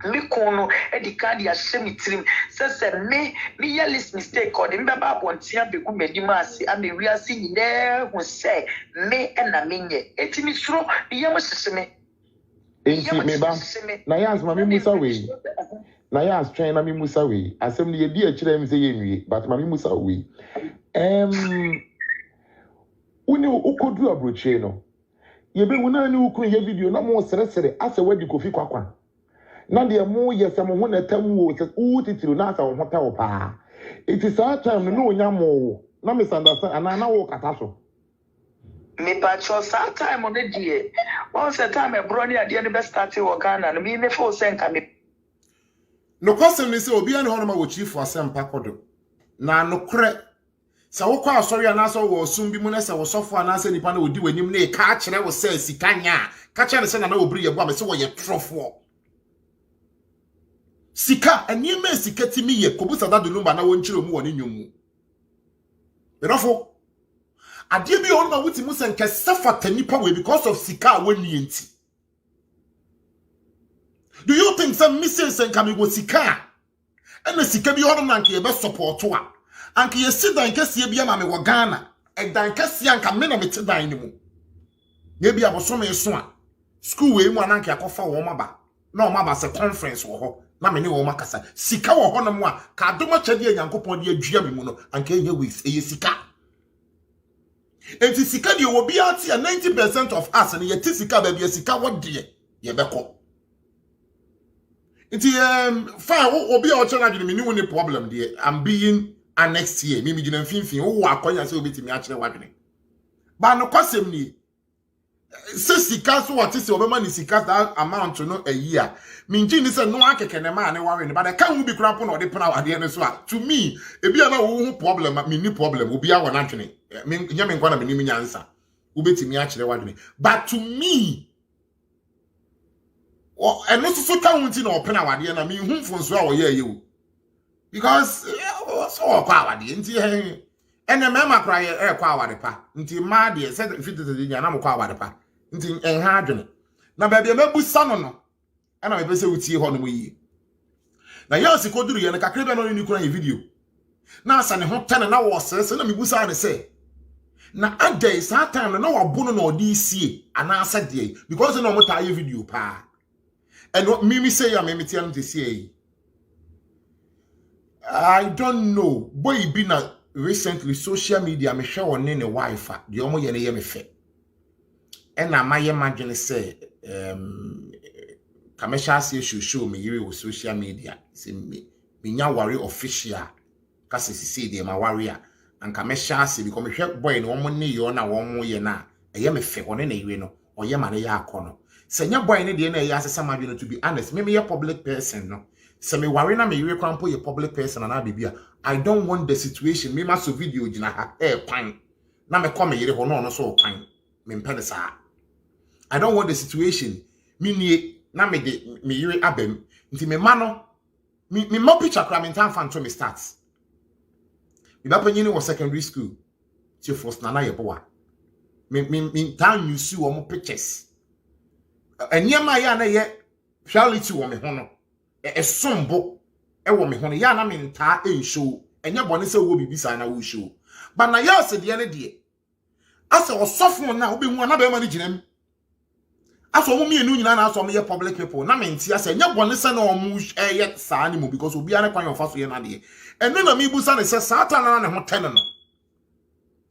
me kono edikadi ya shemitrim se me ya list mistake or me ba bontia be gu medima ase a me wiase nyine hu se me na menye etimi suro ya mo seseme enti me ba Nayas mami musa we Nayas train na mi musa we asem ne yedi akire mi se yenwie but mami musa we uni ukodu abroche no ye be wona ni ukun ye video na mo sere asa wadi kofi kwakwa na de mo ye se mo ho na tam wo se titiro na asa wo hota wo pa it is our time no onya mo na misunderstand ana wo kata so me patcho sa time on the die once a time e bro ni ade ne be start wo Ghana no me fo senka me no question ni say obi an ho no ma wo chief asempa kodo na no kre sa wo kwa asori ana so wo sum bi mu na se wo sofo ana se nipa na odi wanim na e ka kire wo se sikanya ka kire se na obri ye bo am se wo ye trofo sika eni me sika ti mi ye kobusa da dolumba na wo nchiro mu woni nwum erofo ade bi on ma wuti mu se nke safata nipa we because of sika woni enti. Do you think some misses and can go sika and the sika bi on na nke be support wa anke ye sidan kese bia ma me wo Ghana e dan kese anka me na me te dan ni mu ye bia boso me so a school we mu ananke akofa wo maba na o maba se conference wo ho na me ne wo makasa sika wo ho na mu a ka doma chade Nyankopon de adua me mu no anke ye we ye sika enti sika de wo bia ati 90% of us ne ye ti sika ba bia sika wo de ye beko enti fine obi a o chana de me ni woni problem de I'm being next year me gina finfin wo akonya se obetimi a kire wadwene ba no kwasem ni se sika so what se obema ni sika that amount no a year me ngi ni se no akeke ne ma ne ware ne ba de kan hu bi kura po no de pena wade ne so a to me e bia na wo hu problem me ni problem obi a wona dwene me nya me nkwa na me ni nyansa obetimi a kire wadwene but to me eno so kan hu ti na opena wade na me hu mfonso a wo ye ayewu because so kwa wade nti ene mema kra ye kwa wade pa nti ma de se fitete nya na mo kwa wade pa nti enha adwene na ba bia mabusa no ena me pese utie ho no mo yi na ya sikoduru ye na kakre be no ni kura ye video na asa ne ho tane na wo sese na mebusa ne se na adai sa time na wabo no na odi sie ana asa de because no mo ta ye video pa eno mimi say ya mimi tie no te sie I don't know. Boy, be na recently social media me share on ne wife. The omo ye ne ye me fe. And na my imagine say commercial say show me you with social media. Say me nya worry official. Kasi say dey my warrior and commercial say because me hwe boy no omo ne yo na wo ye na ye me fe one na yiwe no oye ma ne ya akono. Say nya boy ne dey na ye asesa madwene to be honest. Me a public person no. Se me worry na me yire krampo ye public person na bibia I don't want the situation me ma so video gina ha kwan na me come yire ho no so kwan me mpede sa I don't want the situation me nie na me de me yire abem nti me ma no me mo picture kra me tan fan to me start me ba panyini wo secondary school ti first na ye boa me tan you see wo mo pictures enyema ya na ye reality wo me ho no sombo wo me hono ya na me nta show enya bone se wo bibisa na wo show ba na ya se de ne de ase osofo na obehu na be ma ni ginam aso mo mienu nyina na aso mo ye public people na me ntia se enya bone se na o mu ye saa ni mu because obi ane kwan ofa so ye na de ene na me busa ne se satan na ne ho tene no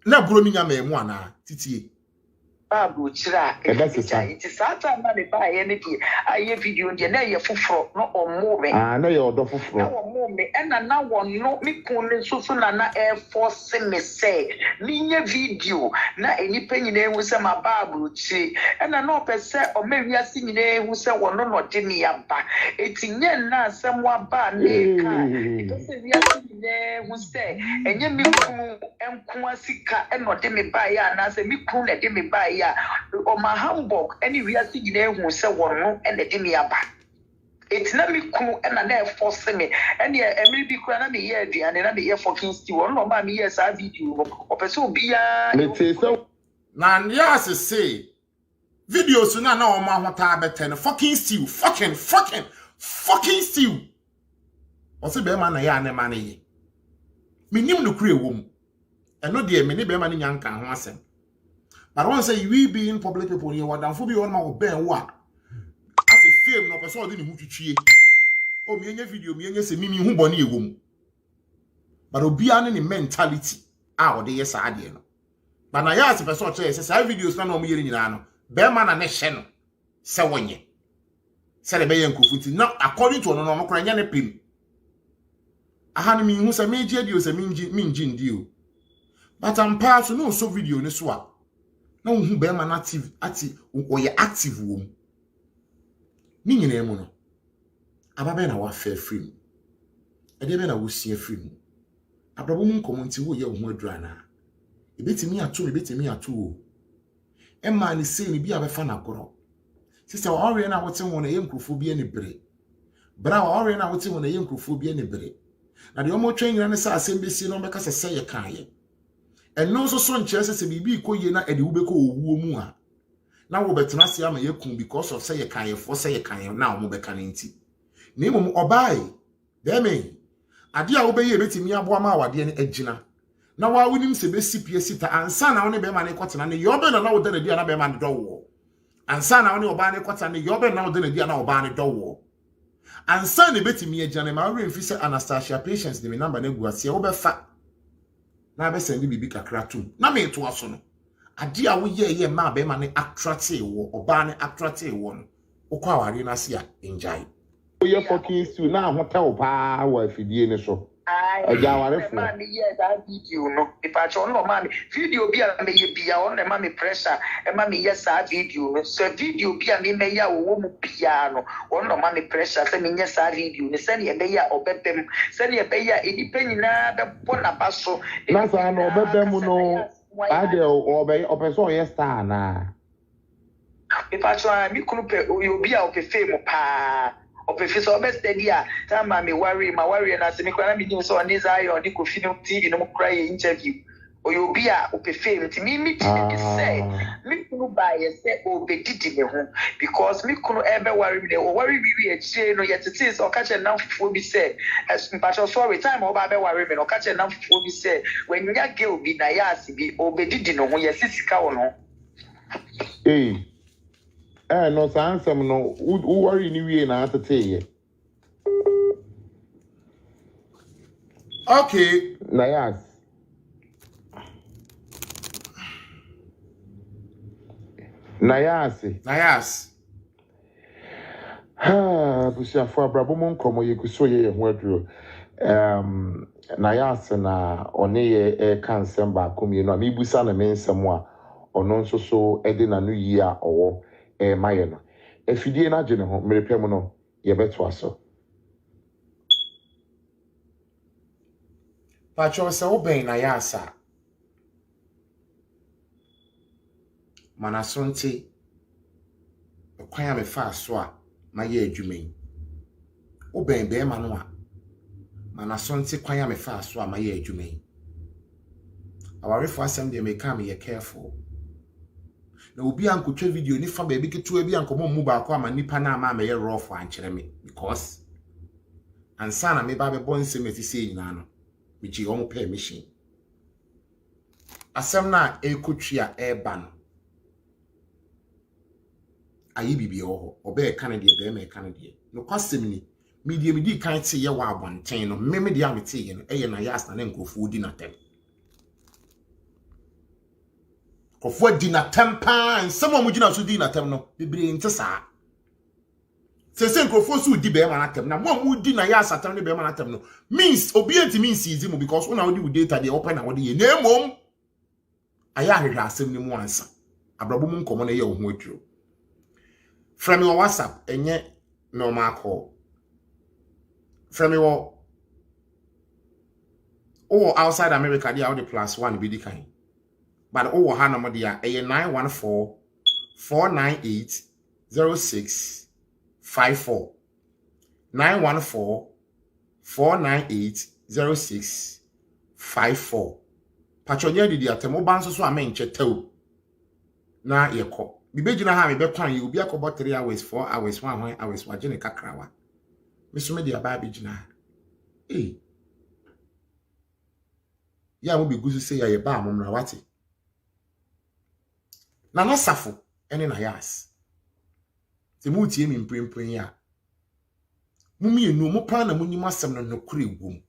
na buro mi nya me mu ana titie Babu chira iti sata na ne ba ye ne di aye video ndi na ye foforo no omume na ye odo foforo na omume ena na wono mi kun ne susu na air force me say ni nye video na enipa nyina ehu se ma babu chi ena na opese o mewia si nyina ehu se wono no de ne aba etinye na asem wa ba ne ka because wia si nyina ehu se enye mi kun enko asika eno de me ba ya na se mi kun na de me ba ya o ma Hamburg anywhere si gina ehu se wono ene de me aba etina mi kunu ena na force me ene emiri bi kura na me ye aduane na me ye fucking stew no ma me ye sa video o pese obi ya me te so na yes say videos na o ma hota beten fucking stew fucking stew o se be ma na ya ne ma na ye menim no kure wom eno de me ne be ma ne nyanka ho asem. But once say we be in public people here, what damn for be on my ben wa. As a film, no person didn't who to cheat. Oh, me video, me say me who bonny a woman. But obi an mentality. Ah, or the yes idea. But I ask if I saw say videos na no me in ano. Bema na ne sheno. Se wonye. Se le beye nkufuti. Now, according to ono no mokra nya ne pim. Aha ni mi hu se meji adi o se minji ndi o. But I'm part no so video ni so a. Na hu bema na active oye active wo mu. Ni nyina emu no. Ababe na wa fa free. Ede be na wo sie free mu. Abrabo mu nkomo nti wo ye ho adura na. Ebetimi ato o. Emma ni say ni bia be fa na koro. Sister ore na wote ho na ye nkrofo bia ni bere. Bra ore na wote ho na ye nkrofo bia ni bere. Na de omo twen ne sa asem besi no beka sese ye kan ye. Eno so so nche sese bibi ikoye na ede wo be ko owuo mu a. Na wo betena se ama ye kun because of say ye kan ye for say ye kan ye na omo beka ne nti. Na emom obai. Deme. Ade a wo be ye betimi aboa ma awade ne agina. Na wa wonim se besi pie sita ansa na wo ne be ma ne kwotena ne yobe na wo de na dia na be ma ne dowo. Ansa na wo ne oba ne kwotena ne yobe na wo de na dia na oba ne dowo. Ansa ne betimi agina ne ma wo remfi se Anastasia Patience de me number na gu ase wo be fa. Na be send bibi kakra tum. Na me to aso no. Ade a wo ye ma be ma ne attract wo oba ne attract wo no. Wo kwa aware na se a enjoy. Oye fucking stew na hotel pa wa fidie ne so. Eja warefo. Man yes that video no. If I show no man video bia me ye bia on na me pressure e ma me yes that video no. So video bia me ya wo mu bia no. On no ma me pressure say me yes that video no. Say ye be ya obebem. Say ye be ya edipen na be bona baso. Na sa no obebem no. Ade opeso yes star na. If I show me kunu pe yo bia o pe fame pa. Opefiso obestedia tama me worry na se me kwara me dim so oni zayo oni ko film TV no cry interview oyobia opefem ti me say me kunu buy say obedidi me ho because me kunu ebe worry me o worry we e no yet it is o ka che na fufuo bi say mpacho sorry time o ba be worry me no ka che na fufuo bi say when nya girl bi na ya asi bi obedidi no ho yesisika wo no no sansem no who worry ni wie na atete ye. Okay. Nayas. Busia for abrabo mon komo ye kuso ye ho aduro. Nayas na one ye kansem ba komi no mi busa na mensem a ono nso so ede na no yi a owo maye no. Efidie na gene ho merepem no ye beto aso. Pacho se oben na yasa. Manasonte kwanya me fa so a maye adwumen. Oben be ma no a manasonte kwanya me fa so a maye adwumen. Awarefo asem de me ka me ye careful. Na obi ankotwa video ni fa baby ketu abi ankomo mu ba akwa ma nipa na ama me ye rough ankyere me because ansa na me ba be bonse meti sei nyina no me ji omo permission asem na ekotwa eba no ayi bibi oho obe ka ne de be me ka ne de no kwasem ni media medi kan te ye wa abonten no me de amete ye no eye na yas na nkofo di na tem kofo di na tempa nsemo mu gina so di na tem no bibire nte saa se nkofo so di be ma na tem na mo di na ya satam ne be ma na tem no means obi enti means easy mu because una odi with data dey open na wodi ye na emom aya hwehwe asem ni mu ansa abrabo mu nkomo na ye ho aduro from your WhatsApp enye normal call from your outside America dey out the +1 be di kan. But over ha number dia 914 498 0654 914 498 0654 Patronya di atemo ban so amenche tew na yeko bibegina ha me be kwan ye obi akobo 3 hours 4 hours 1 hours wagene kakrawa mesume dia ba begina ya mo begusu se ya ye ba amomra wate na no safo ene na yas se mu tie mi mprempren ya mumi enu mo pa na munyim asem no nokure egwom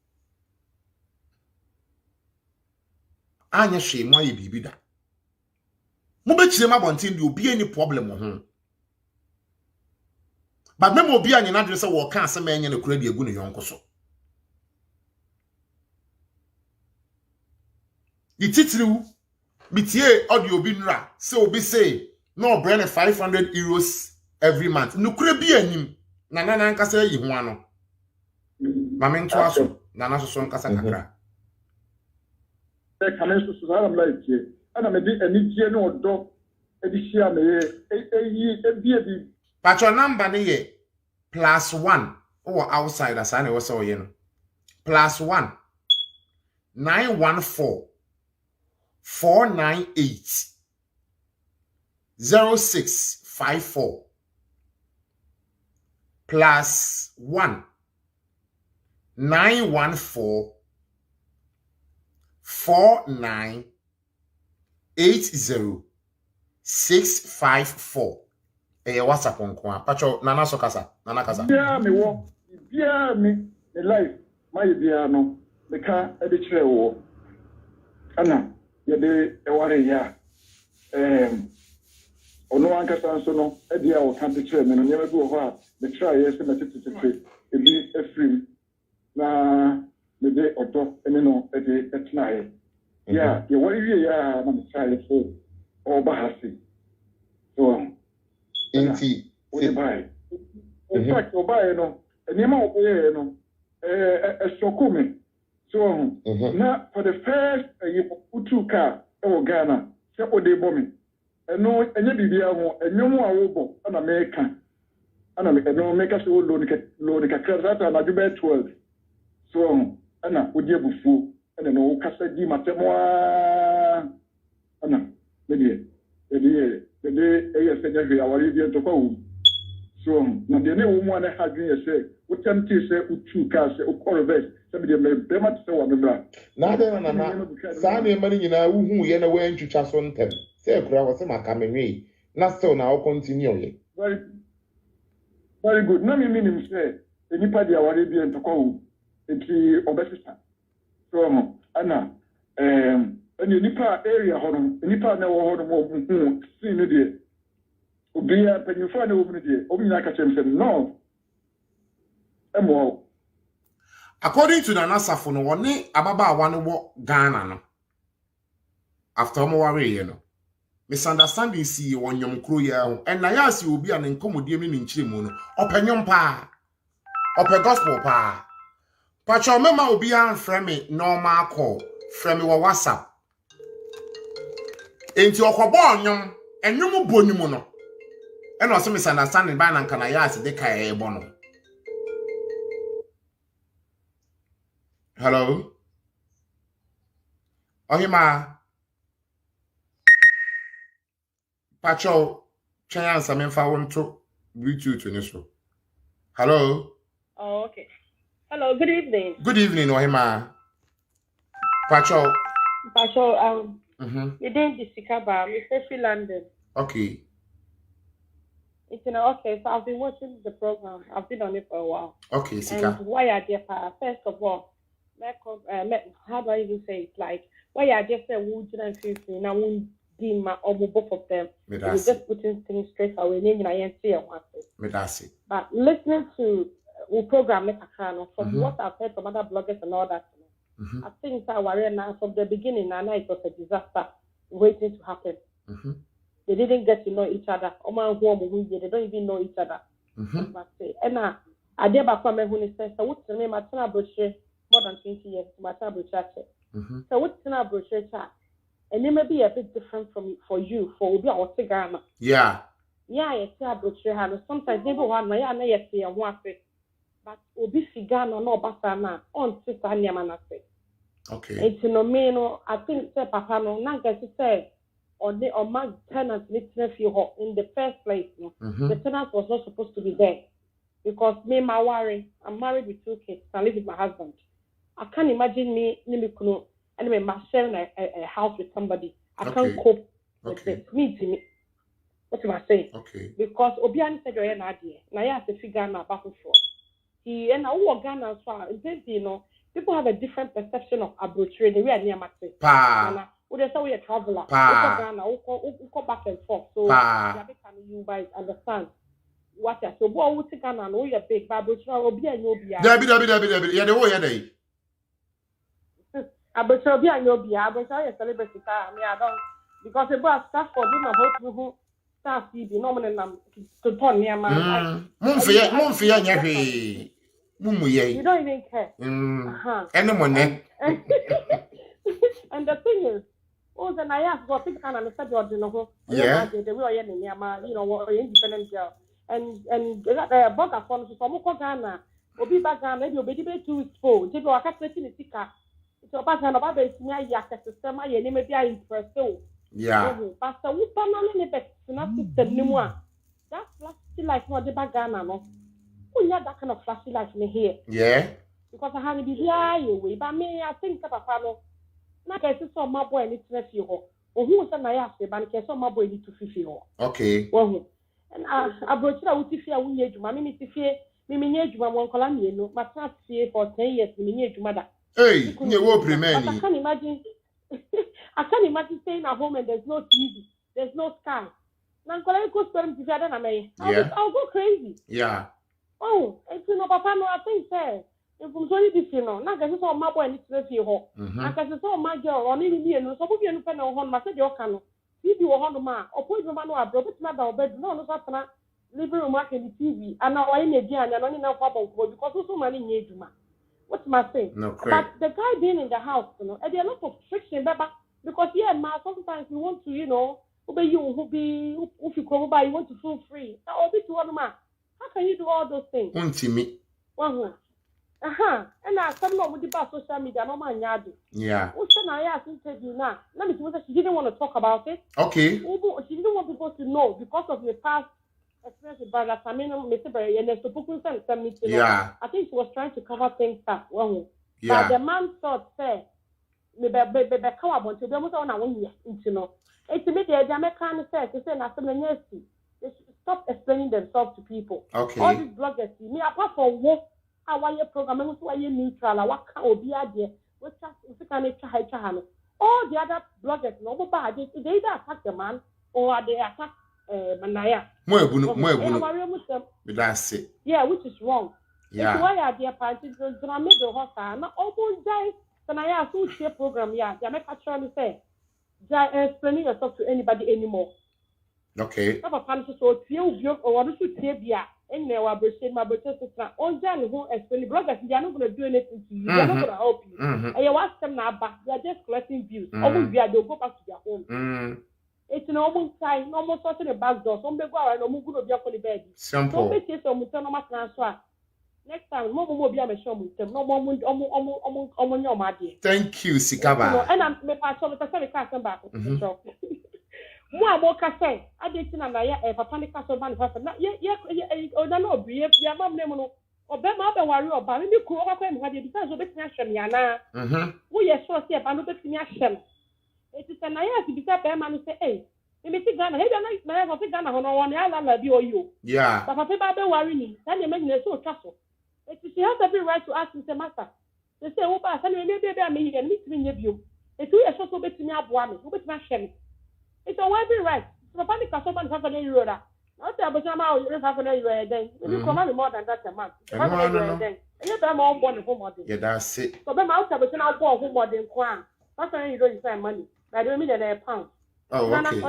anya hwe mo aye bibida Mo be chire ma bontin de obi any problem ho. But memo obi anya na dwene se wo ka asem anya na kura de egu ne yonko so. Di titiriu bitie audio bi nra se obi say no brand 500 euros every month. No kura bi anim na na nkasa yi ho ano. Mame nto aso na na so nkasa kakra. Can I am like here? And I'm a bit any year no dog. Edishia me But your number ne +1 or outside as I was so +1 914 498 0654 +1 914 498 0654. WhatsApp nkoaa. Pacho nana so kasa. Nana kasa. Yeah, me wo. Yeah, me life. My bia no. Me ka e de kire wo. Ana, ye de e ware ya. Ono ankasa nso no, e dia wo ka de kire me no nyema bi wo ho a, me try yes me tete. E bi efrim na me de odo ene no e de etnae. Yeah, ye ware wie ya na me try so oba hasi. So Inti. In fact, Obay no, and Yama Obay no, a Sokumi. So now for the first Utu car or Ghana, Sapo de bombing. And no, and you be and no more obo on America. And I make us all Lonica Crasata and I do bet 12. So Anna would you before and then no Cassadi Matemoa Anna, the day ASN our Indian to go. So, now the new woman had been say, what can you say, Utu cars, or Corvette, somebody may be much so on the black. Nada na Sani money na who yena we nchu chason tem. Say kura was ma kameri. Na so na o continue ye. Very good. No me mean say anybody our Indian to go into obesity. So, Anna, and you nipa area hono, nipa na wo hono mo see no dey. Obia penifo na wo no dey. Obi na ka chem say no. Emo. According to Nana Safo no woni ababa no wo Ghana no. After mo ware ye no. Misunderstanding see won yom kro ya ho. En na ya si obi an nkomodie mi nchire mu no. Opanyom pa. Ope gospel pa. Pacho mema obi an frame me normal call. Frame me WhatsApp. Enti okobo onyom enyom bonimu no e no so misunderstanding by na nkana ya ase de kai ebo no. Hello Ohima Pacho chance am fa wonto Bluetooth ni so. Hello. Oh, okay. Hello, good evening. Good evening Ohima. Pacho you didn't discover Mr. London. Okay. It's okay, so I've been watching the program. I've been on it for a while. Okay, Sika. And why Adepa? First of all, how do I even say it? Like, why Adepa would and 50 now won't deem my both of them. We're just putting things straight away. But listening to the program from what I've heard from other bloggers and all that, I think that we're now from the beginning, and it was a disaster waiting to happen. They didn't get to know each other. They don't even know each other. And Adepa says, so what's the name? Matana brochure more than 20 years. Matana brochure. So what's the brochure chat? And it may be a bit different for you, for Obi or Ghana. Yeah. Yeah, it's a brochure. Sometimes people want my and one face. But Obi Ghana no Basana on Sister Niamanase. Okay. It's no mean, I think, say, Papa, no, not get to say, or my tenants need to feel in the first place. The tenant was not supposed to be there. Because me, my worry, I'm married with 2 kids, I live with my husband. I can't imagine me, anyway, sharing a house with somebody. I can't cope with this. Me. What am I saying? Okay. Because Obiani said, you're an idea. Nayas a figure now, back and forth. He and our Ghana as well. You know, people have a different perception of arbitrary. The way I near my Would say we a traveler. Pa. Ghana, we go back and forth. So Pa. you guys understand what I so boy we Ghana no you big Bible will be a no be. Debbie. Yeah, the way yeah day. I bet you be a no be. I bet you celebrity car. Me I don't because the boss staff for do my whole staff be no man to turn near man. Mumfia nya Mumu ye. You don't even care. Anyone And the thing is, oh, the Nayas got big kind of said you know. Yeah. The way I you know, independent girl. And the bug of fun so Moko Ghana. Obi back Ghana, maybe obey 2 weeks for. Jibbo, I can't let you tika. It's about an about the yak system. I name it there in first. Yeah. Pastor, we banana best not system no more. That flashy like what the back Ghana, no. We have that kind of flashy life in here. Yeah. Because I have to be here, but me, I think that I follow. Now, I saw my boy need to see her. Or who was a Nayas, but I saw my boy need to see her. Okay. Well, and I brought you out to fear when you mammy need to fear. Mimi need you one Columbia, no, my class fear for 10 years, Mimi need you, mother. Hey, you will I many. can't imagine. I can't imagine staying at home and there's no TV, there's no sky. Now, I go spend the other than I'll go crazy. Yeah. Oh, it's no papa, no, I think, sir. If I'm sorry, this you know, now I saw my boy needs to see her. I saw my girl on any year, no, so we can find on my said your canoe. If you were on the man, or put your man or broke it, not bed, no, no, living room market the TV, and now I in a dear and only now papa because so many need you, man. What's my thing? No, but the guy being in the house, you know, and there are a lot of friction, because yeah, ma, sometimes you want to, you know, obey you, who be, if you come by, you want to feel free. I'll be to one man. How can you do all those things? Untimi. And I some with the social media, no man yard. Yeah. What's the Nayas interview now? Let me see, she didn't want to talk about it. Okay. She didn't want people to know because of the past experience with Brother Samino, Mr. Berry, and the meeting. Yeah. I think she was trying to cover things up. Yeah. But the man thought, say, maybe come up to be almost on a 1 year, you know. It's a bit the American said to say, they should stop explaining themselves to people. Okay. All these bloggers, me apart from what our program, why you neutral, what can be idea, what can all the other bloggers, no, but they either attack the man or they attack Manaya. That's it. Yeah, which is wrong. Yeah. It's why are they parties to make the hospital? Not almost die. Manaya, so share program, yeah, they make actually say, explaining yourself to anybody anymore. Okay. Papa Panis so few or what should say, yeah, and they were brushing my brother sister. On Johnny who explain bloggers, they are not going to do anything to you, they are not going to help you. And you ask them now back, they are just collecting views. Almost they'll go back to their home. It's an almost time, almost sorting a back door. Some people are no more good of your bed. Simple. Don't say so, Mutanoma transfer. Next time, no more will be a show with them. No more your maddy. Thank you, Sikaba. And I'm my pastor, the castle back. More say, I didn't know a panic castle man. Oh, no, be your mom, or Bema, worry about me. Cool, what you because of the nation, Yana. We are so safe, and look at me. It is a Nayas to be a bear man say, hey, you may think Ghana, hey, I have a Ghana on one island, you. Yeah. But if I don't worry, then you make me so trustful. It is she has every right to ask Mr. Master. They say, oh, but I may be a me and meet me you. It's we are so bit to me up one, who bet my shame. It's a every right. So, panic has someone have an area. Not that, but somehow you have an area then. You come on more than that a month. And you have more one home. Yeah, that's it. So, then I'll have a now for home more than Kwan. That's why you don't spend money. I don't mean that a pound. Oh, okay.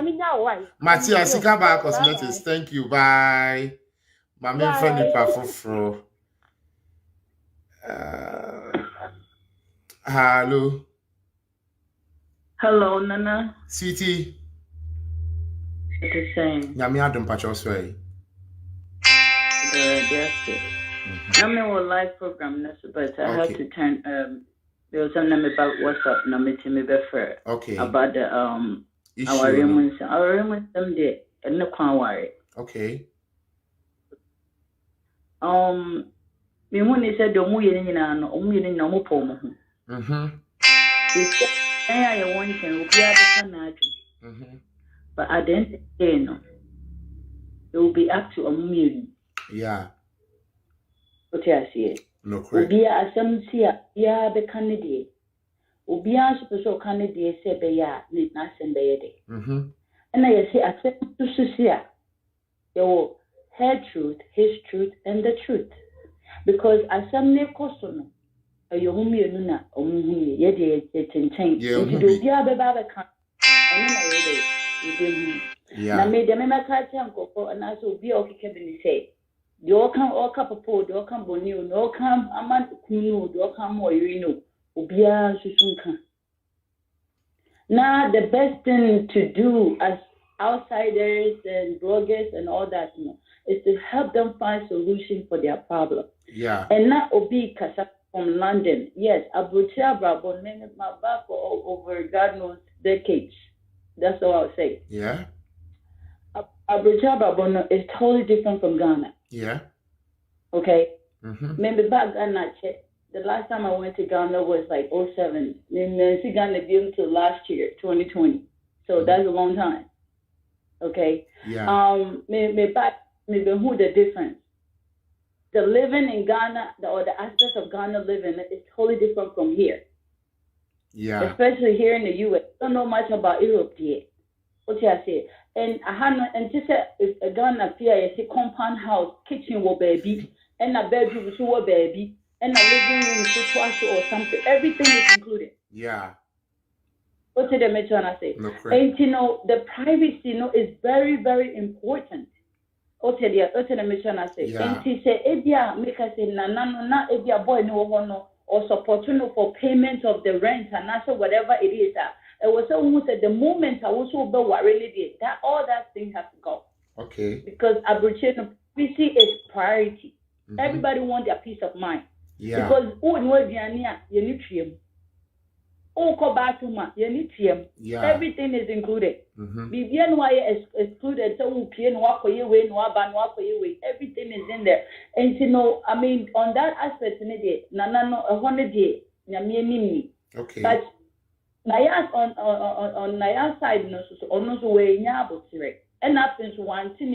Matthias, Sikaba Cosmetics, thank you. Bye. My main friend, Pafofro. Hello. Hello, Nana. Sweetie. It's the same. Yami Adam Pachosway. That's it. I'm in a live program, but I had to turn. There was something about WhatsApp. Now, me befer. Okay. About the our remuneration someday and no can worry. Okay. Me when they said the mu yeni na no mu yeni na mu po mo. I want to be able to but at the end of the day, no, it will be up to a million. Yeah. What I see. No, correct. Be a assembly, yeah, the candidate. Obian so can de say be ya need na send be Mhm. and I say accept to susia. Yo her truth, his truth, and the truth. Because as some ne kosono, a yohumi nuna, omuhi, yet change. If you do be a baba can, and then I now made the member and I so be okay, Kevin say. Do come all cup of po, do come bonu, no come a man kunu, do come or you know, ubia susunka. Now, the best thing to do as outsiders and bloggers and all that, is to help them find solution for their problem. Yeah. And not Obi Kasa from London. Yes, Abuja Brabon, my back for over God knows decades. That's all I'll say. Yeah. Abuja Brabon is totally different from Ghana. Yeah. Okay? Mhm. Maybe back Ghana, the last time I went to Ghana was like 2007. Then see Ghana until last year, 2020. So that's a long time. Okay. Yeah. Maybe who the difference. The living in Ghana, or the aspect of Ghana living is totally different from here. Yeah. Especially here in the US. I don't know much about Europe yet. What you say? And I had and just a Ghana here, I see compound house, kitchen will baby, and a bedroom will baby. And a living room or something. Everything is included. Yeah. What did I say? No, and the privacy, is very, very important. What did I say? Yeah. And he said, Ebia, make us say, na Ebia boy no or support for payment of the rent and also whatever it is. It was someone who said the moment I was so really did that all that thing has to go. Okay. Because aboriginal privacy is priority. Mm-hmm. Everybody wants their peace of mind. Yeah. Because you need to yeah. Everything is included. Mm-hmm. is excluded. So everything is in there. And I mean, on that aspect, okay. But Nayas on Nayas side, and happens one thing,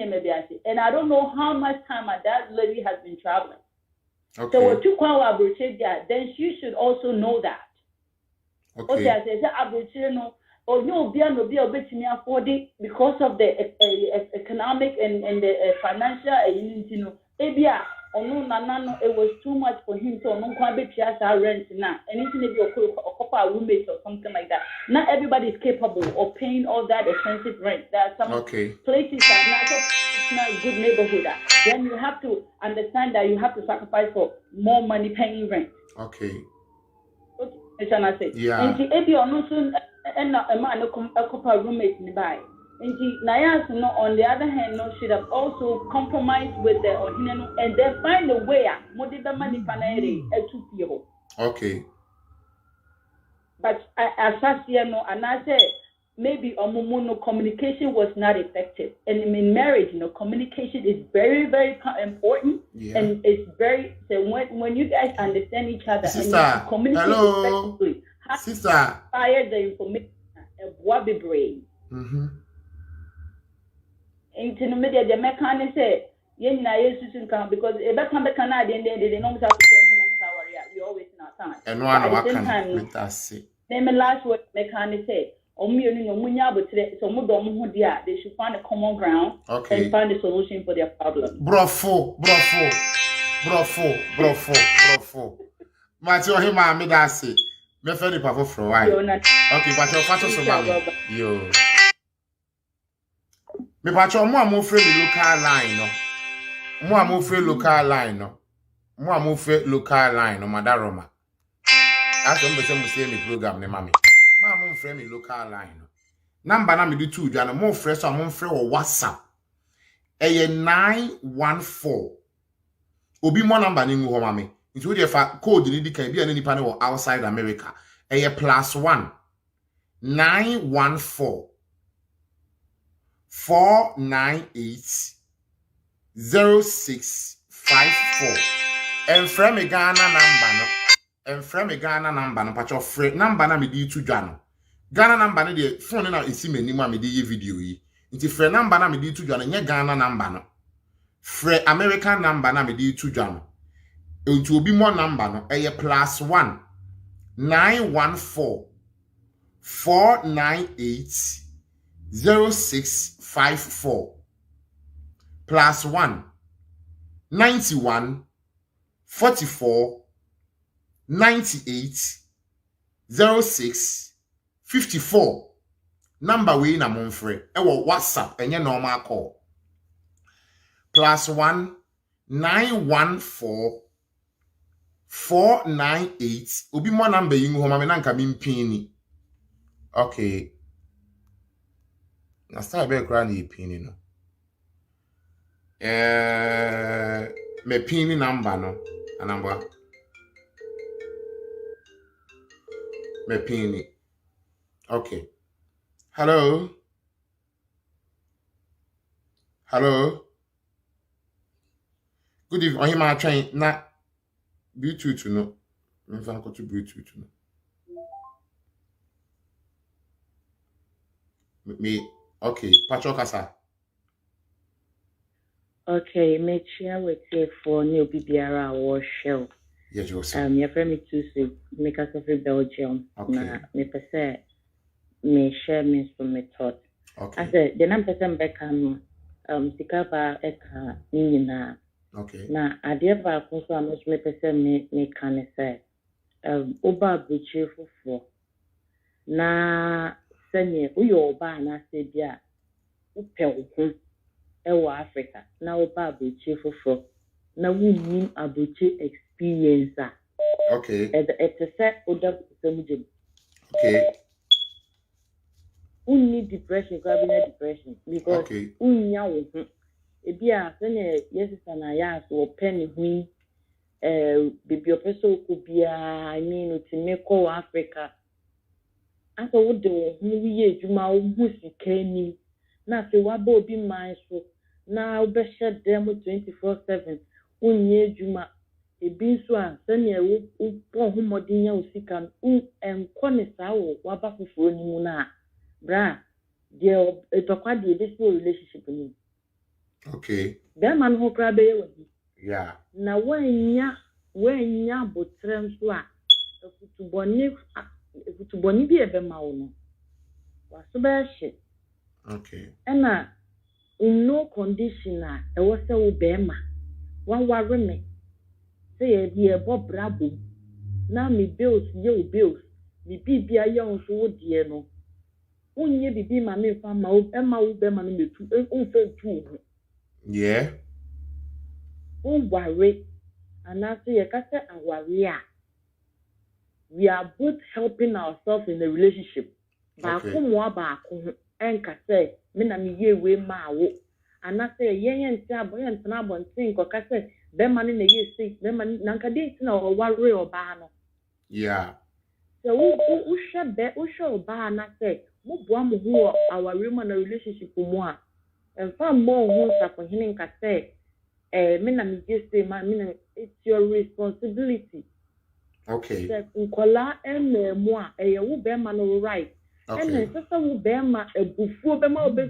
and I don't know how much time that lady has been traveling. Okay. So what you call Abuja, then she should also know that. Okay. I say Abuja, or no, be afford it because of the economic and the financial, it was too much for him to rent now. And even if you're a roommate or something like that, not everybody is capable of paying all that expensive rent. There are some places that not a good neighborhood. Then you have to understand that you have to sacrifice for more money paying rent. Okay. Yeah. And if you're not soon and a man a roommate nearby. And Nayas, on the other hand, should have also compromised with the and then find a way more the money to okay. But and I said maybe communication was not effective. And in marriage, communication is very, very important. Yeah. And it's very when you guys understand each other Sister, and you communicate effectively, Sister, fire the information what be brave. Mm-hmm. Into the media, the mechanic said, because if I come back Canadian, they don't have to say, you always in our time. And one can with us. Then the last word mechanic said, they should find a common ground and find a solution for their problem. Brofo. Matthew, him, I made us say, me very powerful for a while. Okay, but your father so yo. Me pacho mo amofre me local line no. Mo amofre local line no. Mo amofre local line no madaroma. Aso mbe se mo see me program ne mami. Ma amofre me local line no. Number na me do 2 dwa no mo frɛ so amofre wo WhatsApp. Eye 914. Obi mo number ni ngu ho mami. Nti wo dey fa code ni di kan bi an nipa ne wo outside America. Eye +1 914 498 0654. And from a Ghana number no. Patch of number na me di 2 dwa no. Ghana number no the phone na isi me ni ma me di video yi. Nti frɛ number na me di 2 dwa no nye Ghana number no. Frɛ American number na me di 2 dwa no. Nti obi mo number no eye +1 914 498 0654 +1 91 44 98 06 54. Number we na monfre. Ewo WhatsApp enye normal call. +1 914 498. Obi mo number yingu homa me nanka mimpini. Okay. Na start be kra na ipini no. Me pini number no. Anamba. Me pini. Okay. Hello. Hello. Good evening. Oh, my train na Bluetooth no. Me fa ko to Bluetooth no. Me okay. Pacho kasa. Okay, make sure we take for new BBR or show. Yes, you your friend me too say make us every Belgium. Okay. Na me pese me share me from me thought. Okay. I said the number person back sikaba eka ni na. Okay. Na Adepa kunso amus me pese me kan say oba buchi fofo. Na senye uyo oba na se bia upe wo ewa Africa na oba abuchi fofo na wunnim abuchi experience a Okay. it's a oda semuje Okay. unni depression ka be depression because Okay. unnya wo ho ebi a sene yesisa na ya so pen hu bibi opeso ko bia I mean to make Africa aso wo de wo hu wiye adwuma wo hu sikani na se waba obi man so na obehye dem 24/7 unye adwuma ebi so a sene wo po homodin ya osika enko ne saa wo waba foforo ni mu na bra de etokwa de this relationship ni Okay. be man ho kra be ye wadi Yeah. na wanya botrem so a futuboni bi ebe ma wo no waso be hye. Okay. Ena in no condition a e wo se wo be ma wan ware me say e bi e bo brabo na me bills ye wo bills me bibia ye on so wo die no unye bibi ma me fa ma wo e ma wo be ma no metu unfa tu ho. Yeah. Worry and after you can say we are both helping ourselves in the relationship. Okay. And can say, men and ye way ma wo. And I say, yen tabo and tanabon think or can say, them money in the year 6, them money nankadin or worry or bano. Yeah. So who should be who should ban I say, Mubuam who our women a relationship for moi. And far more who for him can say. It's your responsibility. Okay. Nkola moi wo be ma no right. And Okay. sasa wo be ma ebufu be ma obe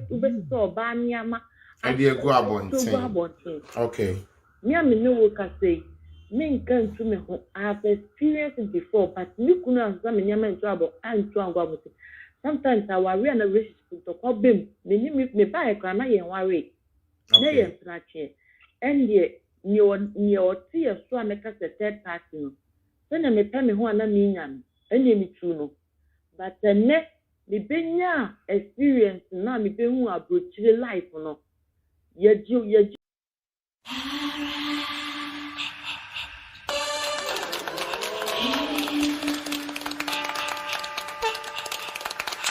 so ba niama. I dey go abontin. Okay. Me am no wo ka say me nkan to me ho I have experienced it before but me kunu ansa me niama nto abo anto angwa abontin. Sometimes our we na relationship to ko bem me ba e kra na ye worry. Na ye trache. And yet, your tears so make us a third party. Then I may pay me who are not mean, and me too. No. But the next, the benya experience now, me pay who are brutally life, no.